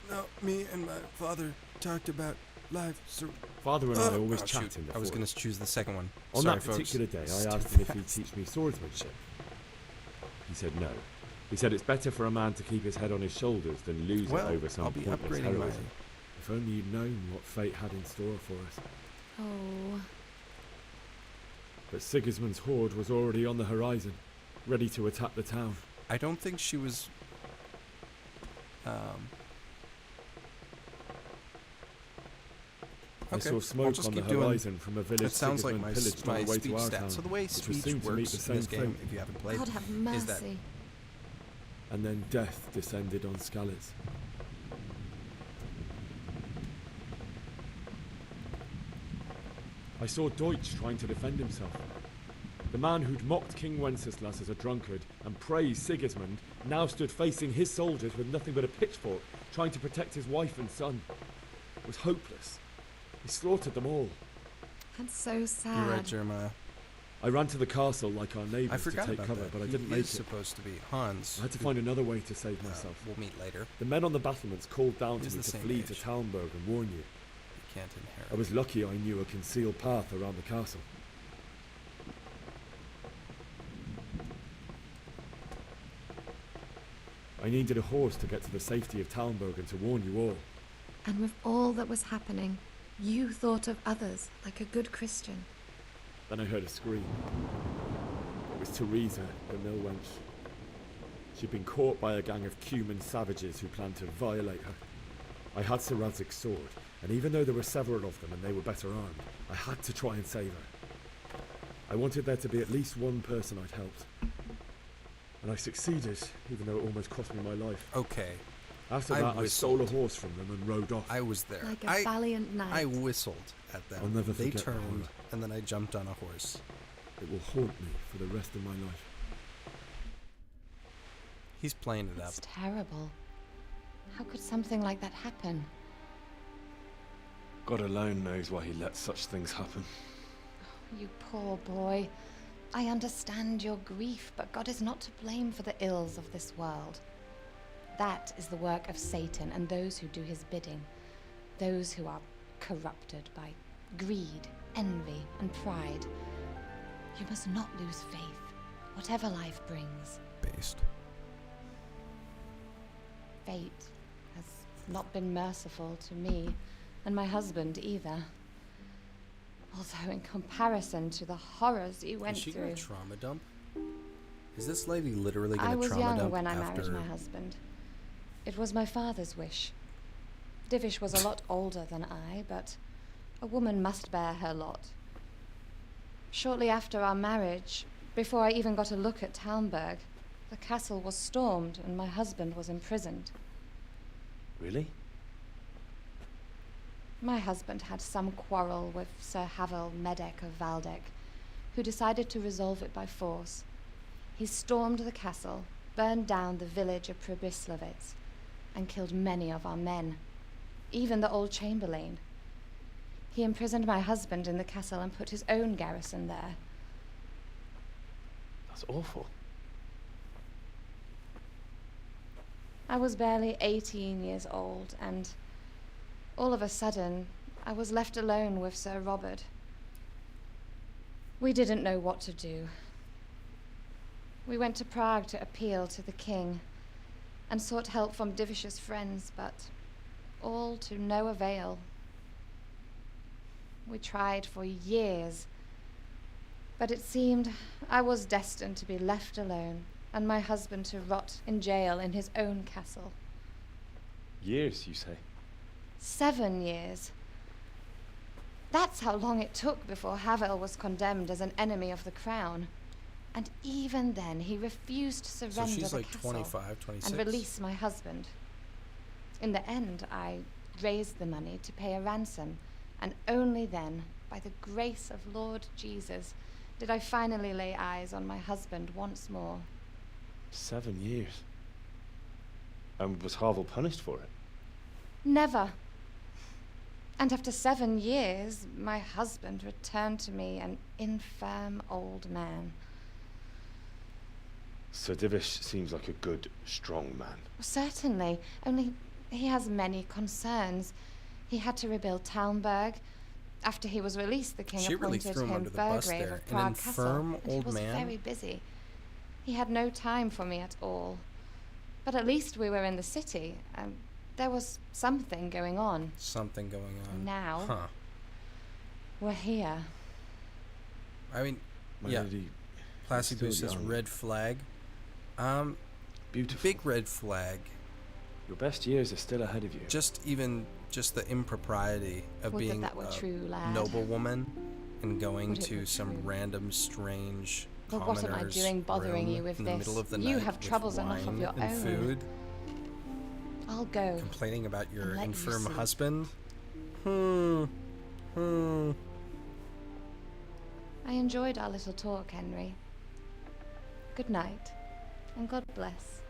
[SPEAKER 1] no, me and my father talked about life.
[SPEAKER 5] Father and I always
[SPEAKER 1] oh,
[SPEAKER 5] chat
[SPEAKER 1] shoot.
[SPEAKER 5] in the
[SPEAKER 1] I was
[SPEAKER 5] fort.
[SPEAKER 1] going to choose the second one.
[SPEAKER 5] On
[SPEAKER 1] Sorry,
[SPEAKER 5] that
[SPEAKER 1] folks.
[SPEAKER 5] particular day,
[SPEAKER 1] It's
[SPEAKER 5] I
[SPEAKER 1] too
[SPEAKER 5] asked him if he'd
[SPEAKER 1] fast.
[SPEAKER 5] teach me swordsmanship. He said no. He said it's better for a man to keep his head on his shoulders than lose
[SPEAKER 1] Well,
[SPEAKER 5] it over some
[SPEAKER 1] I'll be
[SPEAKER 5] pointless
[SPEAKER 1] upgrading
[SPEAKER 5] heroism. If only you'd known what fate had in store for us.
[SPEAKER 25] Oh.
[SPEAKER 5] But Sigismund's horde was already on the horizon, ready to attack the town.
[SPEAKER 1] I don't think she was.
[SPEAKER 5] I
[SPEAKER 1] Okay,
[SPEAKER 5] saw
[SPEAKER 1] I'll
[SPEAKER 5] smoke
[SPEAKER 1] just
[SPEAKER 5] on the
[SPEAKER 1] keep doing-
[SPEAKER 5] horizon from a village
[SPEAKER 1] It sounds like
[SPEAKER 5] Sigismund
[SPEAKER 1] my,
[SPEAKER 5] pillaged
[SPEAKER 1] my
[SPEAKER 5] on the way
[SPEAKER 1] speech
[SPEAKER 5] to our
[SPEAKER 1] stats.
[SPEAKER 5] town,
[SPEAKER 1] So the way
[SPEAKER 5] which was
[SPEAKER 1] speech
[SPEAKER 5] soon to meet
[SPEAKER 1] works
[SPEAKER 5] the
[SPEAKER 1] in
[SPEAKER 5] same
[SPEAKER 1] this game,
[SPEAKER 5] fate.
[SPEAKER 1] if you haven't played,
[SPEAKER 25] God have
[SPEAKER 1] is that
[SPEAKER 25] mercy.
[SPEAKER 5] And then death descended on Skalitz. I saw Deutsch trying to defend himself. The man who'd mocked King Wenceslas as a drunkard and praised Sigismund now stood facing his soldiers with nothing but a pitchfork, trying to protect his wife and son. It was hopeless. He slaughtered them all.
[SPEAKER 25] That's so sad.
[SPEAKER 1] You're right, Jeremiah.
[SPEAKER 5] I ran to the castle like our
[SPEAKER 1] I
[SPEAKER 5] neighbours to
[SPEAKER 1] forgot
[SPEAKER 5] take
[SPEAKER 1] about
[SPEAKER 5] cover,
[SPEAKER 1] that.
[SPEAKER 5] but I
[SPEAKER 1] He
[SPEAKER 5] didn't
[SPEAKER 1] is
[SPEAKER 5] make it.
[SPEAKER 1] supposed to be Hans.
[SPEAKER 5] I had to
[SPEAKER 1] who-
[SPEAKER 5] find another way to save myself.
[SPEAKER 1] We'll meet later.
[SPEAKER 5] The men on the battlements called down
[SPEAKER 1] He's
[SPEAKER 5] to me
[SPEAKER 1] the
[SPEAKER 5] to
[SPEAKER 1] same
[SPEAKER 5] flee
[SPEAKER 1] age.
[SPEAKER 5] to Talmberg and warn you.
[SPEAKER 1] You can't inherit.
[SPEAKER 5] I was lucky I knew a concealed path around the castle. I needed a horse to get to the safety of Talmberg and to warn you all.
[SPEAKER 25] And with all that was happening, you thought of others like a good Christian.
[SPEAKER 5] Then I heard a scream. It was Teresa, the mill wench. She'd been caught by a gang of Cuman savages who planned to violate her. I had Sir Radzig's sword, and even though there were several of them and they were better armed, I had to try and save her. I wanted there to be at least one person I'd helped. And I succeeded, even though it almost cost me my life.
[SPEAKER 1] Okay.
[SPEAKER 5] After that, I stole a horse from them and rode off.
[SPEAKER 1] I was there.
[SPEAKER 25] Like a valiant knight.
[SPEAKER 1] I whistled at them.
[SPEAKER 5] I'll never
[SPEAKER 1] They
[SPEAKER 5] forget that
[SPEAKER 1] turned,
[SPEAKER 5] horror.
[SPEAKER 1] and then I jumped on a horse.
[SPEAKER 5] It will haunt me for the rest of my life.
[SPEAKER 1] He's playing it up.
[SPEAKER 25] It's terrible. How could something like that happen?
[SPEAKER 5] God alone knows why he lets such things happen.
[SPEAKER 25] You poor boy. I understand your grief, but God is not to blame for the ills of this world. That is the work of Satan and those who do his bidding. Those who are corrupted by greed, envy, and pride. You must not lose faith, whatever life brings.
[SPEAKER 1] Based.
[SPEAKER 25] Fate has not been merciful to me, and my husband either. Although in comparison to the horrors you went
[SPEAKER 1] Is she
[SPEAKER 25] through...
[SPEAKER 1] gonna trauma dump? Is this lady literally gonna
[SPEAKER 25] I was
[SPEAKER 1] trauma
[SPEAKER 25] young
[SPEAKER 1] dump
[SPEAKER 25] when I
[SPEAKER 1] after...
[SPEAKER 25] married my husband. It was my father's wish. Divish was a lot older than I, but a woman must bear her lot. Shortly after our marriage, before I even got a look at Talmberg, the castle was stormed and my husband was imprisoned.
[SPEAKER 5] Really?
[SPEAKER 25] My husband had some quarrel with Sir Havel Medek of Valdek, who decided to resolve it by force. He stormed the castle, burned down the village of Pribyslavitz, and killed many of our men, even the old chamberlain. He imprisoned my husband in the castle and put his own garrison there.
[SPEAKER 5] That's awful.
[SPEAKER 25] I was barely 18 years old, and all of a sudden, I was left alone with Sir Robert. We didn't know what to do. We went to Prague to appeal to the king, and sought help from Divish's friends, but all to no avail. We tried for years, but it seemed I was destined to be left alone, and my husband to rot in jail in his own castle.
[SPEAKER 5] Years, you say?
[SPEAKER 25] 7 years. That's how long it took before Havel was condemned as an enemy of the crown. And even then, he refused to surrender
[SPEAKER 1] So she's
[SPEAKER 25] the
[SPEAKER 1] like
[SPEAKER 25] castle
[SPEAKER 1] 25, 26?
[SPEAKER 25] and release my husband. In the end, I raised the money to pay a ransom, and only then, by the grace of Lord Jesus, did I finally lay eyes on my husband once more.
[SPEAKER 5] 7 years. And was Havel punished for it?
[SPEAKER 25] Never. And after 7 years, my husband returned to me an infirm old man.
[SPEAKER 5] Sir Divish seems like a good, strong man.
[SPEAKER 25] Certainly, only he has many concerns. He had to rebuild Talmberg. After he was released, the king
[SPEAKER 1] She really
[SPEAKER 25] appointed
[SPEAKER 1] threw him
[SPEAKER 25] him
[SPEAKER 1] under the bus
[SPEAKER 25] Burgrave
[SPEAKER 1] there.
[SPEAKER 25] of
[SPEAKER 1] An
[SPEAKER 25] Prague Castle,
[SPEAKER 1] infirm
[SPEAKER 25] and
[SPEAKER 1] old
[SPEAKER 25] he was
[SPEAKER 1] man?
[SPEAKER 25] very busy. He had no time for me at all. But at least we were in the city, and there was something going on.
[SPEAKER 1] Something going on.
[SPEAKER 25] Now,
[SPEAKER 1] Huh.
[SPEAKER 25] we're here.
[SPEAKER 1] I mean,
[SPEAKER 5] My
[SPEAKER 1] yeah.
[SPEAKER 5] lady,
[SPEAKER 1] Classy
[SPEAKER 5] still
[SPEAKER 1] Boo says
[SPEAKER 5] young.
[SPEAKER 1] red flag.
[SPEAKER 5] Beautiful.
[SPEAKER 1] Big red flag.
[SPEAKER 5] Your best years are still ahead of you.
[SPEAKER 1] Just the impropriety of
[SPEAKER 25] Would
[SPEAKER 1] being
[SPEAKER 25] that were
[SPEAKER 1] a
[SPEAKER 25] true, lad.
[SPEAKER 1] noblewoman and going
[SPEAKER 25] Would it
[SPEAKER 1] to
[SPEAKER 25] were
[SPEAKER 1] some
[SPEAKER 25] true.
[SPEAKER 1] random strange
[SPEAKER 25] But what am I
[SPEAKER 1] commoner's
[SPEAKER 25] doing bothering
[SPEAKER 1] room
[SPEAKER 25] you with
[SPEAKER 1] in the
[SPEAKER 25] this?
[SPEAKER 1] middle of the
[SPEAKER 25] You
[SPEAKER 1] night
[SPEAKER 25] have
[SPEAKER 1] with
[SPEAKER 25] troubles enough of
[SPEAKER 1] wine
[SPEAKER 25] your
[SPEAKER 1] and
[SPEAKER 25] own.
[SPEAKER 1] food,
[SPEAKER 25] I'll go.
[SPEAKER 1] complaining about your
[SPEAKER 25] And let you
[SPEAKER 1] infirm
[SPEAKER 25] sleep.
[SPEAKER 1] husband.
[SPEAKER 25] I enjoyed our little talk, Henry. Good night, and God bless.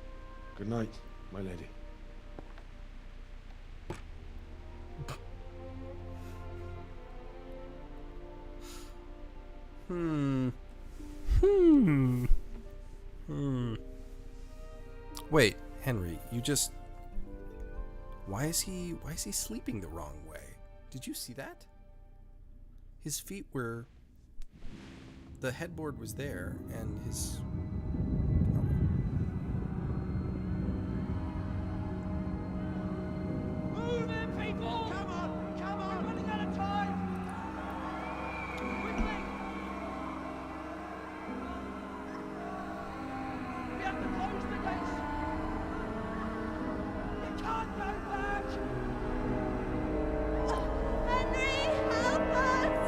[SPEAKER 5] Good night, my lady.
[SPEAKER 1] Wait, Henry, you just... Why is he sleeping the wrong way? Did you see that? His feet were... The headboard was there, and his...
[SPEAKER 13] Move in, people! Come on! Come on! We're running out of time! Quickly! We have to close the gates! You can't go back!
[SPEAKER 2] Henry, help us!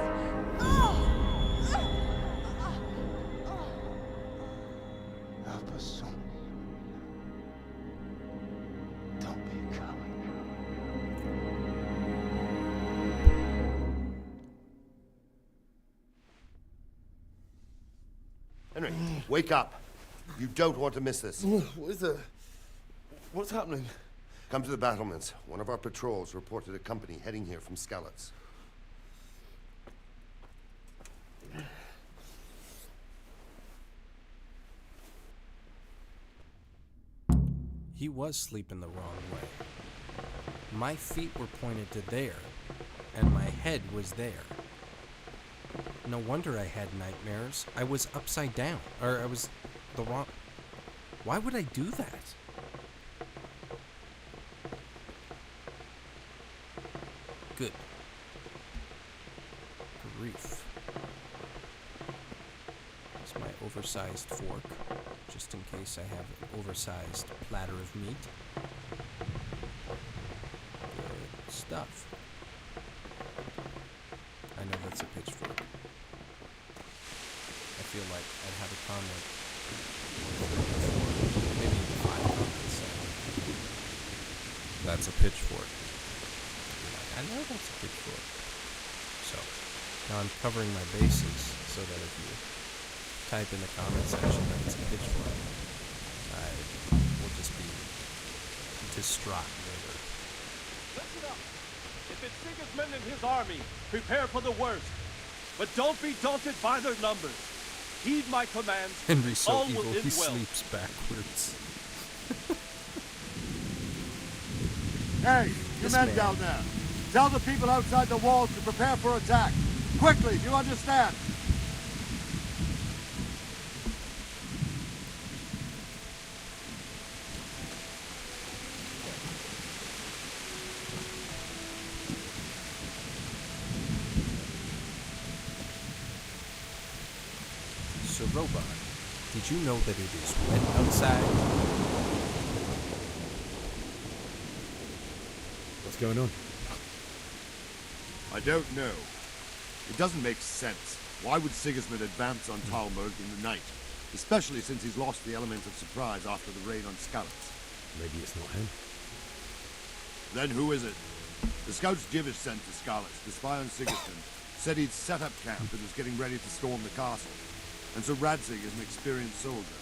[SPEAKER 14] Wake up. You don't want to miss this.
[SPEAKER 11] What is it? What's happening?
[SPEAKER 14] Come to the battlements. One of our patrols reported a company heading here from Skalitz.
[SPEAKER 1] He was sleeping the wrong way. My feet were pointed to there, and my head was there. No wonder I had nightmares. I was upside down, or I was the wrong... Why would I do that? Good grief. It's my oversized fork, just in case I have an oversized platter of meat. Good stuff. I know that's a pitchfork. I feel like I'd have a comment, maybe 5 comments saying, that's a pitchfork. I know that's a pitchfork. So, now I'm covering my bases so that if you type in the comment section that it's a pitchfork, I will just be distraught later.
[SPEAKER 12] Listen up. If it's Sigismund and his army, prepare for the worst. But don't be daunted by their numbers. Heed my commands.
[SPEAKER 1] Henry's so
[SPEAKER 12] all
[SPEAKER 1] evil,
[SPEAKER 12] will
[SPEAKER 1] he
[SPEAKER 12] end well.
[SPEAKER 1] sleeps backwards.
[SPEAKER 24] Hey, you
[SPEAKER 1] This
[SPEAKER 24] men
[SPEAKER 1] man.
[SPEAKER 24] down there. Tell the people outside the walls to prepare for attack. Quickly, do you understand?
[SPEAKER 1] So, Robot, did you know that it is wet outside?
[SPEAKER 5] What's going on?
[SPEAKER 24] I don't know. It doesn't make sense. Why would Sigismund advance on Talmberg in the night? Especially since he's lost the element of surprise after the raid on Skalitz.
[SPEAKER 5] Maybe it's not him.
[SPEAKER 24] Then who is it? The scouts Divish sent to Skalitz to spy on Sigismund said he'd set up camp and was getting ready to storm the castle. And so Radzig is an experienced soldier.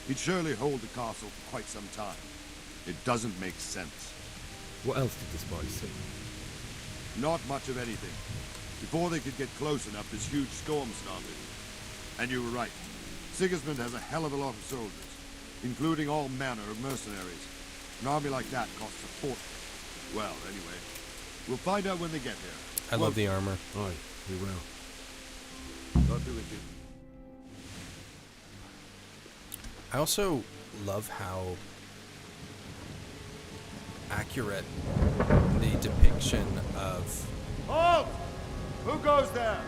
[SPEAKER 24] He'd surely hold the castle for quite some time. It doesn't make sense.
[SPEAKER 5] What else did the spies see?
[SPEAKER 24] Not much of anything. Before they could get close enough, this huge storm started. And you were right. Sigismund has a hell of a lot of soldiers, including all manner of mercenaries. An army like that costs a fortune. Well, anyway, we'll find out when they get here.
[SPEAKER 1] I love the armor.
[SPEAKER 5] Aye, we will.
[SPEAKER 24] God be with you.
[SPEAKER 1] I also love how accurate the depiction of...
[SPEAKER 8] Halt! Who goes there?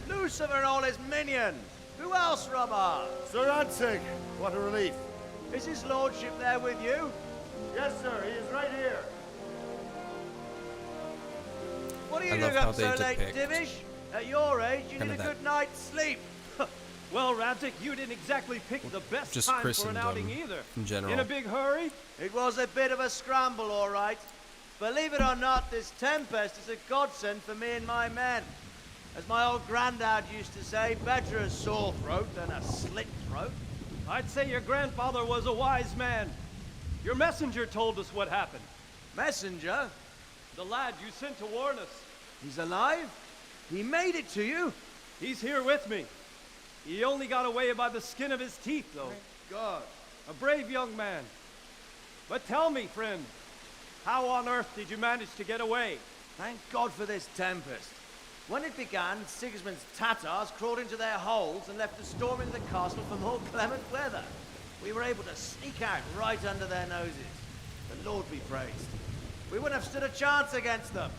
[SPEAKER 8] Lucifer and all his minions. Who else, Robber?
[SPEAKER 24] Sir Radzig, what a relief.
[SPEAKER 8] Is his lordship there with you?
[SPEAKER 24] Yes, sir, he is right here.
[SPEAKER 8] What are
[SPEAKER 1] I
[SPEAKER 8] you
[SPEAKER 1] love
[SPEAKER 8] doing
[SPEAKER 1] how
[SPEAKER 8] up
[SPEAKER 1] they
[SPEAKER 8] so late,
[SPEAKER 1] depict
[SPEAKER 8] Divish? At your age, you
[SPEAKER 1] kind
[SPEAKER 8] need
[SPEAKER 1] of
[SPEAKER 8] a
[SPEAKER 1] that-
[SPEAKER 8] good night's sleep.
[SPEAKER 15] Well, Radzig, you didn't exactly pick the best
[SPEAKER 1] just
[SPEAKER 15] time for an
[SPEAKER 1] Christendom
[SPEAKER 15] outing either.
[SPEAKER 1] in general.
[SPEAKER 15] In a big hurry?
[SPEAKER 8] It was a bit of a scramble, all right. Believe it or not, this tempest is a godsend for me and my men. As my old granddad used to say, better a sore throat than a slit throat.
[SPEAKER 15] I'd say your grandfather was a wise man. Your messenger told us what happened.
[SPEAKER 8] Messenger?
[SPEAKER 15] The lad you sent to warn us.
[SPEAKER 8] He's alive? He made it to you?
[SPEAKER 15] He's here with me. He only got away by the skin of his teeth, though.
[SPEAKER 8] Thank God.
[SPEAKER 15] A brave young man. But tell me, friend, how on earth did you manage to get away?
[SPEAKER 8] Thank God for this tempest. When it began, Sigismund's Tatars crawled into their holes and left a storm into the castle for more clement weather. We were able to sneak out right under their noses. The Lord be praised. We wouldn't have stood a chance against them.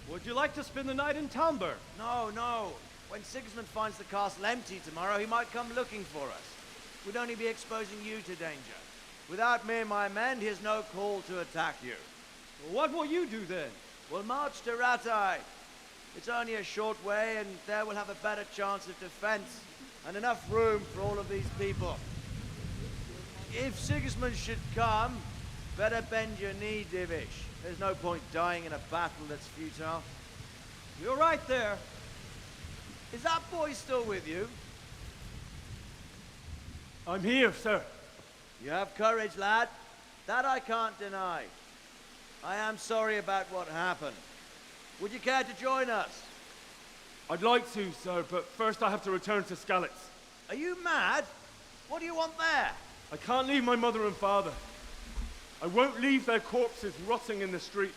[SPEAKER 15] Would you like to spend the night in Talmberg?
[SPEAKER 8] No, no. When Sigismund finds the castle empty tomorrow, he might come looking for us. We'd only be exposing you to danger. Without me and my men, he has no call to attack you.
[SPEAKER 15] What will you do then?
[SPEAKER 8] We'll march to Rattay. It's only a short way, and there we'll have a better chance of defense and enough room for all of these people. If Sigismund should come, better bend your knee, Divish. There's no point dying in a battle that's futile.
[SPEAKER 15] You're right there.
[SPEAKER 8] Is that boy still with you?
[SPEAKER 6] I'm here, sir.
[SPEAKER 8] You have courage, lad. That I can't deny. I am sorry about what happened. Would you care to join us?
[SPEAKER 6] I'd like to, sir, but first I have to return to Skalitz.
[SPEAKER 8] Are you mad? What do you want there?
[SPEAKER 6] I can't leave my mother and father. I won't leave their corpses rotting in the street.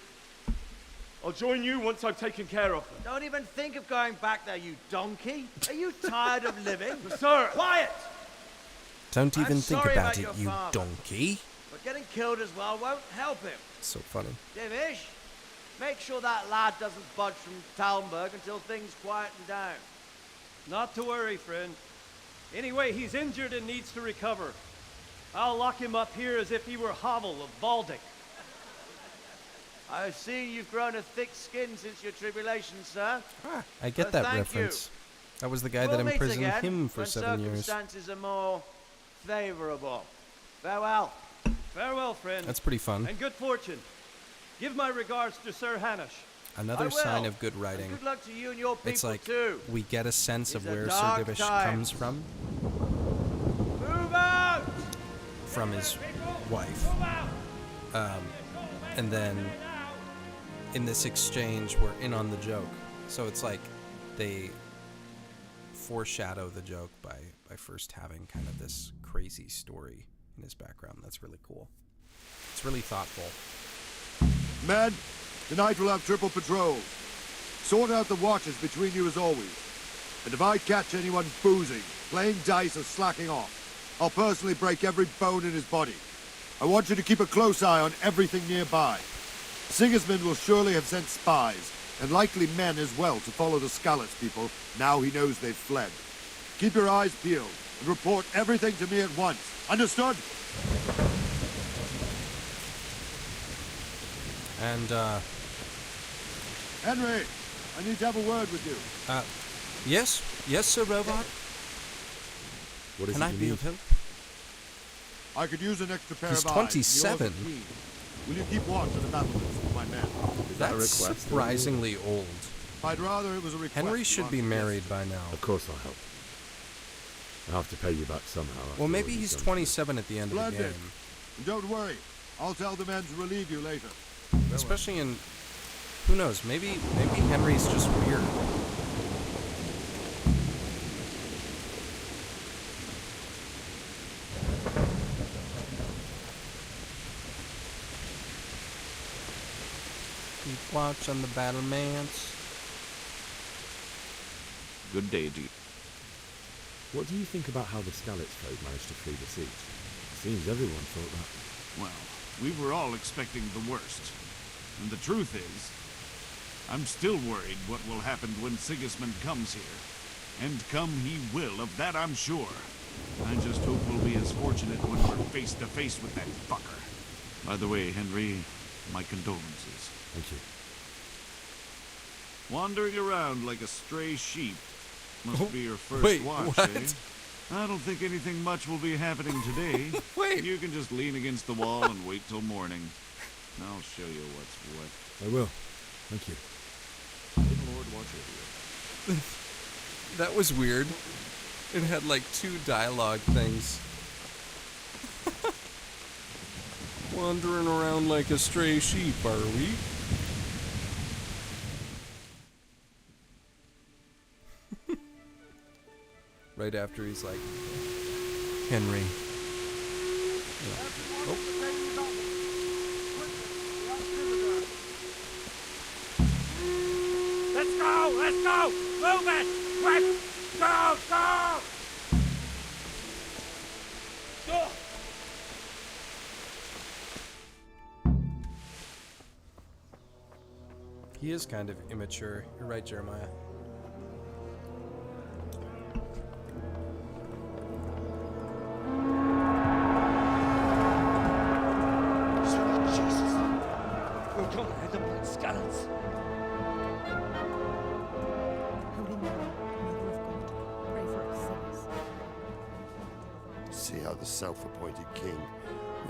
[SPEAKER 6] I'll join you once I've taken care of them.
[SPEAKER 8] Don't even think of going back there, you donkey. Are you tired of living?
[SPEAKER 6] Sir!
[SPEAKER 8] Quiet!
[SPEAKER 1] Don't even
[SPEAKER 8] I'm
[SPEAKER 1] think
[SPEAKER 8] sorry
[SPEAKER 1] about
[SPEAKER 8] about
[SPEAKER 1] it,
[SPEAKER 8] your
[SPEAKER 1] you
[SPEAKER 8] father.
[SPEAKER 1] donkey.
[SPEAKER 8] But getting killed as well won't help him.
[SPEAKER 1] So funny.
[SPEAKER 8] Divish, make sure that lad doesn't budge from Talmberg until things quieten down.
[SPEAKER 15] Not to worry, friend. Anyway, he's injured and needs to recover. I'll lock him up here as if he were Havel of Valdic.
[SPEAKER 8] I've seen you've grown a thick skin since your tribulation, sir.
[SPEAKER 1] I get that reference. That was the guy that
[SPEAKER 8] We'll meet
[SPEAKER 1] imprisoned
[SPEAKER 8] again
[SPEAKER 1] him for
[SPEAKER 8] when
[SPEAKER 1] 7 years.
[SPEAKER 8] circumstances are more favorable. Farewell.
[SPEAKER 15] Farewell, friend.
[SPEAKER 1] That's pretty fun.
[SPEAKER 15] And good fortune. Give my regards to Sir Hanish.
[SPEAKER 1] Another sign of good writing.
[SPEAKER 8] Good luck to you and your people
[SPEAKER 1] It's like
[SPEAKER 8] too.
[SPEAKER 1] we get a sense of
[SPEAKER 8] These are
[SPEAKER 1] where Sir
[SPEAKER 8] dark
[SPEAKER 1] Divish
[SPEAKER 8] times.
[SPEAKER 1] comes from.
[SPEAKER 8] Move out!
[SPEAKER 1] From his wife. And then in this exchange, we're in on the joke. So it's like they foreshadow the joke by first having kind of this crazy story in his background. That's really cool. It's really thoughtful.
[SPEAKER 24] Men, tonight we'll have triple patrols. Sort out the watches between you as always. And if I catch anyone boozing, playing dice or slacking off, I'll personally break every bone in his body. I want you to keep a close eye on everything nearby. Sigismund will surely have sent spies, and likely men as well, to follow the Skalitz people now he knows they've fled. Keep your eyes peeled, and report everything to me at once. Understood?
[SPEAKER 1] And,
[SPEAKER 24] Henry, I need to have a word with you.
[SPEAKER 1] Yes? Yes, Sir Robot?
[SPEAKER 24] What is
[SPEAKER 1] Can
[SPEAKER 24] it
[SPEAKER 1] I
[SPEAKER 24] you
[SPEAKER 1] be
[SPEAKER 24] need?
[SPEAKER 1] of help?
[SPEAKER 24] I could use an extra pair
[SPEAKER 1] He's
[SPEAKER 24] of eyes.
[SPEAKER 1] 27.
[SPEAKER 24] Yours are keen. Will you keep watch on the battlements with my men?
[SPEAKER 1] That's surprisingly old.
[SPEAKER 24] I'd rather it was a request.
[SPEAKER 1] Henry should be married by now.
[SPEAKER 10] Of course I'll help. I'll have to pay you back somehow.
[SPEAKER 1] Well, maybe he's 27 at the end of the
[SPEAKER 24] Splendid.
[SPEAKER 1] game.
[SPEAKER 24] And don't worry. I'll tell the men to relieve you later.
[SPEAKER 1] Especially in... Who knows? Maybe Henry's just weird. Keep watch on the battlements.
[SPEAKER 10] Good day to you. What do you think about how the Skalitz folk managed to flee the siege? Seems everyone thought that.
[SPEAKER 16] Well, we were all expecting the worst. And the truth is, I'm still worried what will happen when Sigismund comes here. And come he will, of that I'm sure. I just hope we'll be as fortunate when we're face to face with that fucker. By the way, Henry, my condolences.
[SPEAKER 10] Thank you.
[SPEAKER 16] Wandering around like a stray sheep must be your first
[SPEAKER 1] wait,
[SPEAKER 16] watch,
[SPEAKER 1] what?
[SPEAKER 16] eh? I don't think anything much will be happening today.
[SPEAKER 1] Wait.
[SPEAKER 16] You can just lean against the wall and wait till morning. I'll show you what's what.
[SPEAKER 10] I will. Thank you. May the Lord watch over you.
[SPEAKER 1] That was weird. It had like 2 dialogue things. Wandering around like a stray sheep, are we? Right after he's like, Henry. Yeah. Oh.
[SPEAKER 13] Let's go! Let's go! Move it! Quick! Go! Go! Go!
[SPEAKER 1] He is kind of immature. You're right, Jeremiah.
[SPEAKER 13] Sweet Jesus! We're gonna head them like Skalitz.
[SPEAKER 18] Holy Mary, Mother of God, pray for us sinners.
[SPEAKER 14] See how the self-appointed king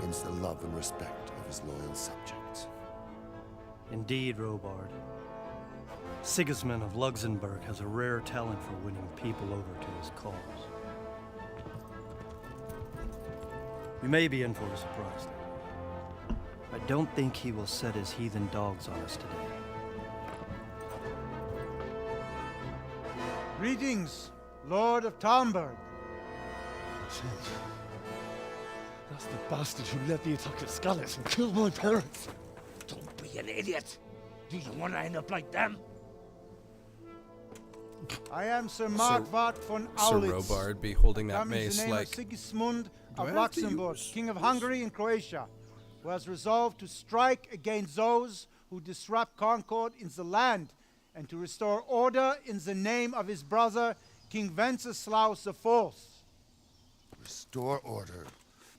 [SPEAKER 14] wins the love and respect of his loyal subjects.
[SPEAKER 15] Indeed, Robard. Sigismund of Luxembourg has a rare talent for winning people over to his cause. You may be in for a surprise, though. I don't think he will set his heathen dogs on us today.
[SPEAKER 17] Greetings, Lord of Talmberg.
[SPEAKER 11] That's the bastard who led the attack at Scarlet and killed my parents.
[SPEAKER 3] Don't be an idiot. Do you want to end up like them?
[SPEAKER 17] I am Sir Markvart von
[SPEAKER 1] Sir
[SPEAKER 17] Aulitz.
[SPEAKER 1] Robard be holding that
[SPEAKER 17] Come in the
[SPEAKER 1] mace
[SPEAKER 17] name
[SPEAKER 1] like...
[SPEAKER 17] of Sigismund
[SPEAKER 1] Do I
[SPEAKER 17] of
[SPEAKER 1] have to
[SPEAKER 17] Luxembourg,
[SPEAKER 1] use-
[SPEAKER 17] King of Hungary and Croatia, who has resolved to strike against those who disrupt concord in the land and to restore order in the name of his brother, King Wenceslaus IV.
[SPEAKER 14] Restore order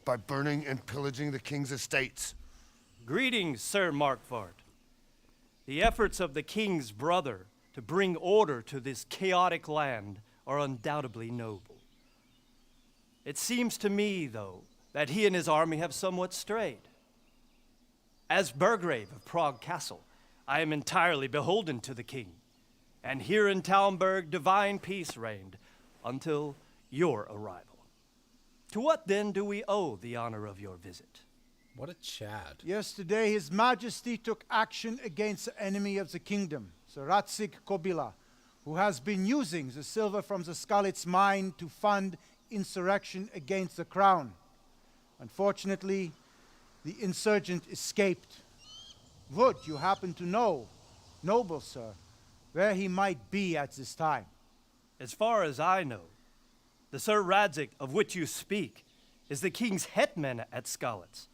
[SPEAKER 14] by burning and pillaging the king's estates.
[SPEAKER 15] Greetings, Sir Markvart. The efforts of the king's brother to bring order to this chaotic land are undoubtedly noble. It seems to me, though, that he and his army have somewhat strayed. As Burgrave of Prague Castle, I am entirely beholden to the king, and here in Talmberg divine peace reigned until your arrival. To what then do we owe the honor of your visit?
[SPEAKER 1] What a Chad.
[SPEAKER 17] Yesterday, His Majesty took action against the enemy of the kingdom, Sir Ratsig Kobila, who has been using the silver from the Skalitz mine to fund insurrection against the crown. Unfortunately, the insurgent escaped. Would you happen to know, noble sir, where he might be at this time?
[SPEAKER 15] As far as I know, the Sir Radzik of which you speak is the king's hetman at Skalitz.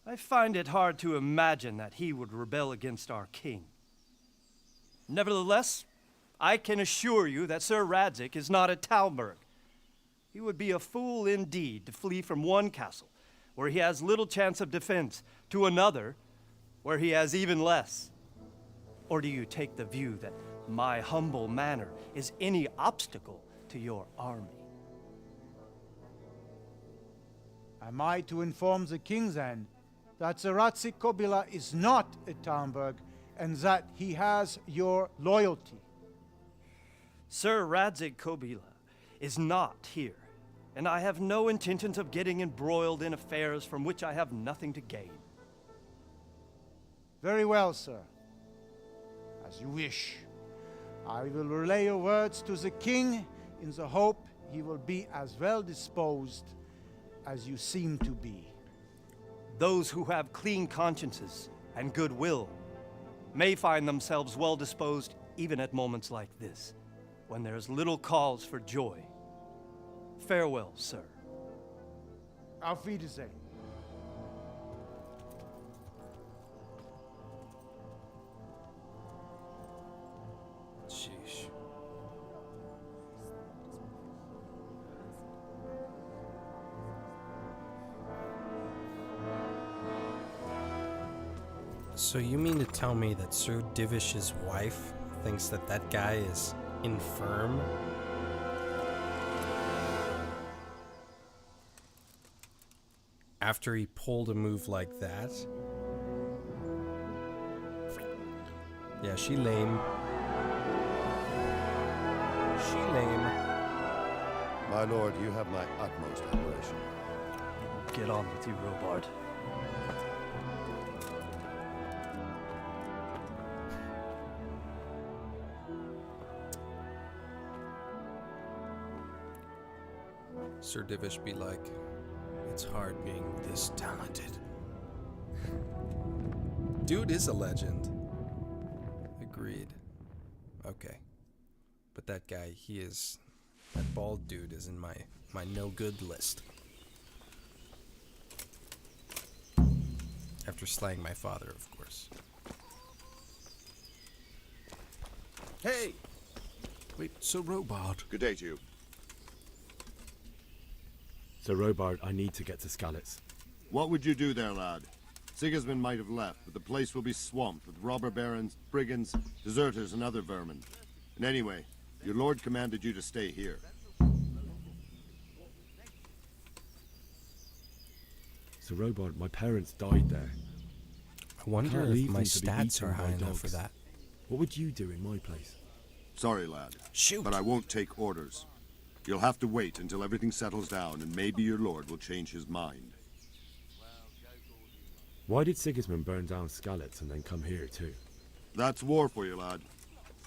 [SPEAKER 15] I find it hard to imagine that he would rebel against our king. Nevertheless, I can assure you that Sir Radzik is not at Talmberg. He would be a fool indeed to flee from one castle, where he has little chance of defense, to another, where he has even less. Or do you take the view that my humble manner is any obstacle to your army?
[SPEAKER 17] Am I to inform the king then that Sir Ratsig Kobila is not at Talmberg and that he has your loyalty?
[SPEAKER 15] Sir Radzik Kobila is not here, and I have no intentions of getting embroiled in affairs from which I have nothing to gain.
[SPEAKER 17] Very well, sir. As you wish. I will relay your words to the king in the hope he will be as well disposed as you seem to be.
[SPEAKER 15] Those who have clean consciences and goodwill may find themselves well disposed even at moments like this, when there is little cause for joy. Farewell, sir.
[SPEAKER 17] Auf Wiedersehen.
[SPEAKER 1] Sheesh. So you mean to tell me that Sir Divish's wife thinks that that guy is infirm? After he pulled a move like that? Yeah, she lame. She lame.
[SPEAKER 14] My lord, you have my utmost admiration.
[SPEAKER 15] Get on with you, Robard.
[SPEAKER 1] Sir Divish be like, it's hard being this talented. Dude is a legend. Agreed. Okay. But that guy, that bald dude is in my no good list. After slaying my father, of course.
[SPEAKER 11] Hey! Wait, Sir Robard.
[SPEAKER 24] Good day to you.
[SPEAKER 10] Sir Robard, I need to get to Skalitz.
[SPEAKER 24] What would you do there, lad? Sigismund might have left, but the place will be swamped with robber barons, brigands, deserters, and other vermin. And anyway, your lord commanded you to stay here.
[SPEAKER 10] Sir Robard, my parents died there.
[SPEAKER 1] I wonder
[SPEAKER 10] Can't
[SPEAKER 1] if
[SPEAKER 10] leave
[SPEAKER 1] my
[SPEAKER 10] them to be
[SPEAKER 1] stats
[SPEAKER 10] eaten
[SPEAKER 1] are
[SPEAKER 10] by
[SPEAKER 1] high enough for
[SPEAKER 10] dogs.
[SPEAKER 1] that.
[SPEAKER 10] What would you do in my place?
[SPEAKER 24] Sorry, lad.
[SPEAKER 1] Shoot.
[SPEAKER 24] But I won't take orders. You'll have to wait until everything settles down, and maybe your lord will change his mind.
[SPEAKER 10] Why did Sigismund burn down Skalitz and then come here too?
[SPEAKER 24] That's war for you, lad.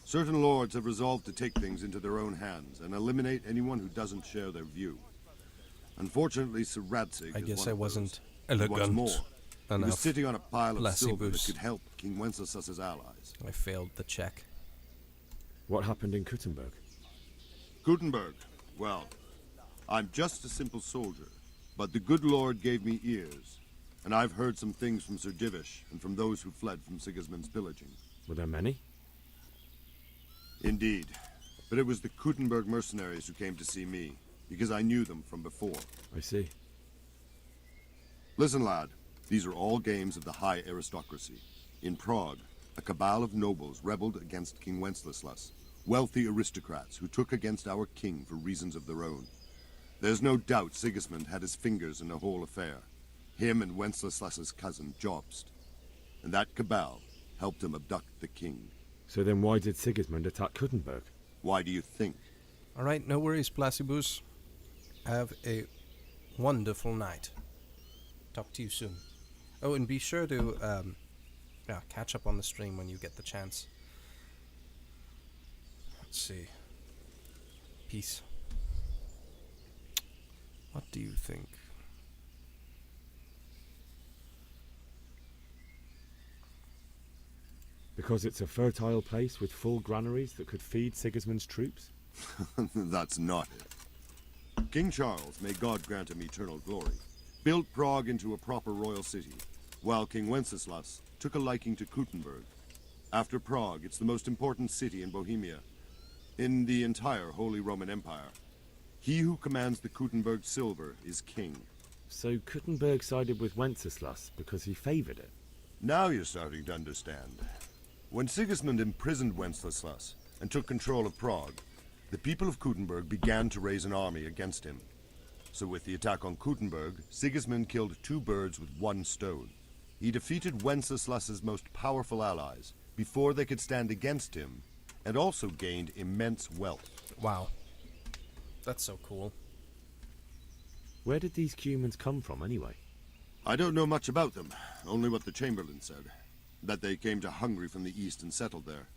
[SPEAKER 24] Certain lords have resolved to take things into their own hands and eliminate anyone who doesn't share their view. Unfortunately, Sir Radzig
[SPEAKER 1] I
[SPEAKER 24] is
[SPEAKER 1] guess
[SPEAKER 24] one
[SPEAKER 1] I
[SPEAKER 24] of
[SPEAKER 1] wasn't
[SPEAKER 24] those.
[SPEAKER 1] elegant
[SPEAKER 24] What's more, he
[SPEAKER 1] enough.
[SPEAKER 24] was sitting on a pile of silver that
[SPEAKER 1] Lascivous.
[SPEAKER 24] could help King Wenceslas's allies.
[SPEAKER 1] I failed the check.
[SPEAKER 10] What happened in Kuttenberg?
[SPEAKER 24] Gutenberg, well, I'm just a simple soldier, but the good Lord gave me ears, and I've heard some things from Sir Divish and from those who fled from Sigismund's pillaging.
[SPEAKER 10] Were there many?
[SPEAKER 24] Indeed, but it was the Kuttenberg mercenaries who came to see me, because I knew them from before.
[SPEAKER 10] I see.
[SPEAKER 24] Listen, lad, these are all games of the high aristocracy. In Prague, a cabal of nobles rebelled against King Wenceslas, wealthy aristocrats who took against our king for reasons of their own. There's no doubt Sigismund had his fingers in the whole affair. Him and Wenceslas's cousin, Jobst. And that cabal helped him abduct the king.
[SPEAKER 10] So then why did Sigismund attack Kuttenberg?
[SPEAKER 24] Why do you think?
[SPEAKER 1] All right, no worries, Placibus. Have a wonderful night. Talk to you soon. Oh, and be sure to catch up on the stream when you get the chance. Let's see. Peace. What do you think?
[SPEAKER 10] Because it's a fertile place with full granaries that could feed Sigismund's troops?
[SPEAKER 24] That's not it. King Charles, may God grant him eternal glory, built Prague into a proper royal city, while King Wenceslas took a liking to Kuttenberg. After Prague, it's the most important city in Bohemia, in the entire Holy Roman Empire. He who commands the Kuttenberg silver is king.
[SPEAKER 10] So Kuttenberg sided with Wenceslas because he favored it?
[SPEAKER 24] Now you're starting to understand. When Sigismund imprisoned Wenceslas and took control of Prague, the people of Kuttenberg began to raise an army against him. So with the attack on Kuttenberg, Sigismund killed two birds with one stone. He defeated Wenceslas's most powerful allies before they could stand against him, and also gained immense wealth.
[SPEAKER 1] Wow. That's so cool.
[SPEAKER 10] Where did these humans come from anyway?
[SPEAKER 24] I don't know much about them, only what the Chamberlain said. That they came to Hungary from the east and settled there.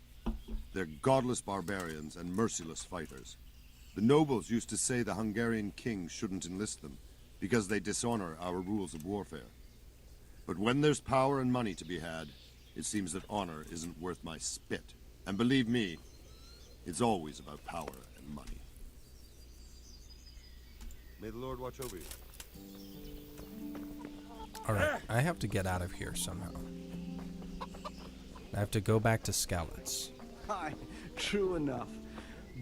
[SPEAKER 24] They're godless barbarians and merciless fighters. The nobles used to say the Hungarian king shouldn't enlist them, because they dishonor our rules of warfare. But when there's power and money to be had, it seems that honor isn't worth my spit. And believe me, it's always about power and money.
[SPEAKER 14] May the Lord watch over you.
[SPEAKER 1] Alright, I have to get out of here somehow. I have to go back to Skalitz.
[SPEAKER 8] Aye, true enough.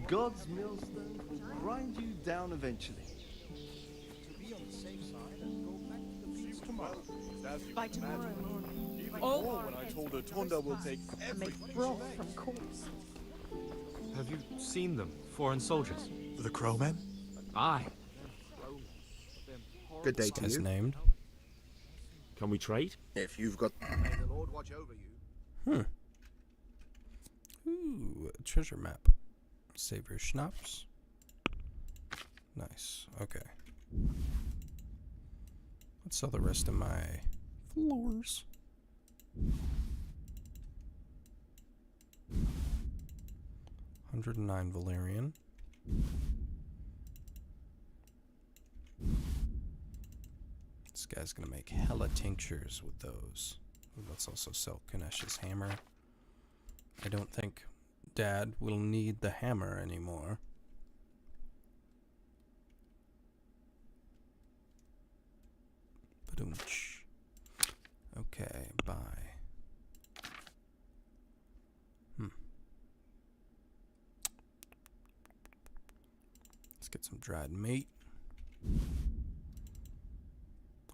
[SPEAKER 8] God's millstone will grind you down eventually.
[SPEAKER 11] To be on the safe side and go back to the beach tomorrow.
[SPEAKER 18] By tomorrow morning.
[SPEAKER 11] Even
[SPEAKER 18] All
[SPEAKER 11] more when I told her Tonda will take everything.
[SPEAKER 18] Make broth from corpse.
[SPEAKER 6] Have you seen them, foreign soldiers?
[SPEAKER 11] The Crowmen?
[SPEAKER 6] Aye.
[SPEAKER 14] Good day
[SPEAKER 1] This
[SPEAKER 14] to
[SPEAKER 1] guy's
[SPEAKER 14] you.
[SPEAKER 1] named.
[SPEAKER 10] Can we trade?
[SPEAKER 14] If you've got... May the Lord watch over you.
[SPEAKER 1] Ooh, a treasure map. Save your schnapps. Nice. Okay. Let's sell the rest of my floors. $109 Valerian. This guy's gonna make hella tinctures with those. Ooh, let's also sell Kanesh's hammer. I don't think Dad will need the hammer anymore. Badoomch. Okay, bye. Let's get some dried meat.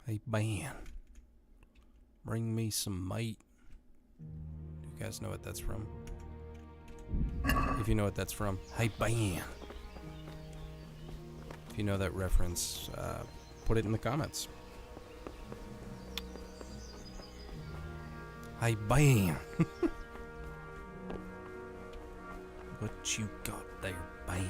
[SPEAKER 1] Hey, Ben. Bring me some meat. Do you guys know what that's from? If you know what that's from, hey, Ben. If you know that reference, put it in the comments. Hey, Ben. What you got there, Ben?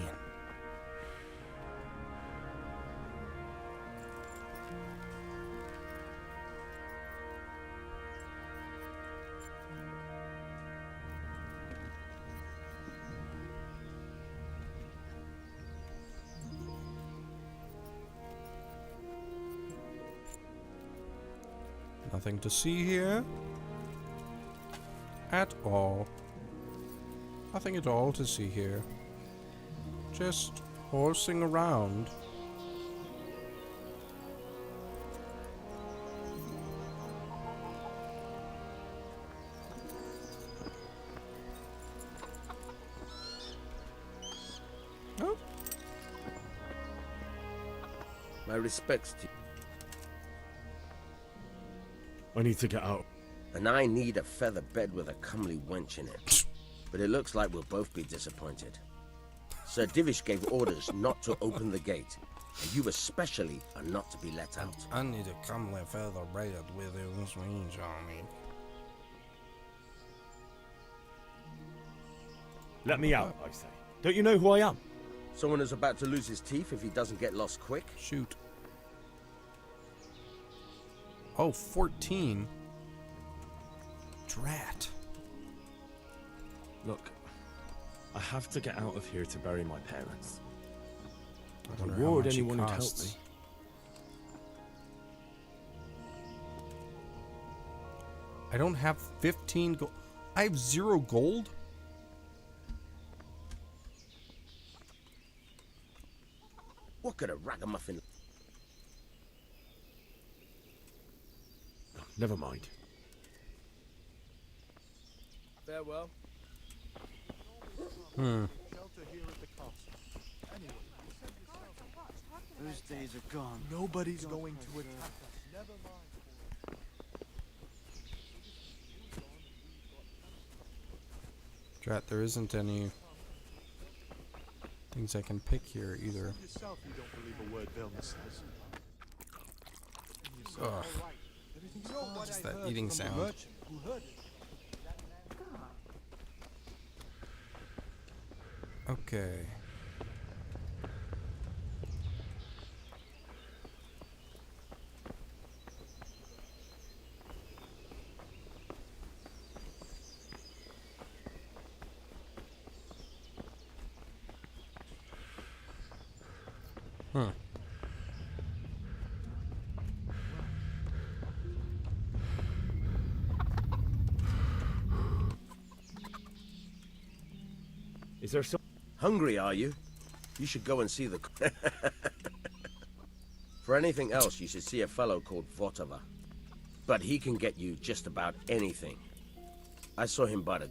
[SPEAKER 1] Nothing to see here. At all. Nothing at all to see here. Just horsing around. Oh.
[SPEAKER 7] My respects to you.
[SPEAKER 10] I need to get out.
[SPEAKER 7] And I need a feather bed with a comely wench in it. But it looks like we'll both be disappointed. Sir Divish gave orders not to open the gate. And you especially are not to be let out.
[SPEAKER 1] I need a comely feather bed with his wings on me.
[SPEAKER 10] Let me out, I say. Don't you know who I am?
[SPEAKER 7] Someone who's about to lose his teeth if he doesn't get lost quick?
[SPEAKER 1] Shoot. Oh, 14. Drat.
[SPEAKER 10] Look, I have to get out of here to bury my parents.
[SPEAKER 1] I
[SPEAKER 10] I'd
[SPEAKER 1] wonder how
[SPEAKER 10] reward
[SPEAKER 1] much it
[SPEAKER 10] anyone who'd help
[SPEAKER 1] costs.
[SPEAKER 10] me.
[SPEAKER 1] I don't have 15 gold. I have 0 gold?
[SPEAKER 7] What could a ragamuffin...
[SPEAKER 10] Never mind.
[SPEAKER 8] Farewell. Those days are gone.
[SPEAKER 11] Nobody's going to attack us. Never mind.
[SPEAKER 1] Drat, there isn't any things I can pick here either.
[SPEAKER 11] Yourself, you don't believe a word Vilna says.
[SPEAKER 1] Ugh. What's that eating sound? Okay. Huh.
[SPEAKER 10] Is there some...
[SPEAKER 7] Hungry, are you? You should go and see the... For anything else, you should see a fellow called Votava. But he can get you just about anything. I saw him by the...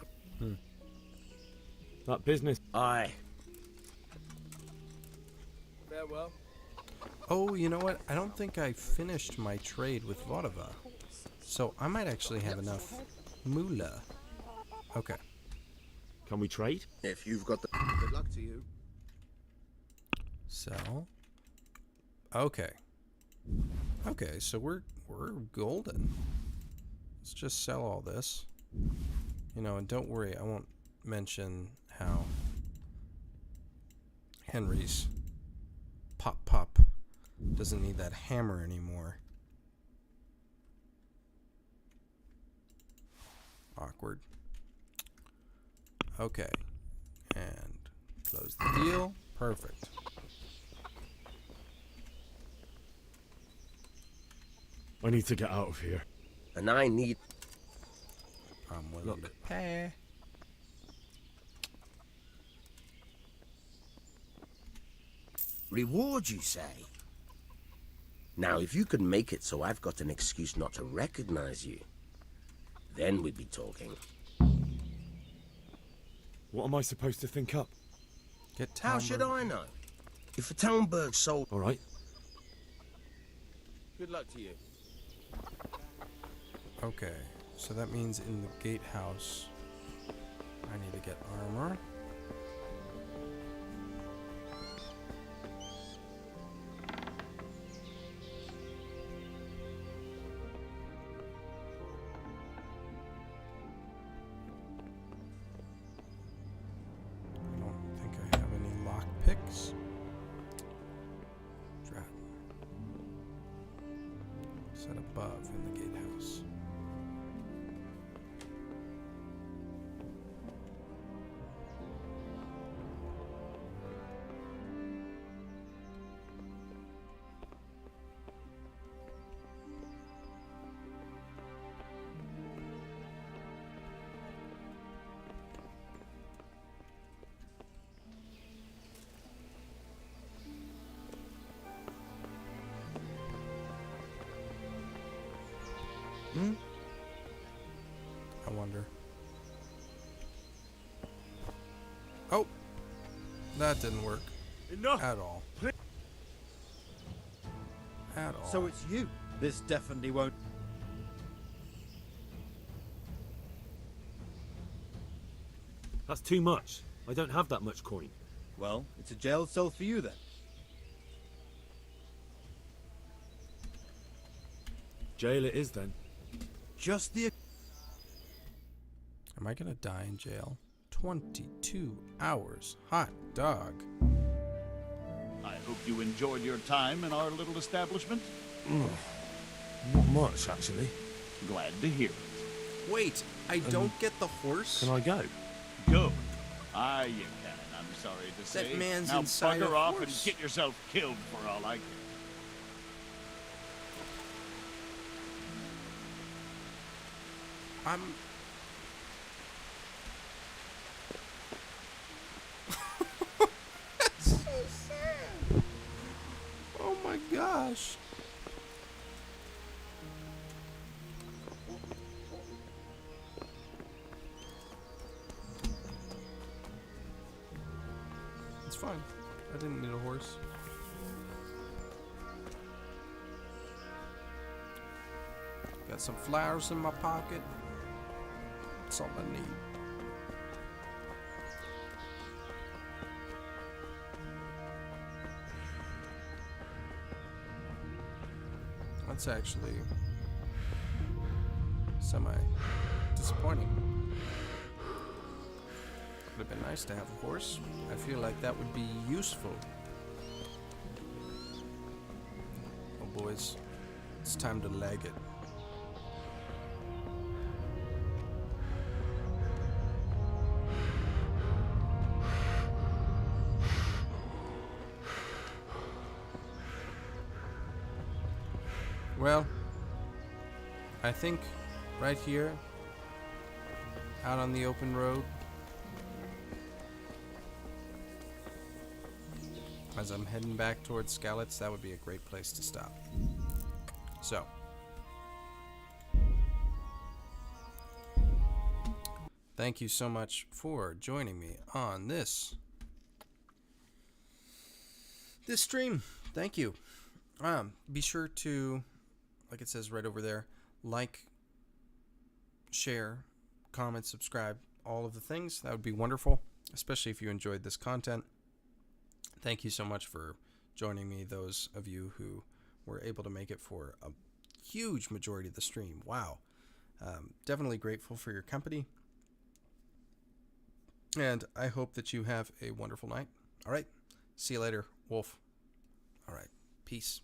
[SPEAKER 10] That business...
[SPEAKER 7] Aye.
[SPEAKER 8] Farewell.
[SPEAKER 1] Oh, you know what? I don't think I finished my trade with Votava. So I might actually have enough moolah. Okay.
[SPEAKER 10] Can we trade?
[SPEAKER 7] If you've got the... Good luck to you.
[SPEAKER 1] Sell. Okay. Okay, so we're golden. Let's just sell all this. You know, and don't worry, I won't mention how Henry's Pop doesn't need that hammer anymore. Awkward. Okay. And close the deal. Perfect.
[SPEAKER 10] I need to get out of here.
[SPEAKER 7] And I need...
[SPEAKER 1] I'm willing to pay.
[SPEAKER 7] Reward, you say? Now, if you could make it so I've got an excuse not to recognize you, then we'd be talking.
[SPEAKER 10] What am I supposed to think up?
[SPEAKER 1] Get
[SPEAKER 7] How should I know? If a Talmberg sold...
[SPEAKER 10] All right.
[SPEAKER 7] Good luck to you.
[SPEAKER 1] Okay, so that means in the gatehouse, I need to get armor. I don't think I have any lock picks. Drat. Set above in the gatehouse. I wonder. Oh! That didn't work.
[SPEAKER 19] Enough!
[SPEAKER 1] At all. At all.
[SPEAKER 19] So it's you. This definitely won't.
[SPEAKER 10] That's too much. I don't have that much coin.
[SPEAKER 19] Well, it's a jail cell for you then.
[SPEAKER 10] Jail it is then.
[SPEAKER 19] Just the...
[SPEAKER 1] Am I gonna die in jail? 22 hours. Hot dog.
[SPEAKER 16] I hope you enjoyed your time in our little establishment.
[SPEAKER 10] Not much, actually.
[SPEAKER 16] Glad to hear it.
[SPEAKER 1] Wait, I don't get the horse?
[SPEAKER 10] Can I go?
[SPEAKER 16] Go. Ah, you can, I'm sorry to say.
[SPEAKER 1] That man's
[SPEAKER 16] now
[SPEAKER 1] inside
[SPEAKER 16] bugger
[SPEAKER 1] a
[SPEAKER 16] off
[SPEAKER 1] horse.
[SPEAKER 16] and get yourself killed for all I care.
[SPEAKER 1] I'm... That's so sad. Oh my gosh. It's fine. I didn't need a horse. Got some flowers in my pocket. That's all I need. That's actually semi-disappointing. Would have been nice to have a horse. I feel like that would be useful. Oh boys, it's time to leg it. Well, I think right here, out on the open road, as I'm heading back towards Skalitz, that would be a great place to stop. So, thank you so much for joining me on this stream. Thank you. Be sure to, like it says right over there, like, share, comment, subscribe, all of the things. That would be wonderful, especially if you enjoyed this content. Thank you so much for joining me, those of you who were able to make it for a huge majority of the stream. Wow. Definitely grateful for your company. And I hope that you have a wonderful night. All right. See you later, Wolf. All right. Peace.